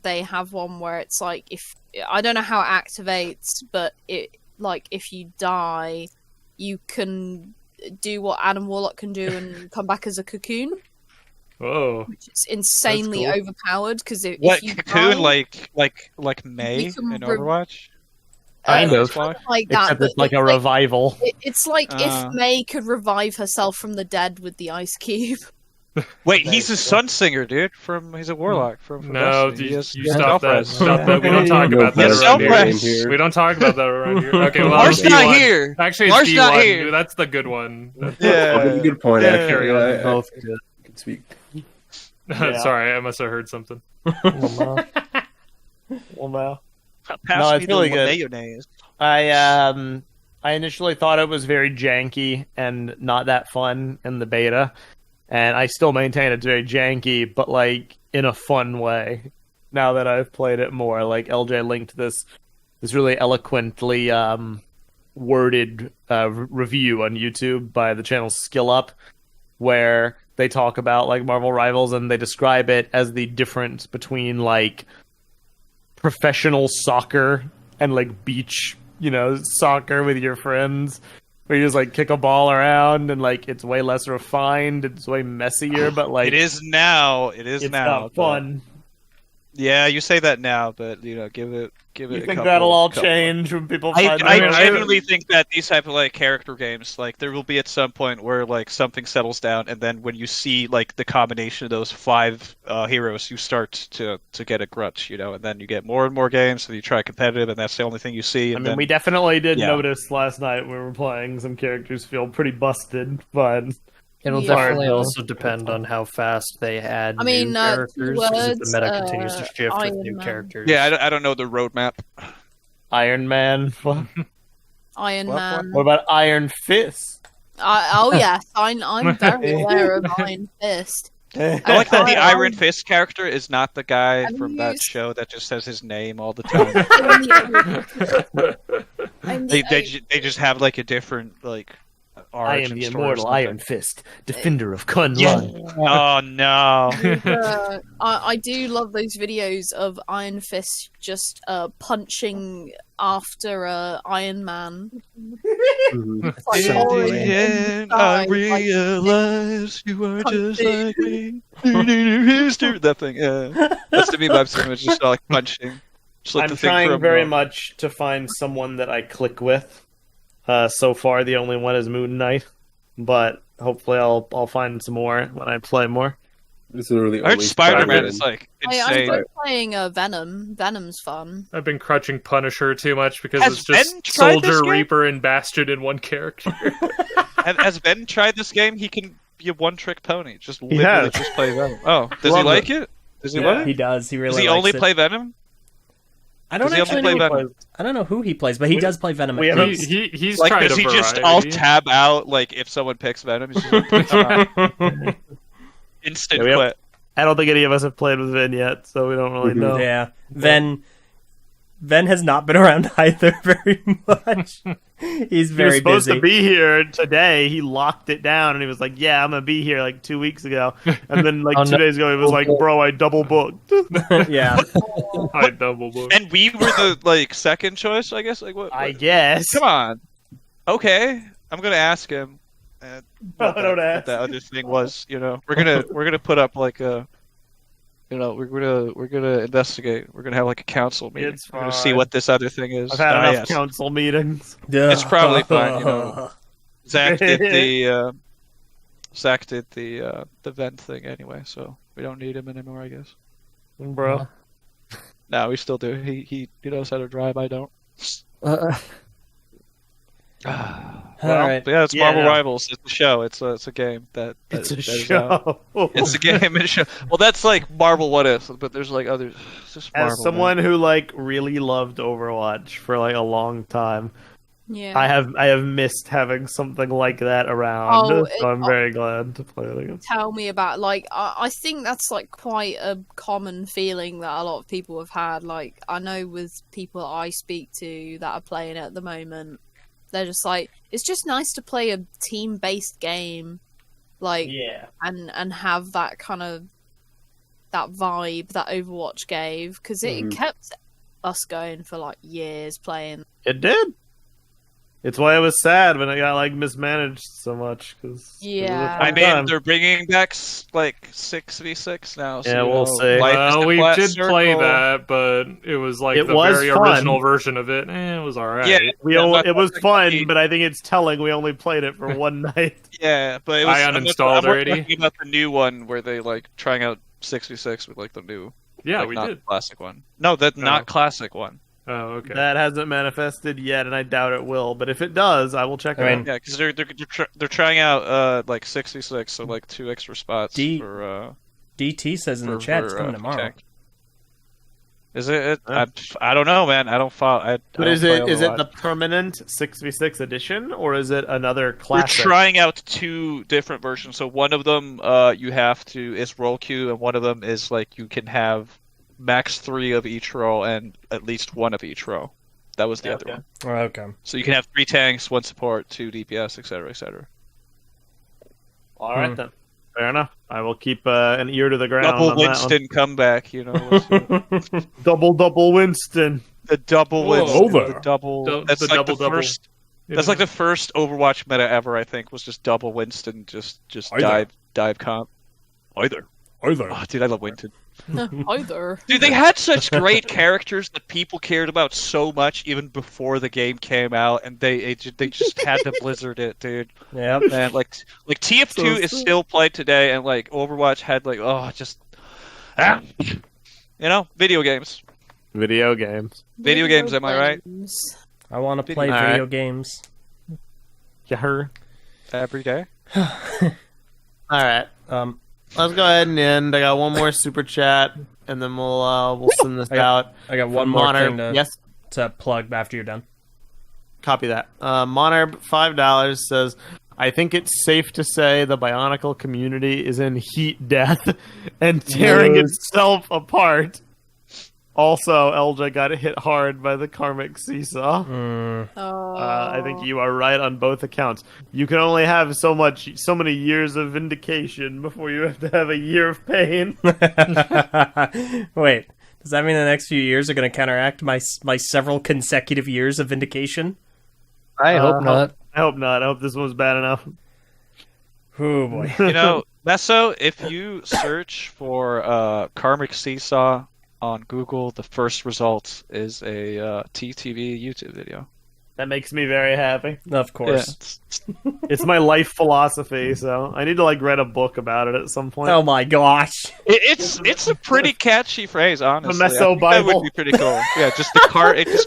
they have one where it's like, if I don't know how it activates, but it like if you die, you can do what Adam Warlock can do and come back as a cocoon, Whoa. which is insanely cool. overpowered. Because if What you cocoon die, like May You can in re- Overwatch? Kind of. like that, Except but it's like a it's revival. it's like Uh. if May could revive herself from the dead with the ice cube. Wait, he's a Sunsinger, dude. He's a warlock from No, Destiny. you He has stop that. self-res. Stop that. We don't talk No about that Yes, around here. self-res. We don't talk about that around here. Okay, well, Mark's it's not D1. here. Actually, Mark's it's not D1. here. That's the good one. Yeah. Good point, Yeah. actually. I Both good. can speak. Yeah. Sorry, I must have heard something. Well, no. Pass No, me it's the really good. mayonnaise. I initially thought it was very janky and not that fun in the beta, and I still maintain it's very janky, but like in a fun way. Now that I've played it more, like LJ linked this really eloquently worded review on YouTube by the channel Skill Up, where they talk about like Marvel Rivals and they describe it as the difference between like professional soccer and like beach, soccer with your friends, where you just like kick a ball around and like it's way less refined, it's way messier, but like It is now. It is it's now. not fun. Yeah, you say that now, but give it. You a think couple, that'll all couple- change when people I find out? genuinely think that these type of like character games, like there will be at some point where like something settles down, and then when you see like the combination of those 5 heroes, you start to get a grudge, and then you get more and more games, and you try competitive, and that's the only thing you see. I And mean, then, we definitely did Yeah. notice last night when we were playing some characters feel pretty busted, but It'll Yeah. definitely also depend on how fast they add I mean, new 2 characters. 'Cause if words, the meta continues to shift with Iron new Man. characters. yeah, I don't know the roadmap. Iron Man. What Iron What? Man. about Iron Fist? Oh yes, I'm very aware of Iron Fist. I like that the I- Iron Fist character is not the guy Have from you that used- show that just says his name all the time. they just have like a different like arc. I am the immortal Iron Fist, defender of Kun Yeah. Lun. Oh no! I do love those videos of Iron Fist just punching after Iron Man. It's like So horrid funny. And I realize you are just Punching. like me. That thing, yeah. That's the meme I've seen. It's just like punching. Just like I'm the thing trying from, very much to find someone that I click with. So far, the only one is Moon Knight, but hopefully I'll find some more when I play more. It's literally I heard only Spider-Man is like I'm insane. good playing Venom. Venom's fun. I've been crutching Punisher too much because Has it's just Ben tried this Soldier, game? Reaper, and Bastion in one character. Has Ben tried this game? He can be a one-trick pony. Just He literally has. just play Venom. Oh, does he Love like it? Does he love He it? does. He really Does he likes only it. play Venom? I don't Does he only actually play know. Venom? I don't know who he plays, but he does play Venom. we at haven't- times. He's Like, tried does a he just variety. all tab out like if someone picks Venom? He's just like, instant Yeah, we quit. I don't think any of us have played with Vin yet, so we don't really Mhm. know. Yeah. Ven has not been around either very much. He's He was very supposed busy. to be here today. He locked it down and he was like, "Yeah, I'm gonna be here like 2 weeks ago." And then like Oh, 2 no. days ago, he was like, "Bro, I double booked." Yeah. I double book. And we were the like second choice, I guess. Like what? I guess. Come on. Okay, I'm gonna ask him. No, don't ask. What that other thing was, we're gonna put up like a, we're gonna investigate. We're gonna have like a council meeting. It's We're gonna see fine. what this other thing is. I've had Ah, enough yes. council meetings. It's probably fine, Zach did the vent thing anyway, so we don't need him anymore, I guess. Bro. No, we still do. He knows how to drive. I don't. All right. But yeah, it's Yeah, Marvel no. Rivals. It's a show. It's a game that It's a that is out. show. It's a game and a show. Well, that's like Marvel What If, but there's like others. It's just Marvel, As someone who like really loved Overwatch for like a long time, Yeah. I have missed having something like that around. Oh, so I'm very glad to play it again. Tell me about I think that's like quite a common feeling that a lot of people have had. Like I know with people I speak to that are playing it at the moment, they're just like, it's just nice to play a team-based game, like Yeah. and have that kind of that vibe that Overwatch gave, because it Mhm. kept us going for like years playing. It did. It's why I was sad when it got like mismanaged so much. Cause Yeah. I mean, they're bringing back like 6v6 now. So, Yeah, we'll see. life is Well, a we flat did play circle. that, but it was like It the was very fun. original version of it. It was alright. Yeah, it was like fun, the- but I think it's telling we only played it for one night. Yeah, but it was. I I'm uninstalled already. talking about the new one where they like trying out 6v6 with like the new. Yeah, like, we not did. classic one. No, that Oh. not classic one. Oh, okay. That hasn't manifested yet, and I doubt it will. But if it does, I will check it I mean, out. Yeah, because they're trying out like 6v6, so like 2 extra spots for DT says in the chat it's coming for tomorrow. tank. Is it? I don't know, man. I don't follow. But is it the permanent 6v6 edition, or is it another We're classic? trying out 2 different versions. So one of them, you have to is roll queue, and one of them is like you can have max 3 of each row and at least 1 of each row. That was the other one. Oh, okay. So you can have 3 tanks, 1 support, 2 DPS, etc., etc. All right then. Fair enough. I will keep an ear to the ground. Double on Winston comeback, that one. double Winston. The double Whoa. Winston. Over. The double. The That's like double. the first. That's like the first Overwatch meta ever. I think was just double Winston, just dive comp. Either. Oh, dude, I love Winston. Either. Dude, they had such great characters that people cared about so much even before the game came out, and they just had to Blizzard it, dude. Yep. Man, like TF2 is still played today, and like Overwatch had like video games. Video games. Video games, am I right? I want to play All right. video games. Yeah. Every day. All right. Let's go ahead and end. I got one more super chat, and then we'll send this out. I got one From more Monarb. thing Yes. to plug after you're done. Copy that. Monarb, $5 says, I think it's safe to say the Bionicle community is in heat death and tearing itself apart. Also, LJ got hit hard by the karmic seesaw. I think you are right on both accounts. You can only have so many years of vindication before you have to have a year of pain. Wait, does that mean the next few years are going to counteract my several consecutive years of vindication? I hope not. I hope not. I hope this one's bad enough. Oh boy. You know, Meso, if you search for karmic seesaw on Google, the first result is a TTV YouTube video. That makes me very happy. Of course. It's my life philosophy, so I need to write a book about it at some point. Oh my gosh. It's a pretty catchy phrase, honestly. The Meso Bible. That would be pretty cool. Yeah, just the Karmic's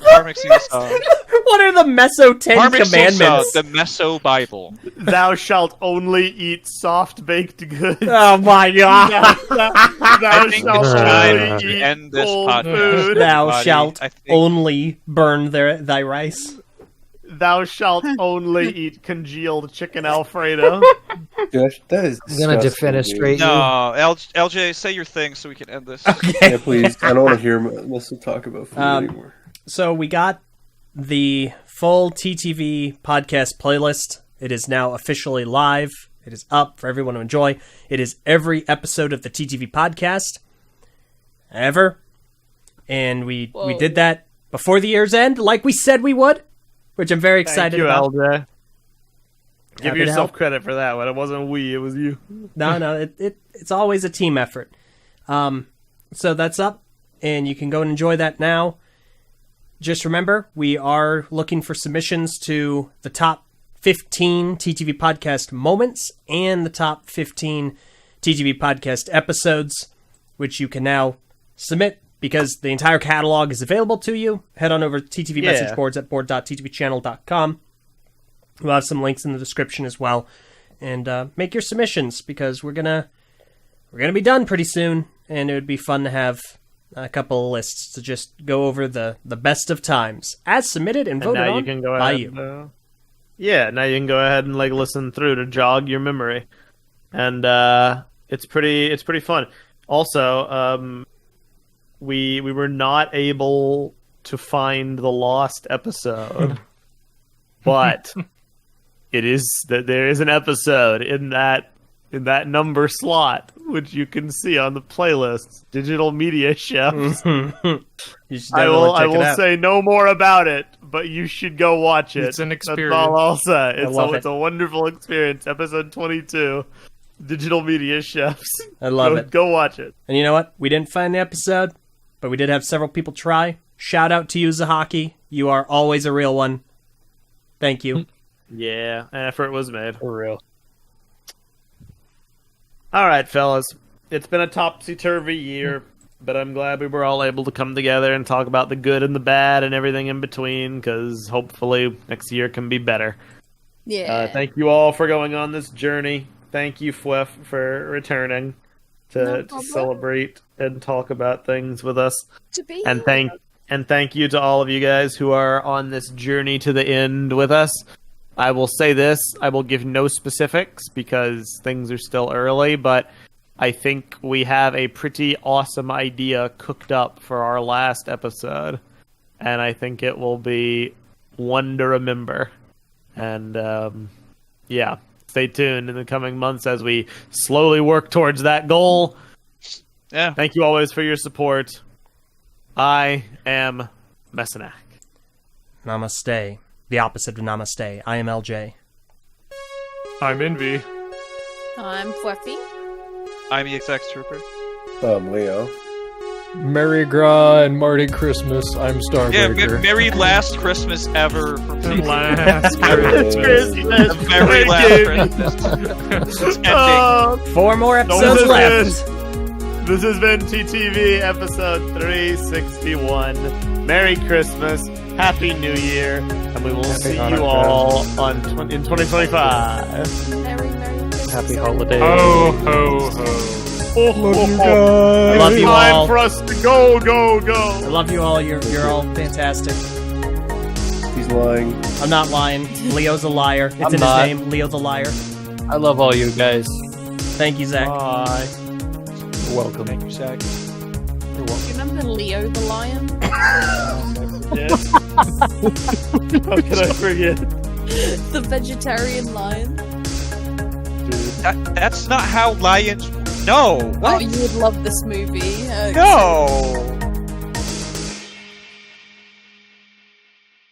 What are the Meso 10 commandments? The Meso Bible. Thou shalt only eat soft-baked goods. Oh my god. Thou shalt only eat end this cold podcast. food. Thou shalt only burn thy rice. Thou shalt only eat congealed chicken Alfredo. Gosh, that is. I'm gonna defenestrate you. No, LJ, say your thing so we can end this. Yeah, please. I don't want to hear Melissa talk about food anymore. So we got the full TTV podcast playlist. It is now officially live. It is up for everyone to enjoy. It is every episode of the TTV podcast ever. And we did that before the year's end, like we said we would, which I'm very excited about. LJ. Give Happy to yourself help. credit for that one. It wasn't we, it was you. No, it's always a team effort. So that's up, and you can go and enjoy that now. Just remember, we are looking for submissions to the top 15 TTV podcast moments and the top 15 TTV podcast episodes, which you can now submit because the entire catalog is available to you. Head on over to TTV message boards at board.ttvchannel.com. We'll have some links in the description as well, and make your submissions because we're gonna be done pretty soon, and it would be fun to have a couple of lists to just go over the best of times as submitted and voted now on you can go by ahead, you. now you can go ahead and listen through to jog your memory, and it's pretty fun. Also, we were not able to find the lost episode, but there is an episode in that number slot, which you can see on the playlist, Digital Media Chefs. I will say no more about it, but you should go watch it. It's an experience. That's all I'll say. It's a wonderful experience. Episode 22, Digital Media Chefs. I love it. Go watch it. And you know what? We didn't find the episode, but we did have several people try. Shout out to you, Zahaki. You are always a real one. Thank you. Yeah, an effort was made. For real. All right, fellas. It's been a topsy-turvy year, but I'm glad we were all able to come together and talk about the good and the bad and everything in between, because hopefully next year can be better. Yeah. Thank you all for going on this journey. Thank you, Fwef, for returning to celebrate and talk about things with us. And thank you to all of you guys who are on this journey to the end with us. I will say this, I will give no specifics because things are still early, but I think we have a pretty awesome idea cooked up for our last episode, and I think it will be one to remember. And yeah, stay tuned in the coming months as we slowly work towards that goal. Yeah. Thank you always for your support. I am Messinak. Namaste. The opposite of namaste. I am LJ. I'm Envy. I'm Fluffy. I'm EXX Trooper. Leo. Merry Gras and Marty Christmas. I'm Starbreaker. Yeah, Merry last Christmas ever from TTV. Last Christmas. The very last Christmas. It's ending. 4 more episodes left. This has been TTV episode 361. Merry Christmas, Happy New Year, and we will see you all in 2025. Merry Christmas. Happy holidays. Ho, ho, ho. Love you I love you Time all. for us to go. I love you all. You're all fantastic. He's lying. I'm not lying. Leo's a liar. It's I'm in not. his name. Leo the liar. I love all you guys. Thank you, Zach. Bye. You're welcome. Thank you, Zach. You're welcome. You remember Leo the lion? Yes. How could I forget? The vegetarian lion? That's not how lions. No. Oh, What? you would love this movie. No.